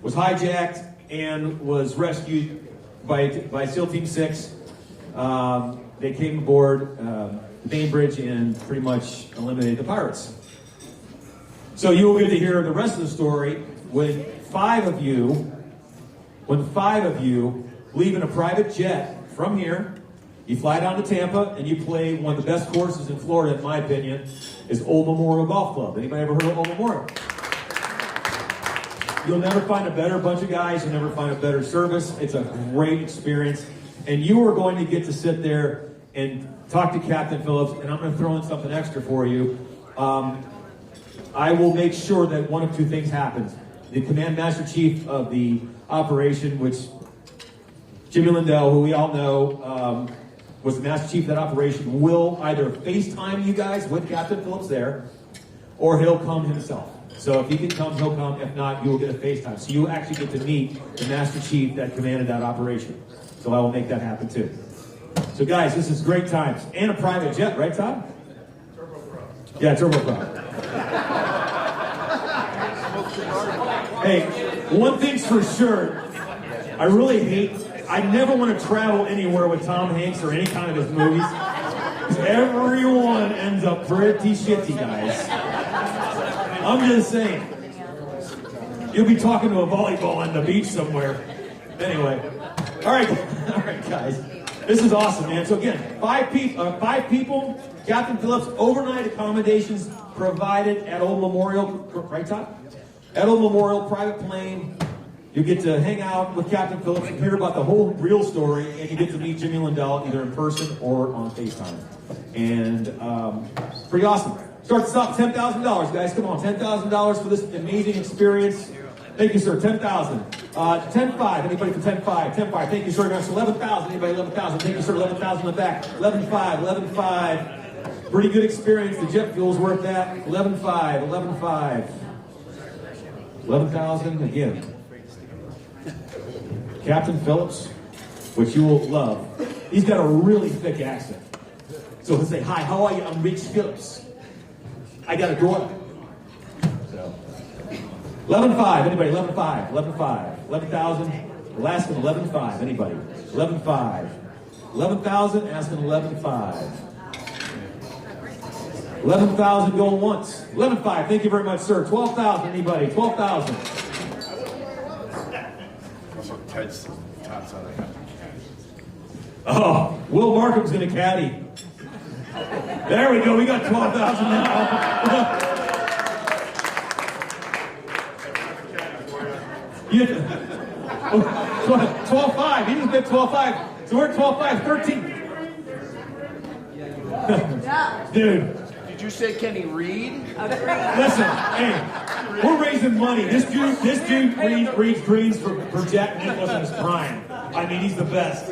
was hijacked, and was rescued by SEAL Team 6. They came aboard the Bainbridge and pretty much eliminated the pirates. So you will get to hear the rest of the story when 5 of you leave in a private jet from here. You fly down to Tampa and you play one of the best courses in Florida, in my opinion, is Old Memorial Golf Club. Anybody ever heard of Old Memorial? You'll never find a better bunch of guys. You'll never find a better service. It's a great experience. And you are going to get to sit there and talk to Captain Phillips, and I'm going to throw in something extra for you. I will make sure that one of 2 things happens. The Command Master Chief of the operation, which Jimmy Lindell, who we all know, was the Master Chief of that operation, will either FaceTime you guys with Captain Phillips there, or he'll come himself. So if he can come, he'll come. If not, you will get a FaceTime. So you will actually get to meet the Master Chief that commanded that operation. So I will make that happen too. So guys, this is great times. And a private jet, right, Tom? Turboprop. Yeah, turboprop. Hey, one thing's for sure. I never want to travel anywhere with Tom Hanks or any kind of his movies. Because everyone ends up pretty shitty, guys. I'm just saying. You'll be talking to a volleyball on the beach somewhere. Anyway. All right, guys. This is awesome, man. So again, 5 people, Captain Phillips, overnight accommodations provided at Old Memorial, right, Tom? At Old Memorial, private plane. You get to hang out with Captain Phillips and hear about the whole real story, and you get to meet Jimmy Lindell either in person or on FaceTime. And pretty awesome. Start this off, $10,000, guys. Come on, $10,000 for this amazing experience. Thank you, sir. 10,000. 10.5. Anybody for 10.5? 10.5. Thank you, sir. Guys, 11,000. Anybody 11,000? Thank you, sir. 11,000 in the back. 11.5. 11.5. Pretty good experience. The jet fuel's worth that. 11.5. 11.5. 11,000 again. Captain Phillips, which you will love. He's got a really thick accent. So he'll say, "Hi, how are you? I'm Rich Phillips. I got a daughter." So 11.5. Anybody? 11.5. 11.5. 11,000. Last one, 11.5. Anybody? 11.5. 11,000. Asking 11.5. 11,000 going once. 11,500. Thank you very much, sir. 12,000. Anybody? 12,000. Ted's tots on it. Oh, Will Markham's going to caddy. There we go. We got 12,000 now. You 12.5. He didn't get 12.5. So we're at 12.5. 13. Dude. Did you say Kenny Reed? Listen, hey, we're raising money. This dude reads greens for Jack Nicklaus in his prime. I mean, he's the best.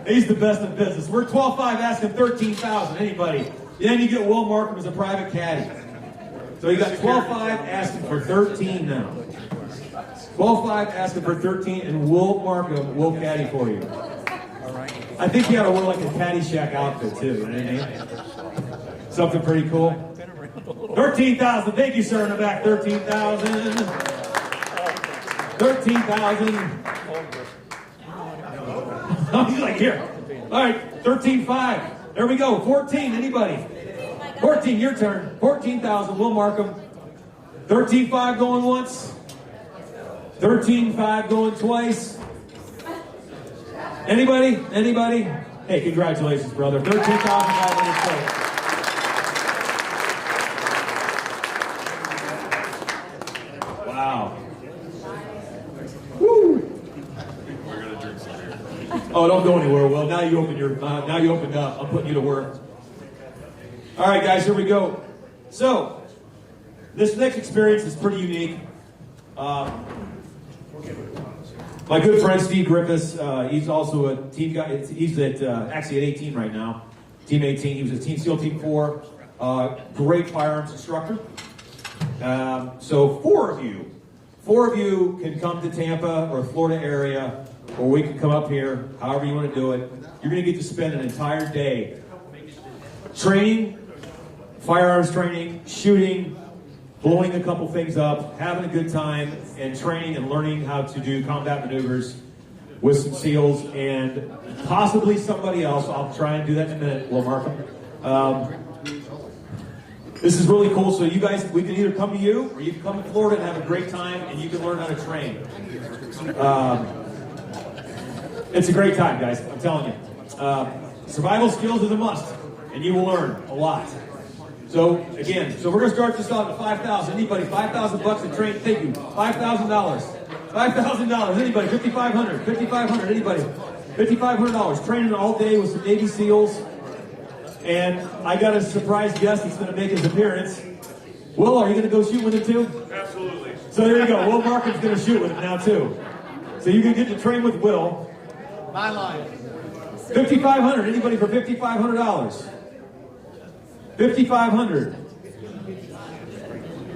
He's the best in business. We're 12.5 asking 13,000. Anybody? Then you get Will Markham as a private caddy. So you got 12.5 asking for 13 now. 12.5 asking for 13, and Will Markham will caddy for you. I think he ought to wear like a Caddyshack outfit too. You know what I mean? Something pretty cool. 13,000. Thank you, sir, in the back. 13,000. 13,000. He's like, here. All right, 13.5. There we go. 14. Anybody? 14. Your turn. 14,000. Will Markham. 13.5 going once. 13.5 going twice. Anybody? Anybody? Hey, congratulations, brother. 13,500. Wow. Woo. We're gonna drink some beer. Oh, don't go anywhere, Will. Now you opened up. I'm putting you to work. All right, guys, here we go. So, this next experience is pretty unique. My good friend Steve Griffiths, he's also a team guy. He's actually at 18 right now. Team 18. He was a Team SEAL Team 4. Great firearms instructor. So four of you can come to Tampa or Florida area, or we can come up here, however you want to do it. You're going to get to spend an entire day training, firearms training, shooting, blowing a couple things up, having a good time, and training and learning how to do combat maneuvers with some SEALs and possibly somebody else. I'll try and do that in a minute, Will Markham. This is really cool. So you guys, we can either come to you, or you can come to Florida and have a great time, and you can learn how to train. It's a great time, guys. I'm telling you. Survival skills is a must, and you will learn a lot. So again, we're going to start this off at 5,000. Anybody? 5,000 bucks to train. Thank you. $5,000. $5,000. Anybody? 5,500. 5,500. Anybody? $5,500. Training all day with some Navy SEALs. And I got a surprise guest that's going to make his appearance. Will, are you going to go shoot with him too? Absolutely. So there you go. Will Markham's going to shoot with him now too. So you can get to train with Will. My line. 5,500. Anybody for $5,500? 5,500.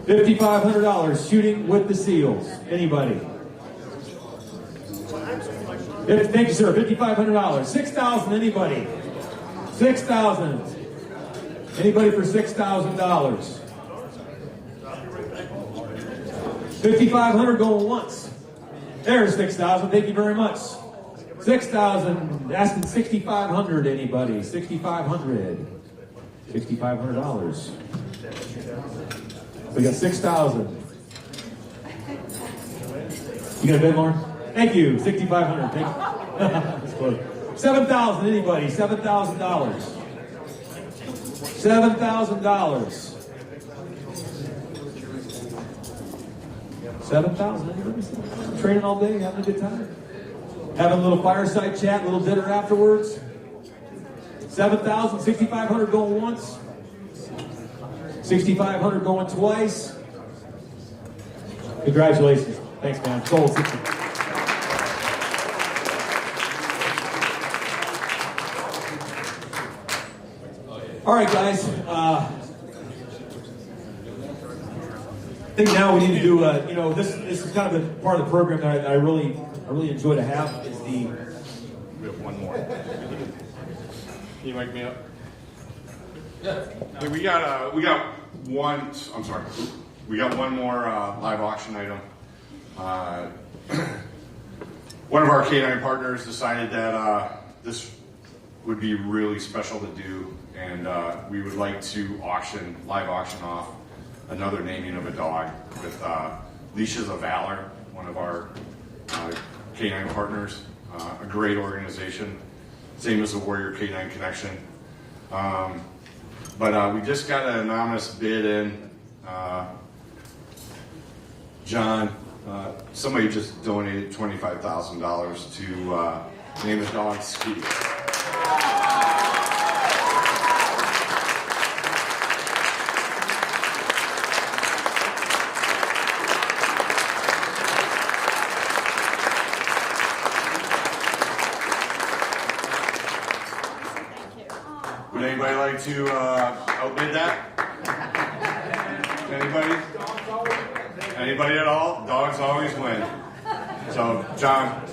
$5,500 shooting with the SEALs. Anybody? Thank you, sir. $5,500. 6,000. Anybody? 6,000. Anybody for $6,000? 5,500 going once. There's 6,000. Thank you very much. 6,000. Asking 6,500. Anybody? 6,500. $6,500. We got 6,000. You got a bid, Lauren? Thank you. 6,500. Thank you. That's close. 7,000. Anybody? $7,000. $7,000. 7,000. Anybody? Training all day, having a good time. Having a little fireside chat, a little dinner afterwards. 7,000, 6,500 going once. 6,500 going twice. Congratulations. Thanks, man. Sold 60. All right, guys. I think now we need to do, this is kind of a part of the program that I really enjoy to have is the... We have one more. Can you mic me up? Yeah. Hey, we got one. I'm sorry. We got one more live auction item. One of our K9 partners decided that this would be really special to do and we would like to live auction off another naming of a dog with Leashes of Valor, one of our canine partners, a great organization, same as the Warrior Canine Connection. But we just got an anonymous bid in. John, somebody just donated $25,000 to name a dog Ski. Would anybody like to outbid that? Anybody? Anybody at all? Dogs always win. So, John,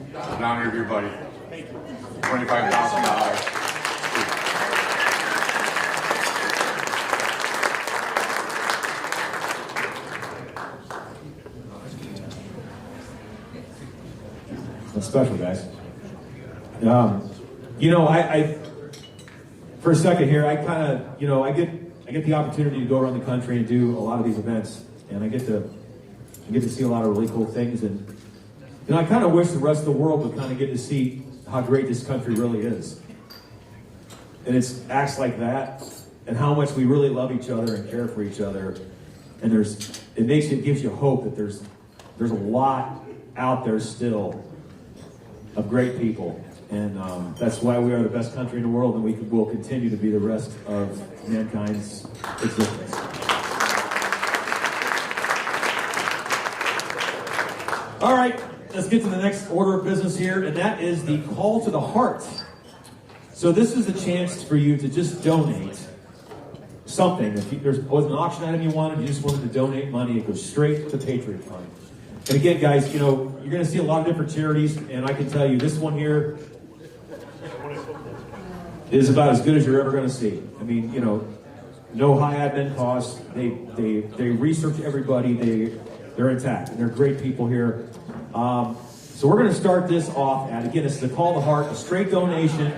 in honor of your buddy, $25,000. That's special, guys. You know, I for a second here, I kind of, you know, I get the opportunity to go around the country and do a lot of these events, and I get to see a lot of really cool things, and you know, I kind of wish the rest of the world would kind of get to see how great this country really is, and it's acts like that, and how much we really love each other and care for each other, and it gives you hope that there's a lot out there still of great people. And that's why we are the best country in the world, and we will continue to be the rest of mankind's existence. All right, let's get to the next order of business here, and that is the call to the heart. So this is a chance for you to just donate something. If there was an auction item you wanted, you just wanted to donate money, it goes straight to the Patriot Fund. And again, guys, you know, you're going to see a lot of different charities, and I can tell you this one here is about as good as you're ever going to see. I mean, you know, no high admin costs. They research everybody. They're intact, and they're great people here. So we're going to start this off at, again, this is the Call to Heart, a straight donation.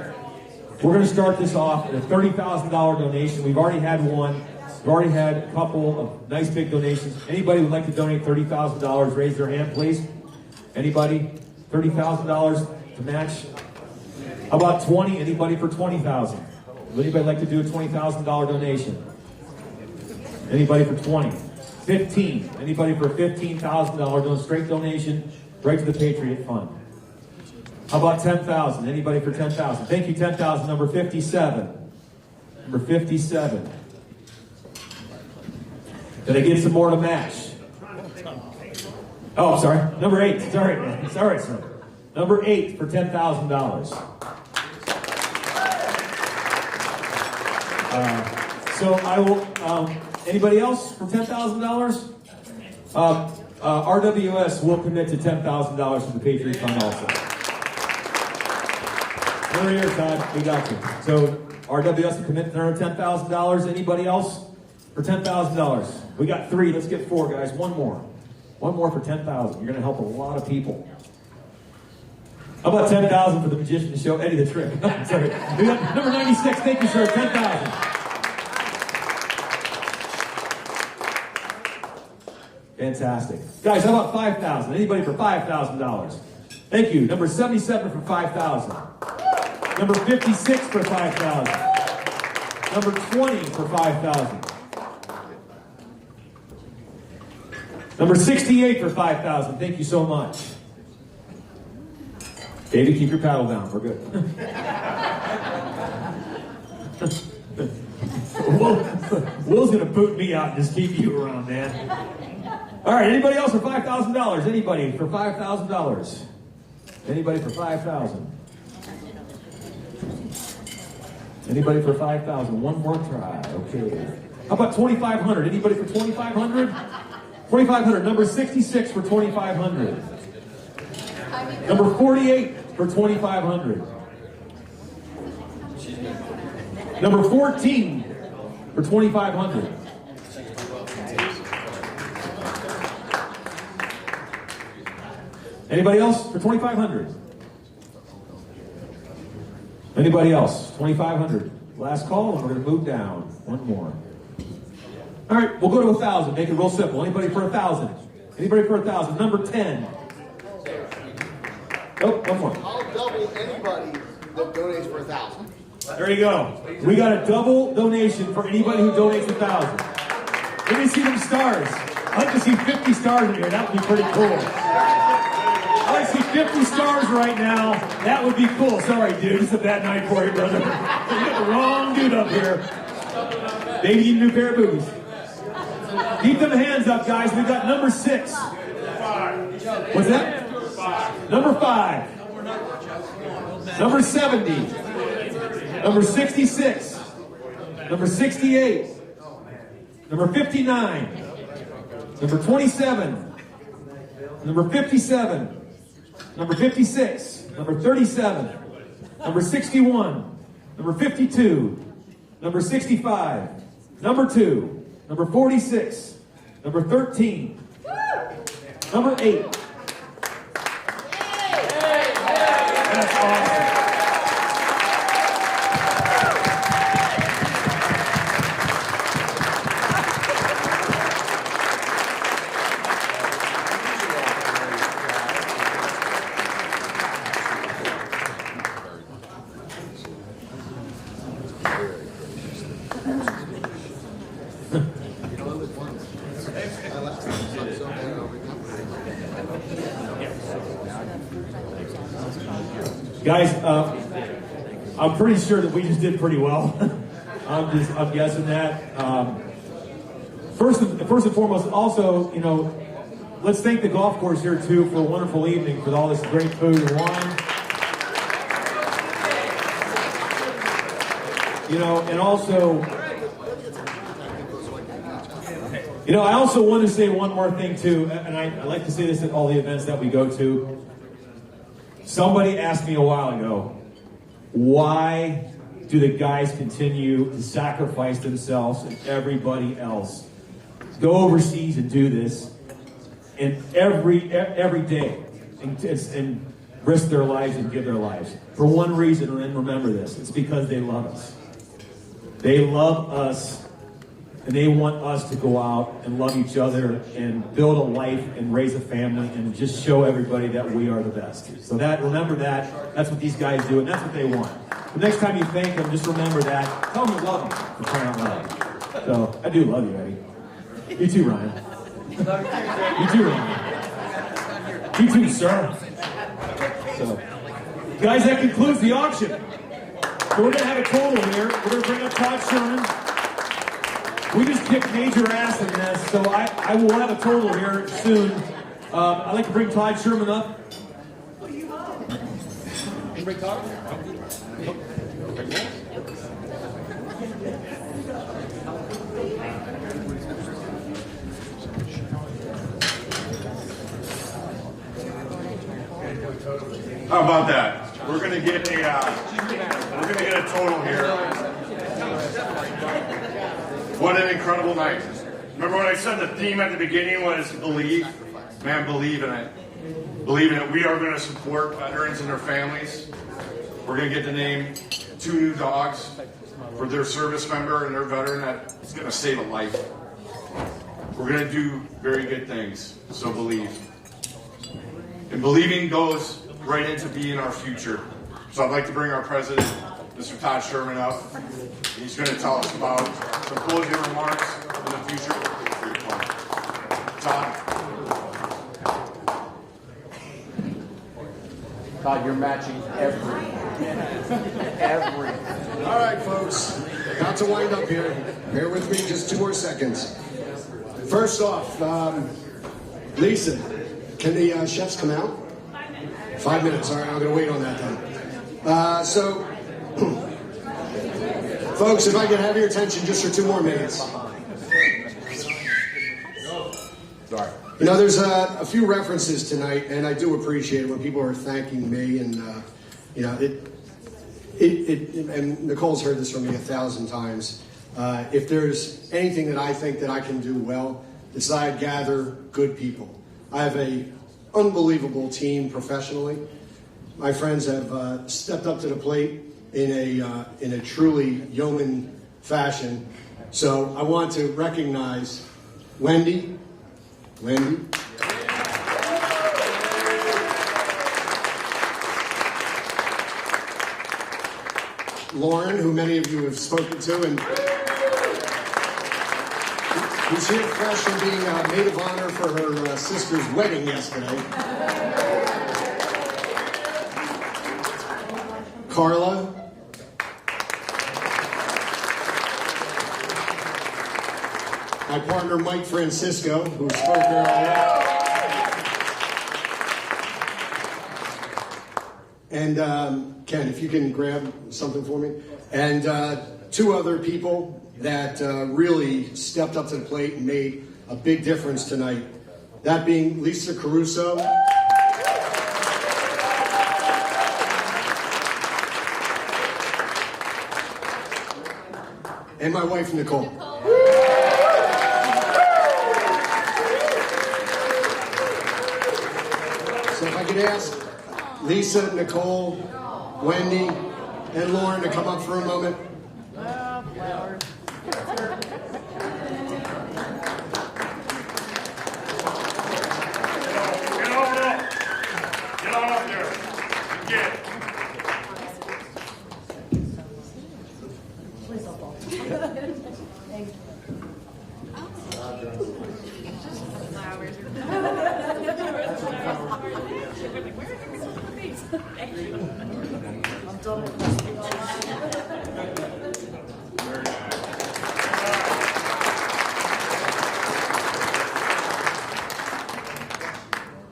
We're going to start this off at a $30,000 donation. We've already had one. We've already had a couple of nice big donations. Anybody would like to donate $30,000, raise their hand, please. Anybody? $30,000 to match? How about 20? Anybody for $20,000? Would anybody like to do a $20,000 donation? Anybody for 20? 15. Anybody for a $15,000 straight donation right to the Patriot Fund? How about 10,000? Anybody for 10,000? Thank you, 10,000. Number 57. Number 57. Did I get some more to match? Oh, sorry. Number 8. Sorry, man. Sorry, sir. Number 8 for $10,000. So I will. Anybody else for $10,000? RWS will commit to $10,000 to the Patriot Fund also. Over here, Todd. We got you. So RWS will commit to $10,000. Anybody else for $10,000? We got 3. Let's get 4, guys. One more. One more for $10,000. You're going to help a lot of people. How about 10,000 for the magician to show Eddie the trick? Sorry. We got number 96. Thank you, sir. 10,000. Fantastic. Guys, how about 5,000? Anybody for $5,000? Thank you. Number 77 for 5,000. Number 56 for 5,000. Number 20 for 5,000. Number 68 for 5,000. Thank you so much. David, keep your paddle down. We're good. Will's going to boot me out and just keep you around, man. All right, anybody else for $5,000? Anybody for $5,000? Anybody for $5,000? Anybody for $5,000? One more try. Okay. How about $2,500? Anybody for $2,500? $2,500. Number 66 for $2,500. Number 48 for $2,500. Number 14 for $2,500. Anybody else for $2,500? Anybody else? $2,500. Last call, and we're going to move down. One more. All right, we'll go to 1,000. Make it real simple. Anybody for 1,000? Anybody for 1,000? Number 10. Oh, one more. I'll double anybody that donates for 1,000. There you go. We got a double donation for anybody who donates 1,000. Let me see them stars. I'd like to see 50 stars in here. That would be pretty cool. I'd like to see 50 stars right now. That would be cool. Sorry, dude. It's a bad night for you, brother. You got the wrong dude up here. Maybe you need a new pair of booties. Keep them hands up, guys. We got number 6. What's that? Number 5. Number 70. Number 66. Number 68. Number 59. Number 27. Number 57. Number 56. Number 37. Number 61. Number 52. Number 65. Number 2. Number 46. Number 13. Number 8. That's awesome. Guys, I'm pretty sure that we just did pretty well. I'm guessing that. First and foremost, also, let's thank the golf course here too for a wonderful evening, for all this great food and wine. And also, I also want to say one more thing too, and I like to say this at all the events that we go to. Somebody asked me a while ago, why do the guys continue to sacrifice themselves and everybody else, go overseas and do this, and every day, and risk their lives and give their lives? For one reason, and remember this, it's because they love us. They love us, and they want us to go out and love each other and build a life and raise a family and just show everybody that we are the best. So remember that. That's what these guys do, and that's what they want. The next time you thank them, just remember that. Tell them you love them for crying out loud. So I do love you, Eddie. You too, Ryan. You too, Ryan. You too, sir. So, guys, that concludes the auction. So we're going to have a total here. We're going to bring up Todd Sherman. We just kicked major ass in this, so I will have a total here soon. I'd like to bring Todd Sherman up. Bring Todd? How about that? We're gonna get a total here. What an incredible night. Remember when I said the theme at the beginning was believe? Man, believe in it. Believe in it. We are going to support veterans and their families. We're going to get to name 2 new dogs for their service member and their veteran that is going to save a life. We're going to do very good things, so believe. And believing goes right into being our future. So I'd like to bring our president, Mr. Todd Sherman, up. He's going to tell us about some closing remarks in the future. Todd. Todd, you're matching every. All right, folks. Got to wind up here. Bear with me just 2 more seconds. First off, Lisa, can the chefs come out? 5 minutes. All right, I'm going to wait on that then. Folks, if I could have your attention just for 2 more minutes. Sorry. There's a few references tonight, and I do appreciate it when people are thanking me, and and Nicole's heard this from me 1,000 times. If there's anything that I think that I can do well, it's that I gather good people. I have an unbelievable team professionally. My friends have stepped up to the plate in a truly yeoman fashion. So I want to recognize Wendy. Lauren, who many of you have spoken to, and who's here fresh from being maid of honor for her sister's wedding yesterday. Carla. My partner, Mike Francisco, who spoke earlier. And Ken, if you can grab something for me. And two other people that really stepped up to the plate and made a big difference tonight. That being Lisa Caruso. And my wife, Nicole. So if I could ask Lisa, Nicole, Wendy, and Lauren to come up for a moment. Get on up there. Get.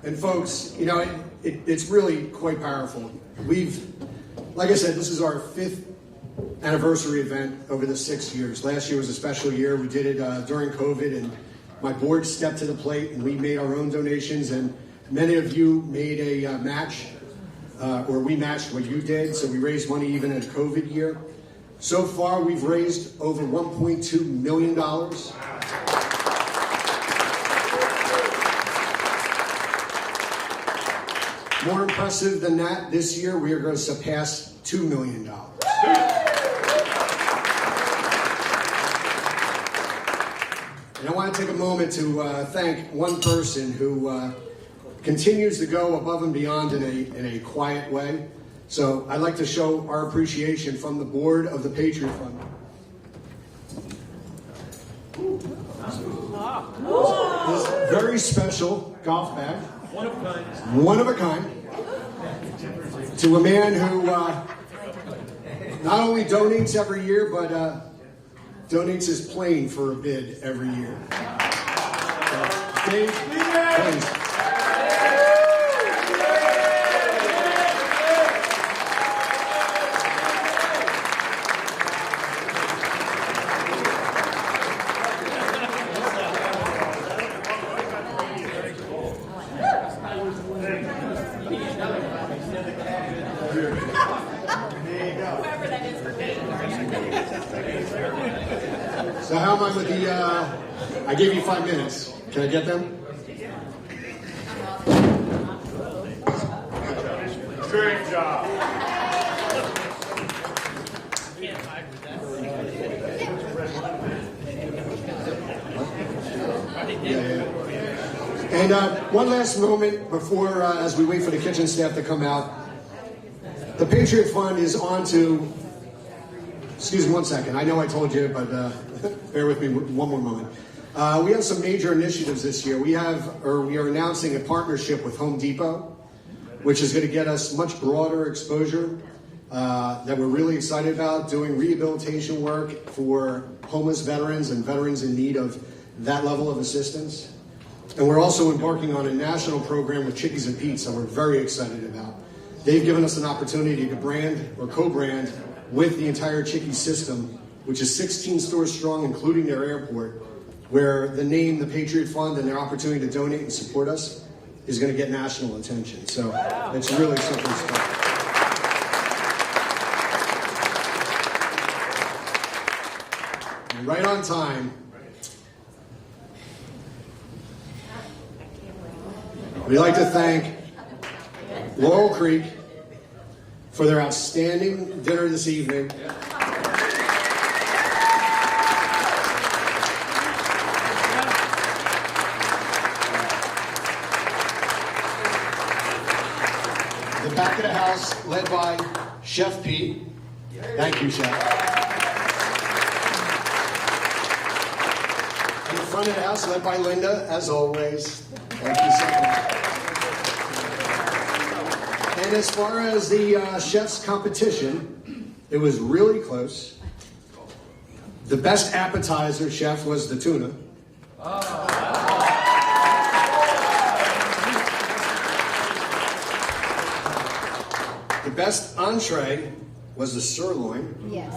And folks, you know, it's really quite powerful. Like I said, this is our 5th anniversary event over the 6 years. Last year was a special year. We did it during COVID, and my board stepped to the plate, and we made our own donations, and many of you made a match, or we matched what you did, so we raised money even in a COVID year. So far, we've raised over $1.2 million. More impressive than that, this year we are going to surpass $2 million. And I want to take a moment to thank one person who continues to go above and beyond in a quiet way. So I'd like to show our appreciation from the board of the Patriot Fund. This very special golf bag. One of a kind. One of a kind. To a man who not only donates every year, but donates his plane for a bid every year. Dave, please. So how am I with the, I gave you 5 minutes. Can I get them? Great job. And one last moment before, as we wait for the kitchen staff to come out. The Patriot Fund is on to, excuse me one second. I know I told you, but bear with me one more moment. We have some major initiatives this year. We are announcing a partnership with Home Depot, which is going to get us much broader exposure that we're really excited about, doing rehabilitation work for homeless veterans and veterans in need of that level of assistance. And we're also embarking on a national program with Chickies and Pete's that we're very excited about. They've given us an opportunity to brand or co-brand with the entire Chickies system, which is 16 stores strong, including their airport, where the name, the Patriot Fund, and their opportunity to donate and support us is going to get national attention. So it's really something special. And right on time, we'd like to thank Laurel Creek for their outstanding dinner this evening. The back of the house, led by Chef Pete. Thank you, Chef. And the front of the house, led by Linda, as always. Thank you so much. And as far as the chef's competition, it was really close. The best appetizer, Chef, was the tuna. The best entree was the sirloin. Yes.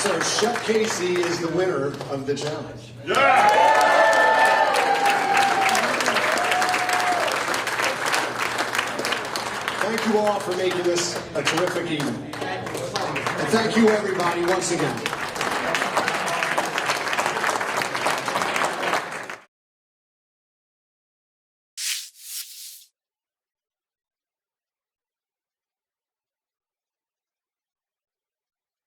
So Chef Casey is the winner of the challenge. Thank you all for making this a terrific evening. And thank you everybody once again.